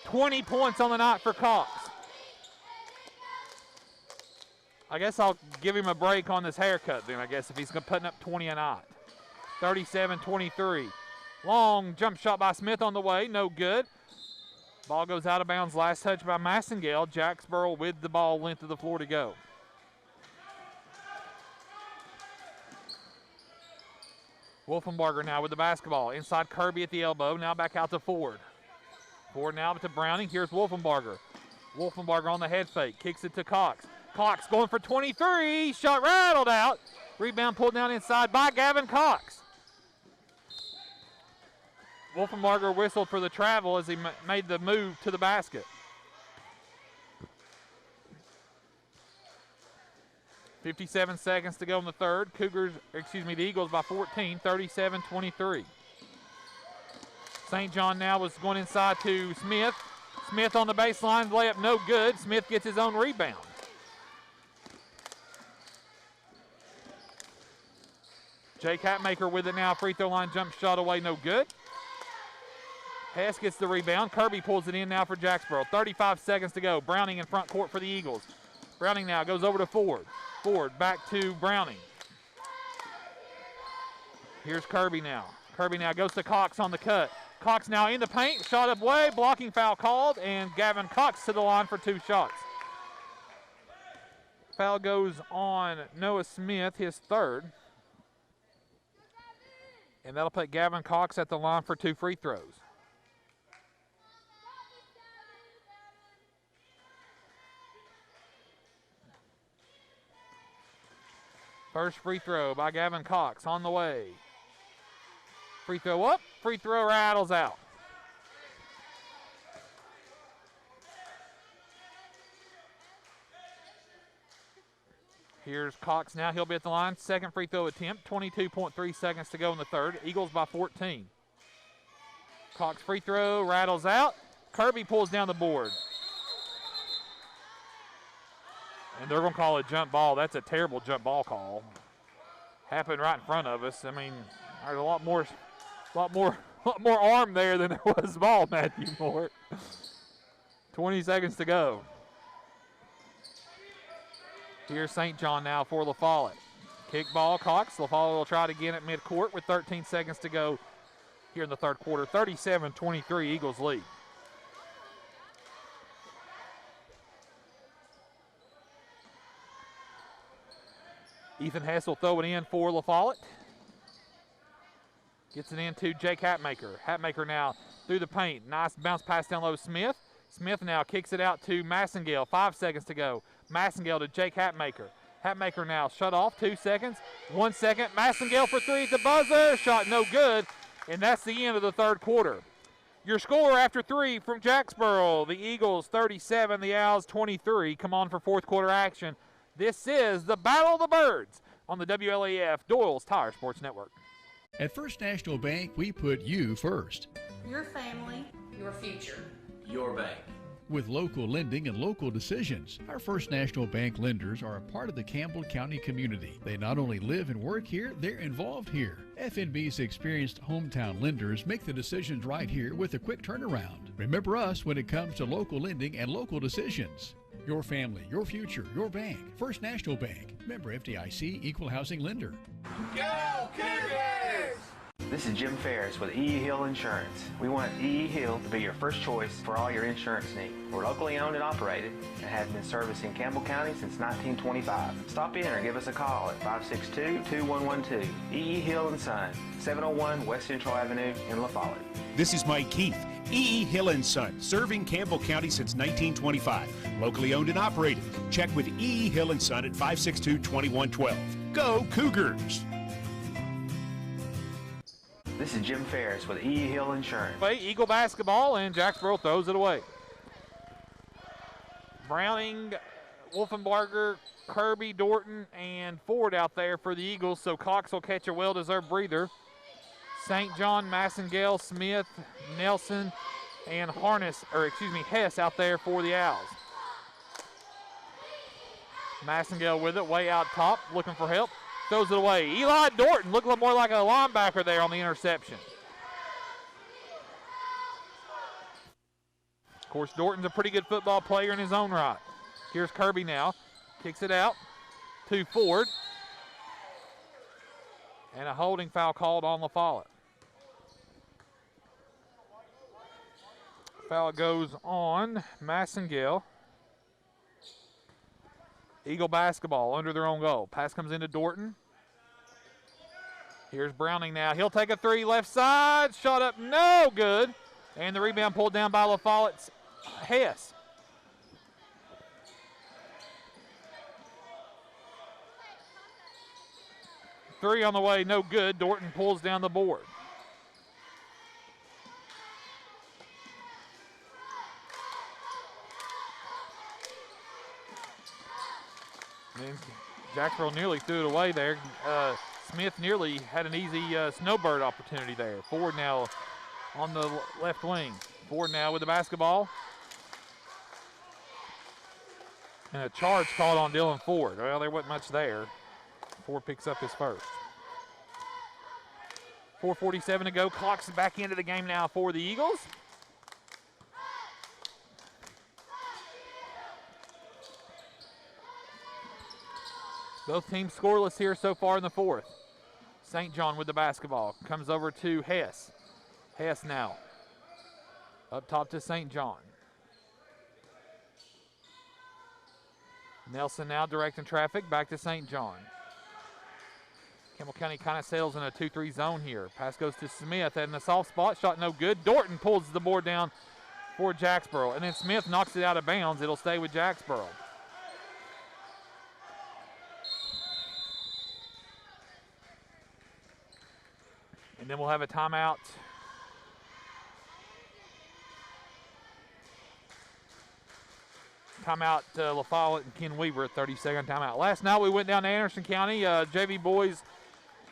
20 points on the night for Cox. I guess I'll give him a break on this haircut then, I guess, if he's putting up 20 a night. 37-23. Long jump shot by Smith on the way, no good. Ball goes out of bounds, last touch by Massengale. Jacksboro with the ball, length of the floor to go. Wolfenbarger now with the basketball. Inside Kirby at the elbow, now back out to Ford. Ford now to Browning, here's Wolfenbarger. Wolfenbarger on the head fake, kicks it to Cox. Cox going for 23, shot rattled out. Rebound pulled down inside by Gavin Cox. Wolfenbarger whistled for the travel as he made the move to the basket. 57 seconds to go in the third. The Eagles by 14, 37-23. St. John now was going inside to Smith. Smith on the baseline, layup no good. Smith gets his own rebound. Jake Hatmaker with it now. Free throw line jump shot away, no good. Hess gets the rebound. Kirby pulls it in now for Jacksboro. 35 seconds to go. Browning in front court for the Eagles. Browning now goes over to Ford. Ford back to Browning. Here's Kirby now. Kirby now goes to Cox on the cut. Cox now in the paint. Shot up way. Blocking foul called. And Gavin Cox to the line for 2 shots. Foul goes on Noah Smith, his third. And that'll put Gavin Cox at the line for 2 free throws. First free throw by Gavin Cox on the way. Free throw up, free throw rattles out. Here's Cox now, he'll be at the line. Second free throw attempt, 22.3 seconds to go in the third. Eagles by 14. Cox free throw, rattles out. Kirby pulls down the board. And they're going to call it jump ball. That's a terrible jump ball call. Happened right in front of us. I mean, there's a lot more arm there than there was ball, Matthew Moore. 20 seconds to go. Here's St. John now for La Follette. Kick ball, Cox. La Follette will try it again at midcourt with 13 seconds to go here in the third quarter. 37-23, Eagles lead. Ethan Hess will throw it in for La Follette. Gets it into Jake Hatmaker. Hatmaker now through the paint. Nice bounce pass down low Smith. Smith now kicks it out to Massengale. 5 seconds to go. Massengale to Jake Hatmaker. Hatmaker now shut off. 2 seconds. 1 second. Massengale for three at the buzzer. Shot no good. And that's the end of the third quarter. Your score after three from Jacksboro. The Eagles 37, the Owls 23. Come on for fourth quarter action. This is the Battle of the Birds on the WLAF Doyle's Tire Sports Network. At First National Bank, we put you first. Your family, your future. Your bank. With local lending and local decisions, our First National Bank lenders are a part of the Campbell County community. They not only live and work here, they're involved here. FNB's experienced hometown lenders make the decisions right here with a quick turnaround. Remember us when it comes to local lending and local decisions. Your family, your future, your bank. First National Bank. Member FDIC, Equal Housing Lender. Go Cougars! This is Jim Ferris with E.E. Hill Insurance. We want E.E. Hill to be your first choice for all your insurance needs. We're locally owned and operated and have been servicing Campbell County since 1925. Stop in or give us a call at 562-2112. E.E. Hill & Son, 701 West Central Avenue in La Follette. This is Mike Keith. E.E. Hill & Son, serving Campbell County since 1925. Locally owned and operated. Check with E.E. Hill & Son at 562-2112. Go Cougars! This is Jim Ferris with E.E. Hill Insurance. Eagle basketball, and Jacksboro throws it away. Browning, Wolfenbarger, Kirby, Dorton, and Ford out there for the Eagles, so Cox will catch a well-deserved breather. St. John, Massengale, Smith, Nelson, and Hess out there for the Owls. Massengale with it, way out top, looking for help. Throws it away. Eli Dorton looked more like a linebacker there on the interception. Of course, Dorton's a pretty good football player in his own right. Here's Kirby now. Kicks it out to Ford. And a holding foul called on La Follette. Foul goes on Massengale. Eagle basketball under their own goal. Pass comes into Dorton. Here's Browning now. He'll take a three left side. Shot up, no good. And the rebound pulled down by La Follette's Hess. Three on the way, no good. Dorton pulls down the board. And Jacksboro nearly threw it away there. Smith nearly had an easy snowbird opportunity there. Ford now on the left wing. Ford now with the basketball. And a charge called on Dylan Ford. Well, there wasn't much there. Ford picks up his first. 4:47 to go. Clock's back into the game now for the Eagles. Both teams scoreless here so far in the fourth. St. John with the basketball. Comes over to Hess. Hess now. Up top to St. John. Nelson now directing traffic back to St. John. Campbell County kind of settles in a 2-3 zone here. Pass goes to Smith in the soft spot. Shot no good. Dorton pulls the board down for Jacksboro. And then Smith knocks it out of bounds. It'll stay with Jacksboro. And then we'll have a timeout. Timeout La Follette and Ken Weaver, 30-second timeout. Last night we went down to Anderson County. JV boys,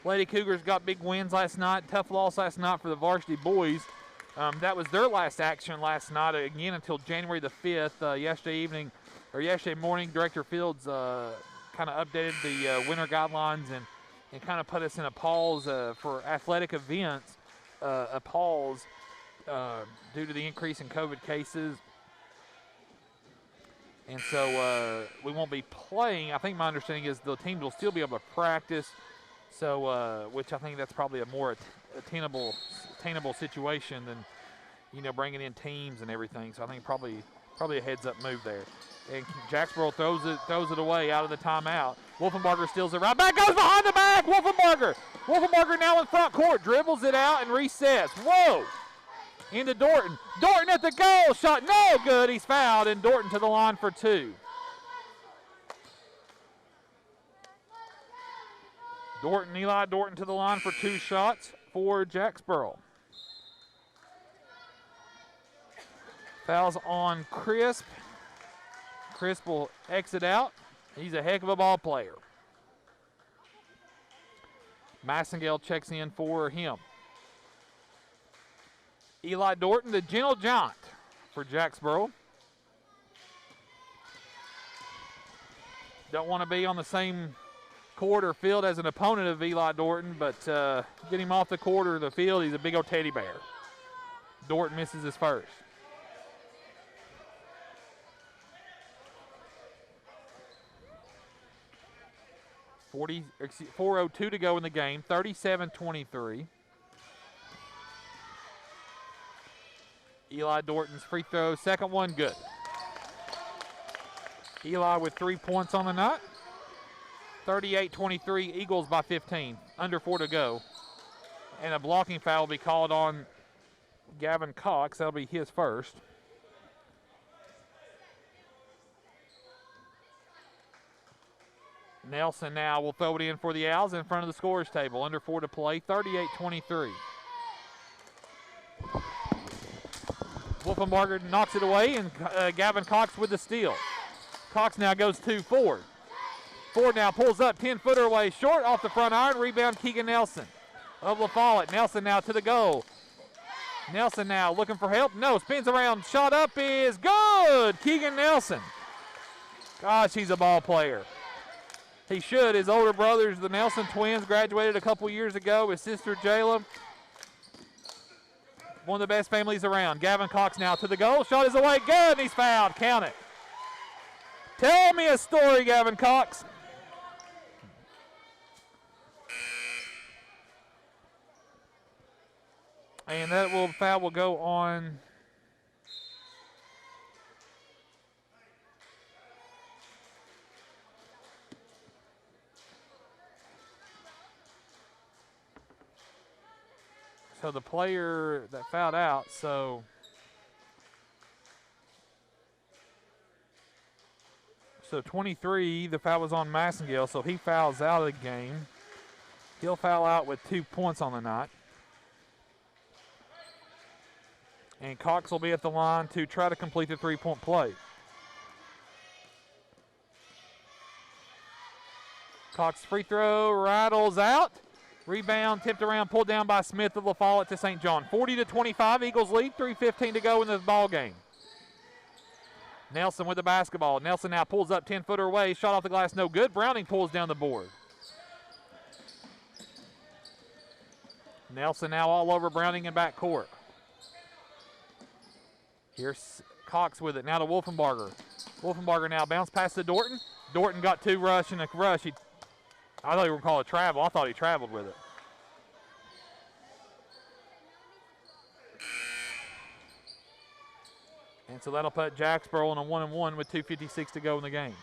Lady Cougars got big wins last night. Tough loss last night for the Varsity boys. That was their last action last night, again until January the 5th. Yesterday morning, Director Fields kind of updated the winter guidelines and kind of put us in a pause for athletic events, a pause due to the increase in COVID cases. And so we won't be playing. I think my understanding is the teams will still be able to practice, so which I think that's probably a more attainable attainable situation than, you know, bringing in teams and everything. So I think probably a heads-up move there. And Jacksboro throws it away out of the timeout. Wolfenbarger steals it right back, goes behind the back. Wolfenbarger now in front court, dribbles it out and resets. Whoa! Into Dorton. Dorton at the goal, shot no good. He's fouled, and Dorton to the line for 2. Eli Dorton to the line for 2 shots for Jacksboro. Fouls on Crisp. Crisp will exit out. He's a heck of a ball player. Massengale checks in for him. Eli Dorton, the gentle giant for Jacksboro. Don't want to be on the same court or field as an opponent of Eli Dorton, but get him off the court or the field, he's a big old teddy bear. Dorton misses his first. .402 to go in the game, 37-23. Eli Dorton's free throw, second one, good. Eli with 3 points on the night. 38-23, Eagles by 15, under 4 to go. And a blocking foul will be called on Gavin Cox. That'll be his first. Nelson now will throw it in for the Owls in front of the scorer's table. Under 4 to play, 38-23. Wolfenbarger knocks it away, and Gavin Cox with the steal. Cox now goes 2 forward. Ford now pulls up, 10-footer away, short off the front iron. Rebound, Keegan Nelson of La Follette. Nelson now to the goal. Nelson now looking for help. No, spins around, shot up is good. Keegan Nelson. Gosh, he's a ball player. He should. His older brothers, the Nelson twins, graduated a couple years ago. His sister, Jayla, one of the best families around. Gavin Cox now to the goal. Shot is away. Good, and he's fouled. Count it. Tell me a story, Gavin Cox. And that foul will go on so the player that fouled out, so So 23, the foul was on Massengale, so he fouls out of the game. He'll foul out with 2 points on the night. And Cox will be at the line to try to complete the three-point play. Cox free throw rattles out. Rebound tipped around, pulled down by Smith of La Follette to St. John. 40-25, Eagles lead, 3:15 to go in the ball game. Nelson with the basketball. Nelson now pulls up 10-footer away. Shot off the glass, no good. Browning pulls down the board. Nelson now all over Browning in backcourt. Here's Cox with it. Now to Wolfenbarger. Wolfenbarger now bounce pass to Dorton. Dorton got two rush in a rush. I thought you were going to call it travel. I thought he traveled with it. And so that'll put Jacksboro on a 1-1 with 2:56 to go in the game.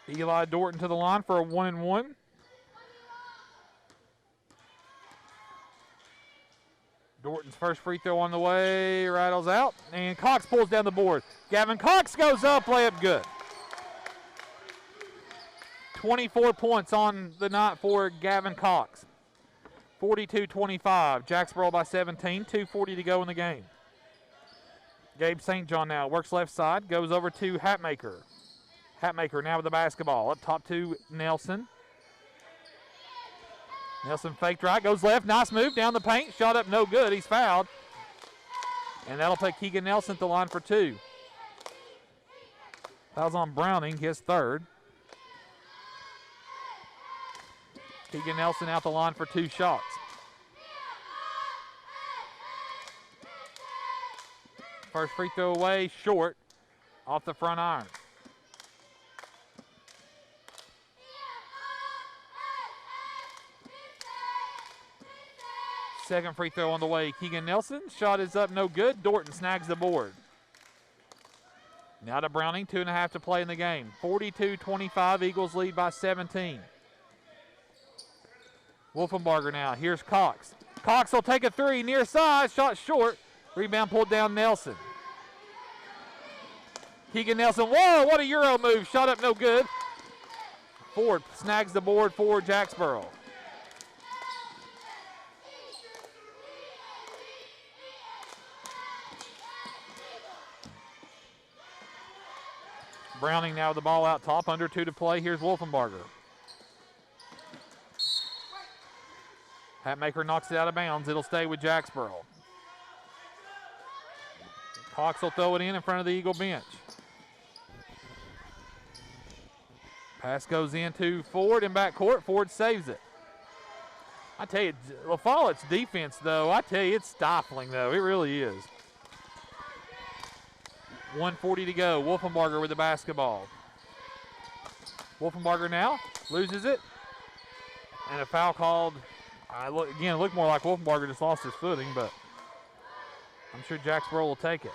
Eli Dorton to the line for a 1-1. Dorton's first free throw on the way, rattles out, and Cox pulls down the board. Gavin Cox goes up, layup good. 24 points on the night for Gavin Cox. 42-25, Jacksboro by 17, 2:40 to go in the game. Gabe St. John now works left side, goes over to Hatmaker. Hatmaker now with the basketball, up top to Nelson. Nelson faked right, goes left, nice move, down the paint, shot up, no good, he's fouled. And that'll put Keegan Nelson at the line for two. Fouls on Browning, his third. Keegan Nelson out the line for two shots. First free throw away, short. off the front iron. Second free throw on the way. Keegan Nelson. Shot is up, no good. Dorton snags the board. Now to Browning. 2.5 to play in the game. 42-25. Eagles lead by 17. Wolfenbarger now. Here's Cox. Cox will take a three. Near side. Shot short. Rebound pulled down Nelson. Keegan Nelson. Whoa, what a Euro move. Shot up, no good. Ford snags the board for Jacksboro. Browning now with the ball out top, under 2 to play. Here's Wolfenbarger. Hatmaker knocks it out of bounds. It'll stay with Jacksboro. Cox will throw it in front of the Eagle bench. Pass goes into Ford in backcourt. Ford saves it. I tell you, La Follette's defense, though, I tell you, it's stifling, though. It really is. 1:40 to go. Wolfenbarger with the basketball. Wolfenbarger now loses it. And a foul called. It looked more like Wolfenbarger just lost his footing, but I'm sure Jacksboro will take it.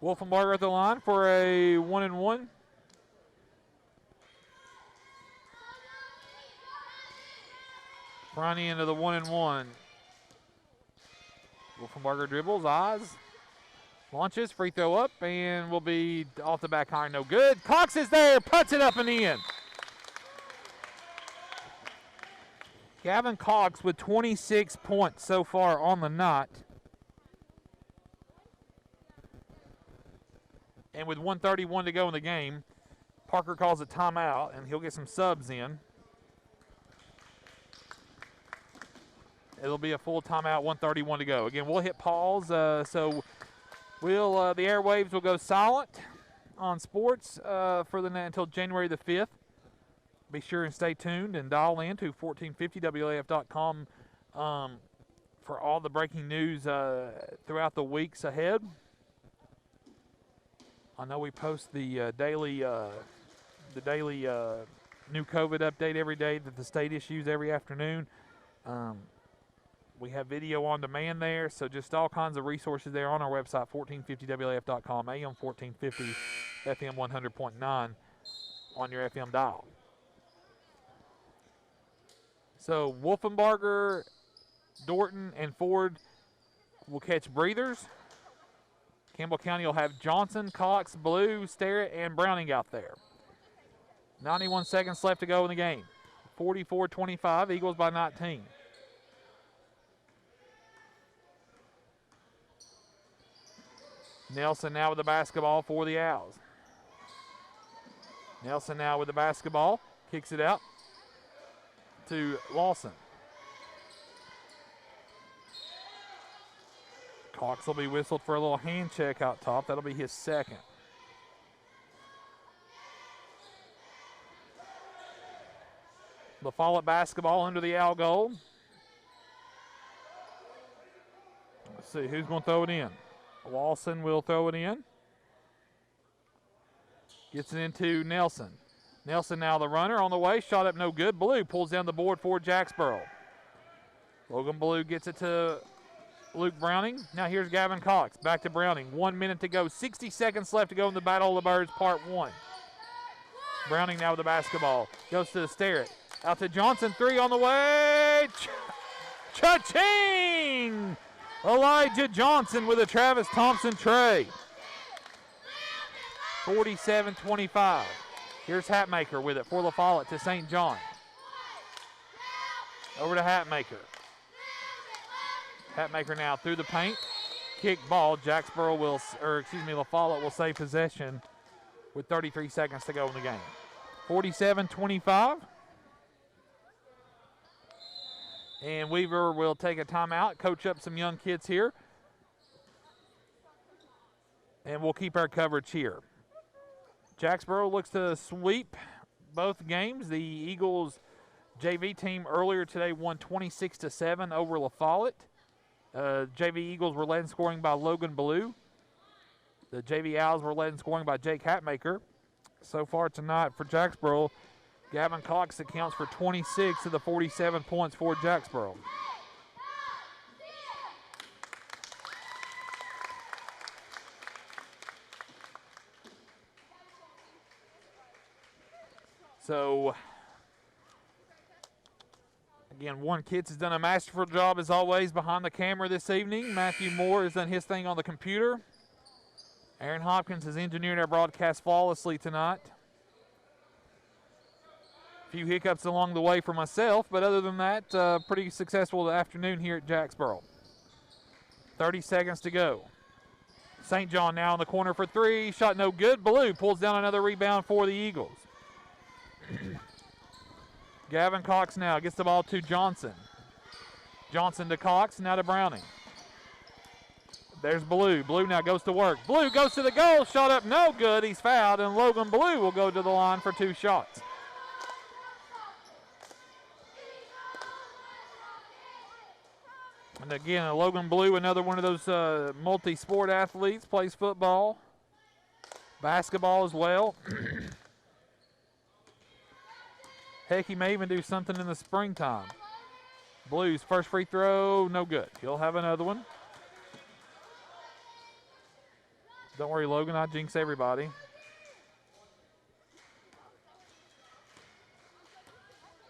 Wolfenbarger at the line for a 1-and-1. Brownie into the 1-and-1. Wolfenbarger dribbles, eyes, launches, free throw up, and will be off the back iron, no good. Cox is there, puts it up and in. Gavin Cox with 26 points so far on the night. And with 1:31 to go in the game, Parker calls a timeout, and he'll get some subs in. It'll be a full timeout, 1:31 to go. Again, we'll hit pause, so the airwaves will go silent on sports until January the 5th. Be sure and stay tuned and dial in to 1450WAF.com for all the breaking news throughout the weeks ahead. I know we post the daily new COVID update every day that the state issues every afternoon. We have video on demand there, so just all kinds of resources there on our website, 1450WAF.com, AM 1450, FM 100.9 on your FM dial. So Wolfenbarger, Dorton, and Ford will catch breathers. Campbell County will have Johnson, Cox, Blue, Sterrett, and Browning out there. 91 seconds left to go in the game. 44-25, Eagles by 19. Nelson now with the basketball for the Owls. Nelson now with the basketball, kicks it out to Lawson. Cox will be whistled for a little hand check out top. That'll be his second. The Follett basketball under the Owl goal. Let's see who's going to throw it in. Lawson will throw it in. Gets it into Nelson. Nelson now the runner on the way. Shot up no good. Blue pulls down the board for Jacksboro. Logan Blue gets it to Luke Browning. Now here's Gavin Cox. Back to Browning. 1 minute to go. 60 seconds left to go in the Battle of the Birds Part 1. Browning now with the basketball. Goes to the Sterrett. Out to Johnson. 3 on the way. Cha-ching! Elijah Johnson with a Travis Thompson tray. 47-25. Here's Hatmaker with it for La Follette to St. John. Over to Hatmaker. Hatmaker now through the paint. Kick ball. La Follette will save possession with 33 seconds to go in the game. 47-25. And Weaver will take a timeout, coach up some young kids here. And we'll keep our coverage here. Jacksboro looks to sweep both games. The Eagles JV team earlier today won 26-7 over La Follette. JV Eagles were led in scoring by Logan Ballou. The JV Owls were led in scoring by Jake Hatmaker. So far tonight for Jacksboro, Gavin Cox accounts for 26 of the 47 points for Jacksboro. So, again, Warren Kitts has done a masterful job, as always, behind the camera this evening. Matthew Moore has done his thing on the computer. Aaron Hopkins has engineered our broadcast flawlessly tonight. A few hiccups along the way for myself, but other than that, pretty successful afternoon here at Jacksboro. 30 seconds to go. St. John now in the corner for three. Shot no good. Ballou pulls down another rebound for the Eagles. Gavin Cox now gets the ball to Johnson. Johnson to Cox, now to Browning. There's Ballou. Ballou now goes to work. Ballou goes to the goal. Shot up no good. He's fouled, and Logan Ballou will go to the line for 2 shots. And again, Logan Ballou, another one of those multi-sport athletes, plays football, basketball as well. Heck, he may even do something in the springtime. Blues first free throw, no good. He'll have another one. Don't worry, Logan, I jinx everybody.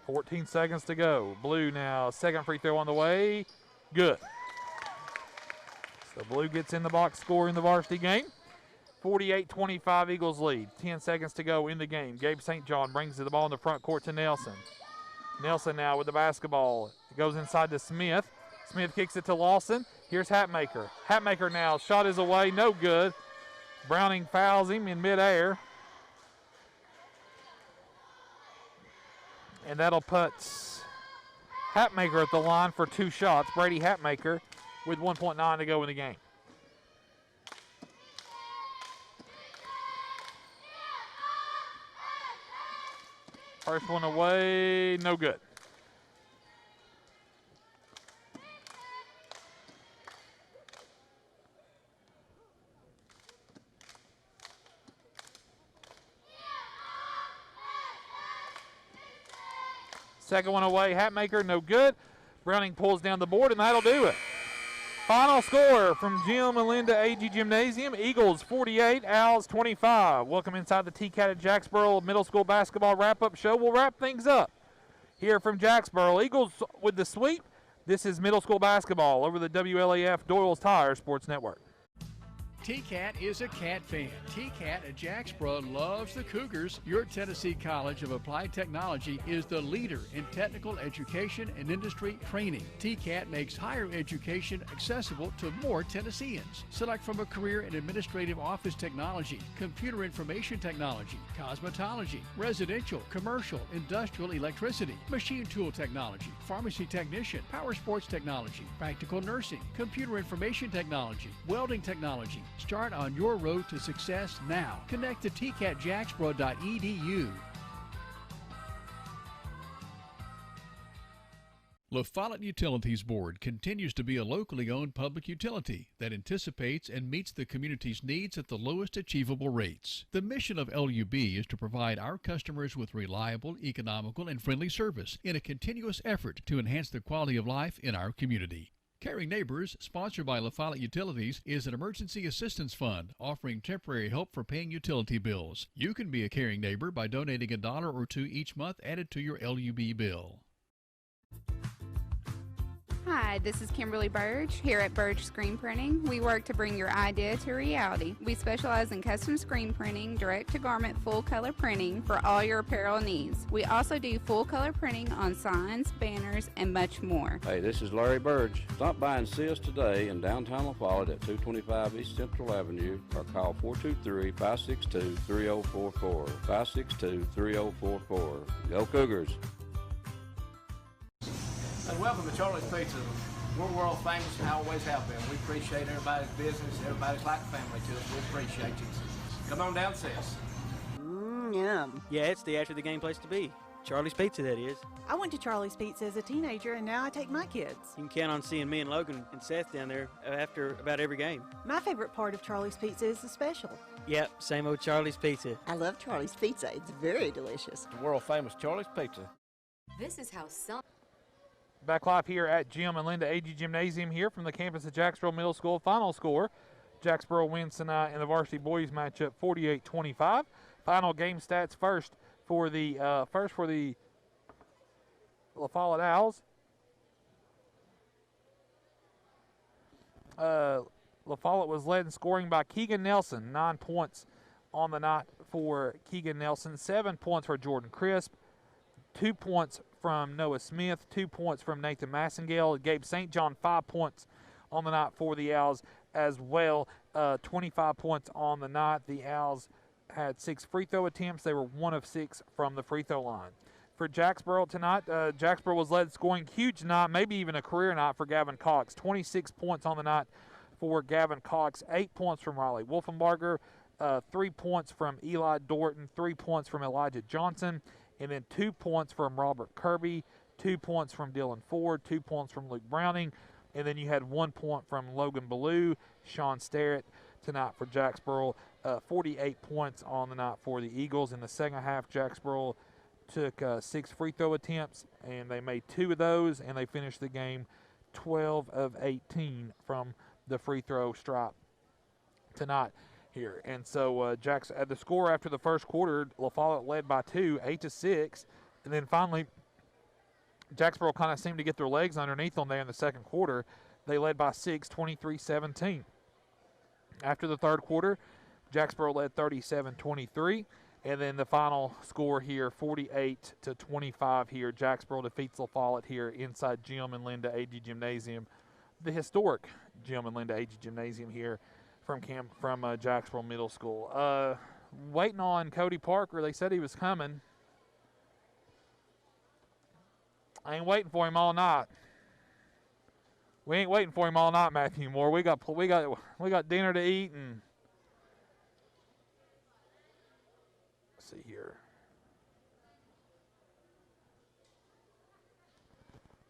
.14 seconds to go. Blue now, second free throw on the way. Good. So Blue gets in the box score in the varsity game. 48-25 Eagles lead. 10 seconds to go in the game. Gabe St. John brings the ball in the front court to Nelson. Nelson now with the basketball. It goes inside to Smith. Smith kicks it to Lawson. Here's Hatmaker. Hatmaker now. Shot is away. No good. Browning fouls him in midair. And that'll put Hatmaker at the line for 2 shots. Brady Hatmaker with 1.9 to go in the game. First one away, no good. Second one away, Hatmaker, no good. Browning pulls down the board, and that'll do it. Final score from Jim and Linda AG Gymnasium, Eagles 48, Owls 25. Welcome inside the TCAT at Jacksboro Middle School Basketball Wrap-Up Show. We'll wrap things up here from Jacksboro. Eagles with the sweep. This is middle school basketball over the WLAF Doyle's Tire Sports Network. TCAT is a Cat fan. TCAT at Jacksboro loves the Cougars. Your Tennessee College of Applied Technology is the leader in technical education and industry training. TCAT makes higher education accessible to more Tennesseans. Select from a career in administrative office technology, computer information technology, cosmetology, residential, commercial, industrial electricity, machine tool technology, pharmacy technician, power sports technology, practical nursing, computer information technology, welding technology. Start on your road to success now. Connect to tcatjacksboro.edu. La Follette Utilities Board continues to be a locally owned public utility that anticipates and meets the community's needs at the lowest achievable rates. The mission of LUB is to provide our customers with reliable, economical, and friendly service in a continuous effort to enhance the quality of life in our community. Caring Neighbors, sponsored by La Follette Utilities, is an emergency assistance fund offering temporary help for paying utility bills. You can be a caring neighbor by donating $1 or $2 each month added to your LUB bill. Hi, this is Kimberly Burge here at Burge Screen Printing. We work to bring your idea to reality. We specialize in custom screen printing, direct-to-garment full-color printing for all your apparel needs. We also do full-color printing on signs, banners, and much more. Hey, this is Larry Burge. Stop by and see us today in downtown La Follette at 225 East Central Avenue or call 423-562-3044. 562-3044. Go Cougars! And welcome to Charlie's Pizza. We're world famous and always have been. We appreciate everybody's business. Everybody's like family to us. We appreciate you. Come on down and see us. Yum. Yeah, it's the after the game place to be. Charlie's Pizza, that is. I went to Charlie's Pizza as a teenager, and now I take my kids. You can count on seeing me and Logan and Seth down there after about every game. My favorite part of Charlie's Pizza is the special. Yep, same old Charlie's Pizza. I love Charlie's Pizza. It's very delicious. The world famous Charlie's Pizza. This is how some... Back live here at Jim and Linda AG Gymnasium here from the campus of Jacksboro Middle School. Final score, Jacksboro wins tonight in the varsity boys matchup 48-25. Final game stats first for the La Follette Owls. La Follette was led in scoring by Keegan Nelson, 9 points on the night for Keegan Nelson, 7 points for Jordan Crisp, 2 points from Noah Smith, 2 points from Nathan Massengale. Gabe St. John, 5 points on the night for the Owls as well. 25 points on the night. The Owls had 6 free throw attempts. They were 1 of 6 from the free throw line. For Jacksboro tonight, Jacksboro was led scoring huge night, maybe even a career night for Gavin Cox. 26 points on the night for Gavin Cox, 8 points from Riley Wolfenbarger, 3 points from Eli Dorton, 3 points from Elijah Johnson, and then 2 points from Robert Kirby, 2 points from Dylan Ford, 2 points from Luke Browning, and then you had 1 point from Logan Ballou, Sean Starrett tonight for Jacksboro. 48 points on the night for the Eagles. In the second half, Jacksboro took 6 free throw attempts, and they made 2 of those, and they finished the game 12 of 18 from the free throw stripe tonight here. And so the score after the first quarter, La Follette led by 2, 8-6, and then finally Jacksboro kind of seemed to get their legs underneath them there in the second quarter. They led by 6, 23-17. After the third quarter, Jacksboro led 37-23, and then the final score here, 48-25 here. Jacksboro defeats La Follette here inside Jim and Linda AG Gymnasium, the historic Jim and Linda AG Gymnasium here from Jacksboro Middle School. Waiting on Cody Parker. They said he was coming. I ain't waiting for him all night. We ain't waiting for him all night, Matthew Moore. We got dinner to eat, and let's see here.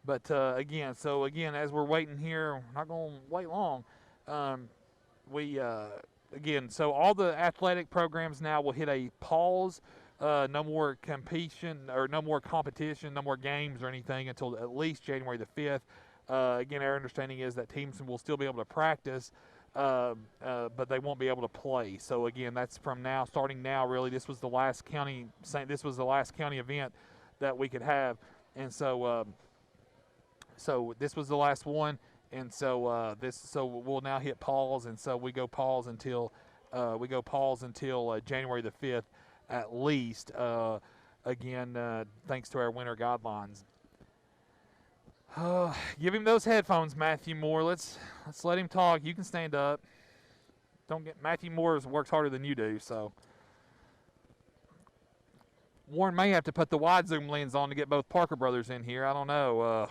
But again, as we're waiting here, we're not going to wait long. So all the athletic programs now will hit a pause. No more competition, no more games or anything until at least January the 5th. Again, our understanding is that teams will still be able to practice, but they won't be able to play. So again, that's from now, starting now. Really, this was the last county event that we could have, and so this was the last one, and so we'll now hit pause, and so we go pause until January the 5th at least. Thanks to our winter guidelines. Give him those headphones, Matthew Moore. Let's let him talk. You can stand up. Matthew Moore works harder than you do, so. Warren may have to put the wide zoom lens on to get both Parker brothers in here. I don't know.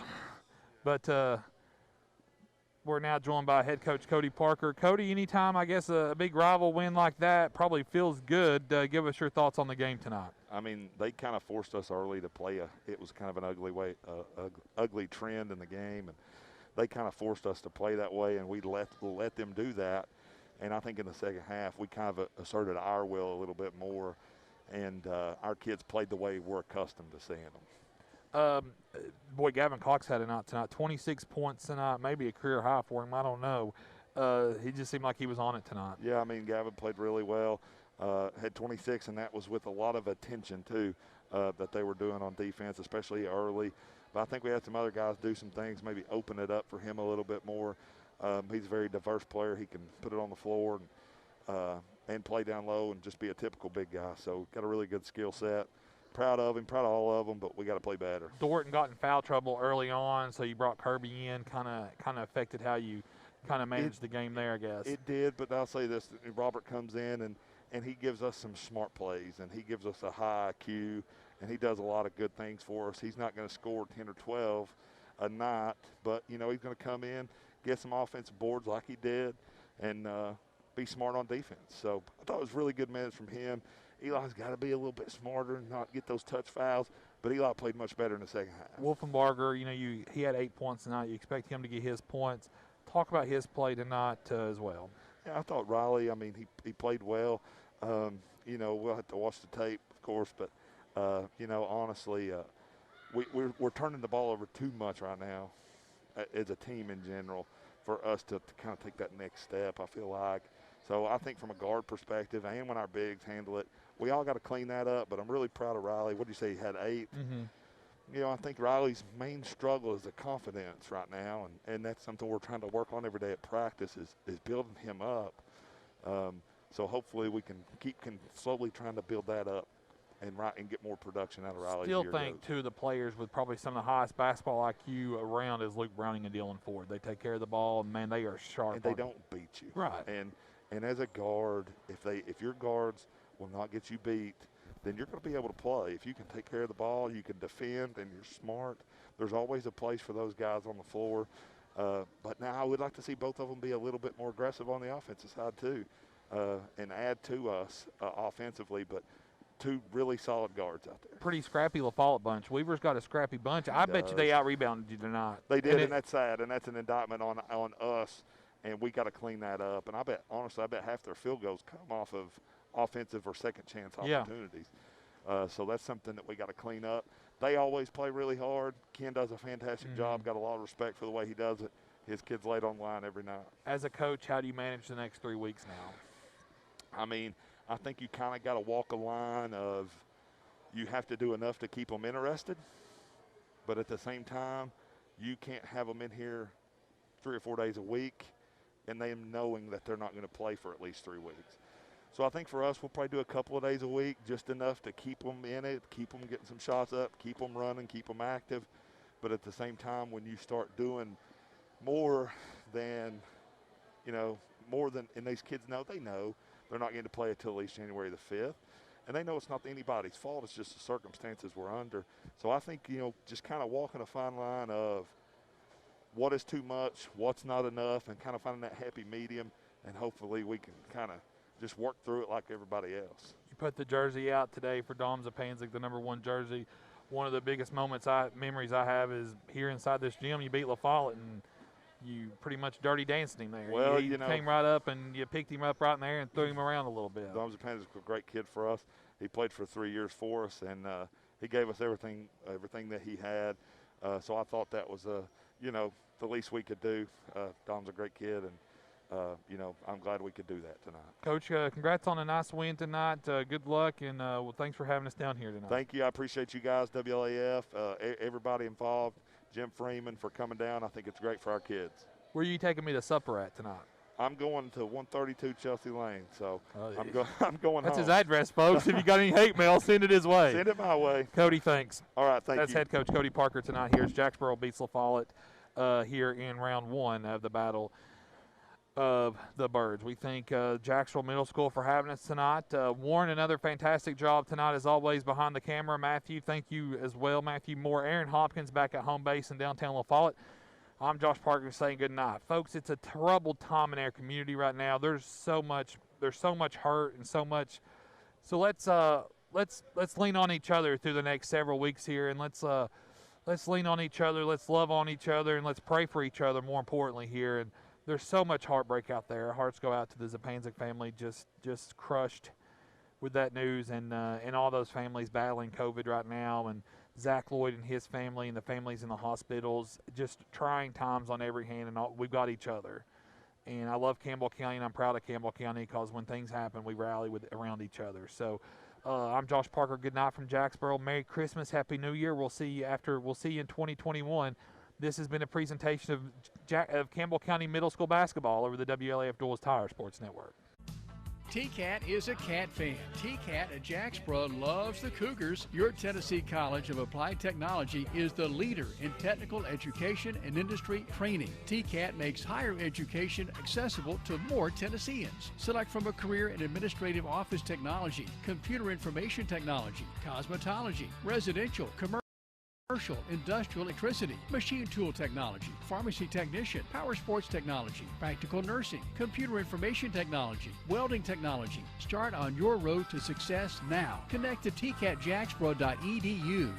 But we're now joined by head coach Cody Parker. Cody, anytime I guess a big rival win like that probably feels good. Give us your thoughts on the game tonight. I mean, they kind of forced us early to play it was kind of an ugly trend in the game, and they kind of forced us to play that way, and we let them do that. And I think in the second half we kind of asserted our will a little bit more, and our kids played the way we're accustomed to seeing them. Boy, Gavin Cox had a night tonight. 26 points tonight, maybe a career high for him. I don't know. He just seemed like he was on it tonight. Yeah, I mean, Gavin played really well. Had 26, and that was with a lot of attention, too, that they were doing on defense, especially early. But I think we had some other guys do some things, maybe open it up for him a little bit more. He's a very diverse player. He can put it on the floor and play down low and just be a typical big guy. So got a really good skill set. Proud of him, proud of all of them, but we got to play better. Dorton got in foul trouble early on, so you brought Kirby in. Kind of affected how you kind of managed the game there, I guess. It did, but I'll say this: Robert comes in and he gives us some smart plays, and he gives us a high IQ, and he does a lot of good things for us. He's not going to score 10 or 12 a night, but he's going to come in, get some offensive boards like he did, and be smart on defense. So I thought it was really good minutes from him. Eli's got to be a little bit smarter and not get those touch fouls. but Eli played much better in the second half. Wolfenbarger, he had 8 points tonight. You expect him to get his points. Talk about his play tonight as well. Yeah, I thought Riley, he played well. We'll have to watch the tape, of course, but, honestly, we're turning the ball over too much right now as a team in general for us to kind of take that next step, I feel like. So I think from a guard perspective and when our bigs handle it, we all got to clean that up, but I'm really proud of Riley. What did you say, he had 8? Mm-hmm. I think Riley's main struggle is the confidence right now, and that's something we're trying to work on every day at practice is building him up. So hopefully we can keep slowly trying to build that up and get more production out of Riley. Still think, too, the players with probably some of the highest basketball IQ around is Luke Browning and Dylan Ford. They take care of the ball, and, man, they are sharp. And they don't beat you. Right. And as a guard, if your guards will not get you beat, then you're going to be able to play. If you can take care of the ball, you can defend, and you're smart, there's always a place for those guys on the floor. But now I would like to see both of them be a little bit more aggressive on the offensive side too, and add to us offensively. But 2 really solid guards out there. Pretty scrappy La Follette bunch. Weaver's got a scrappy bunch. I bet you they out-rebounded you tonight. They did, and that's sad, and that's an indictment on us, and we got to clean that up. And I bet half their field goals come off of offensive or second chance opportunities. So that's something that we got to clean up. They always play really hard. Ken does a fantastic job. Got a lot of respect for the way he does it. His kid's laid on the line every night. As a coach, how do you manage the next 3 weeks now? I think you kind of got to walk a line of you have to do enough to keep them interested, but at the same time, you can't have them in here 3 or 4 days a week and them knowing that they're not going to play for at least 3 weeks. So I think for us, we'll probably do a couple of days a week, just enough to keep them in it, keep them getting some shots up, keep them running, keep them active. But at the same time, when you start doing more than, and these kids know, they're not going to play until at least January the 5th. And they know it's not anybody's fault. It's just the circumstances we're under. So I think, just kind of walking a fine line of what is too much, what's not enough, and kind of finding that happy medium. And hopefully we can kind of just work through it like everybody else. You put the jersey out today for Dom Zapanzik, the #1 jersey. One of the biggest memories I have is here inside this gym. You beat La Follette, and you pretty much dirty danced him there. Well, he came right up, and you picked him up right in there and threw him around a little bit. Dom Zapanzik is a great kid for us. He played for 3 years for us, and he gave us everything that he had. So I thought that was, the least we could do. Dom's a great kid, and I'm glad we could do that tonight. Coach, congrats on a nice win tonight. Good luck, and thanks for having us down here tonight. Thank you. I appreciate you guys, WLAF, everybody involved, Jim Freeman for coming down. I think it's great for our kids. Where are you taking me to supper at tonight? I'm going to 132 Chelsea Lane, so I'm going That's home. his address, folks. If you got any hate mail, send it his way. Send it my way. Cody, thanks. All right, thank you. That's head coach Cody Parker tonight here as Jacksboro beats La Follette here in round 1 of the Battle of the Birds. We thank Jacksboro Middle School for having us tonight. Warren, another fantastic job tonight as always behind the camera. Matthew, thank you as well. Matthew Moore, Aaron Hopkins back at home base in downtown La Follette. I'm Josh Parker saying good night. Folks, it's a troubled time in our community right now. There's so much hurt and so much. So let's lean on each other through the next several weeks here, and let's lean on each other, let's love on each other, and let's pray for each other more importantly here. And there's so much heartbreak out there. Our hearts go out to the Zapanzik family, just crushed with that news, and all those families battling COVID right now, and Zach Lloyd and his family and the families in the hospitals, just trying times on every hand, and we've got each other. And I love Campbell County, and I'm proud of Campbell County because when things happen, we rally around each other. So I'm Josh Parker. Good night from Jacksboro. Merry Christmas. Happy New Year. We'll see you in 2021. This has been a presentation of Campbell County Middle School basketball over the WLAF Doyle's Tire Sports Network. TCAT is a Cat fan. TCAT at Jacksboro loves the Cougars. Your Tennessee College of Applied Technology is the leader in technical education and industry training. TCAT makes higher education accessible to more Tennesseans. Select from a career in administrative office technology, computer information technology, cosmetology, residential, commercial, industrial electricity, machine tool technology, pharmacy technician, power sports technology, practical nursing, computer information technology, welding technology. Start on your road to success now. Connect to tcatjacksboro.edu.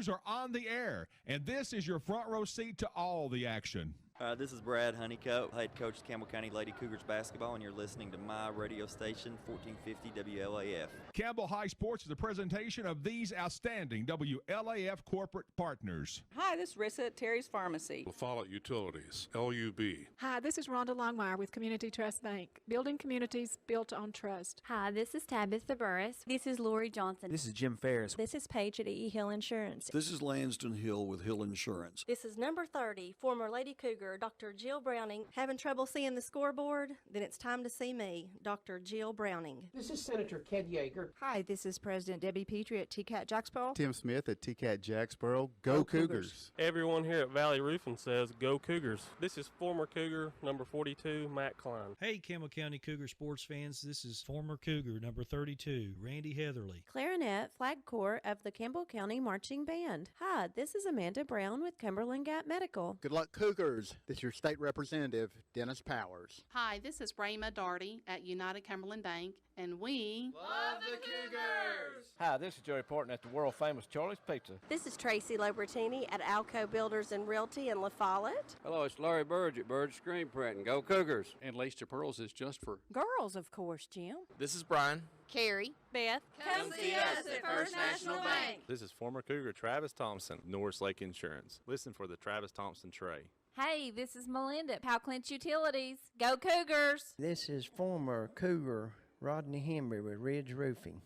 Cougars are on the air, and this is your front row seat to all the action. This is Brad Honeycutt, head coach of Campbell County Lady Cougars basketball, and you're listening to my radio station, 1450 WLAF. Campbell High Sports is a presentation of these outstanding WLAF corporate partners. Hi, this is Rissa at Terry's Pharmacy. La Follette Utilities, LUB. Hi, this is Rhonda Longmire with Community Trust Bank, building communities built on trust. Hi, this is Tabitha Burris. This is Lori Johnson. This is Jim Ferris. This is Paige at E. Hill Insurance. This is Lanston Hill with Hill Insurance. This is number 30, former Lady Cougar, Dr. Jill Browning. Having trouble seeing the scoreboard? Then it's time to see me, Dr. Jill Browning. This is Senator Ked Yeager. Hi, this is President Debbie Petrie at TCAT Jacksboro. Tim Smith at TCAT Jacksboro. Go Cougars. Everyone here at Valley Roofing says go Cougars. This is former Cougar number 42, Matt Klein. Hey, Campbell County Cougar sports fans. This is former Cougar number 32, Randy Heatherly. Clarinet Flag Corps of the Campbell County Marching Band. Hi, this is Amanda Brown with Cumberland Gap Medical. Good luck, Cougars. This is your state representative, Dennis Powers. Hi, this is Rayma Darty at United Cumberland Bank, and we love the Cougars! Hi, this is Joey Portman at the world-famous Charlie's Pizza. This is Tracy Lobertini at Alco Builders and Realty in La Follette. Hello, it's Larry Burge at Burge Screen Printing. Go Cougars! And Lace to Pearls is just for girls, of course, Jim. This is Brian. Carrie. Beth. Come see us at First National Bank. This is former Cougar Travis Thompson, Norris Lake Insurance. Listen for the Travis Thompson tray. Hey, this is Melinda at Powell Clinch Utilities. Go Cougars! This is former Cougar Rodney Henry with Ridge Roofing.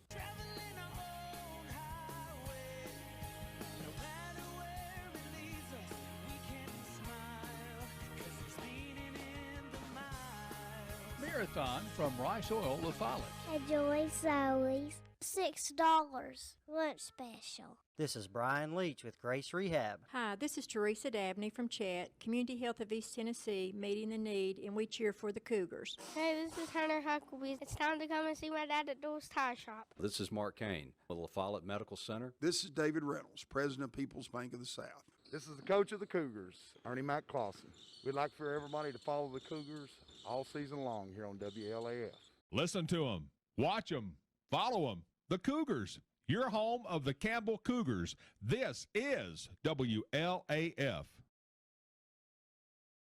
Marathon from Rice Oil, La Follette. Enjoy Zoe's $6 lunch special. This is Brian Leach with Grace Rehab. Hi, this is Teresa Dabney from Chat, Community Health of East Tennessee, meeting the need, and we cheer for the Cougars. Hey, this is Hunter Huckabee. It's time to come and see my dad at Door's Tire Shop. This is Mark Kane with La Follette Medical Center. This is David Reynolds, President of People's Bank of the South. This is the coach of the Cougars, Ernie McClawson. We'd like for everybody to follow the Cougars all season long here on WLAF. Listen to them, watch them, follow them. The Cougars, your home of the Campbell Cougars. This is WLAF.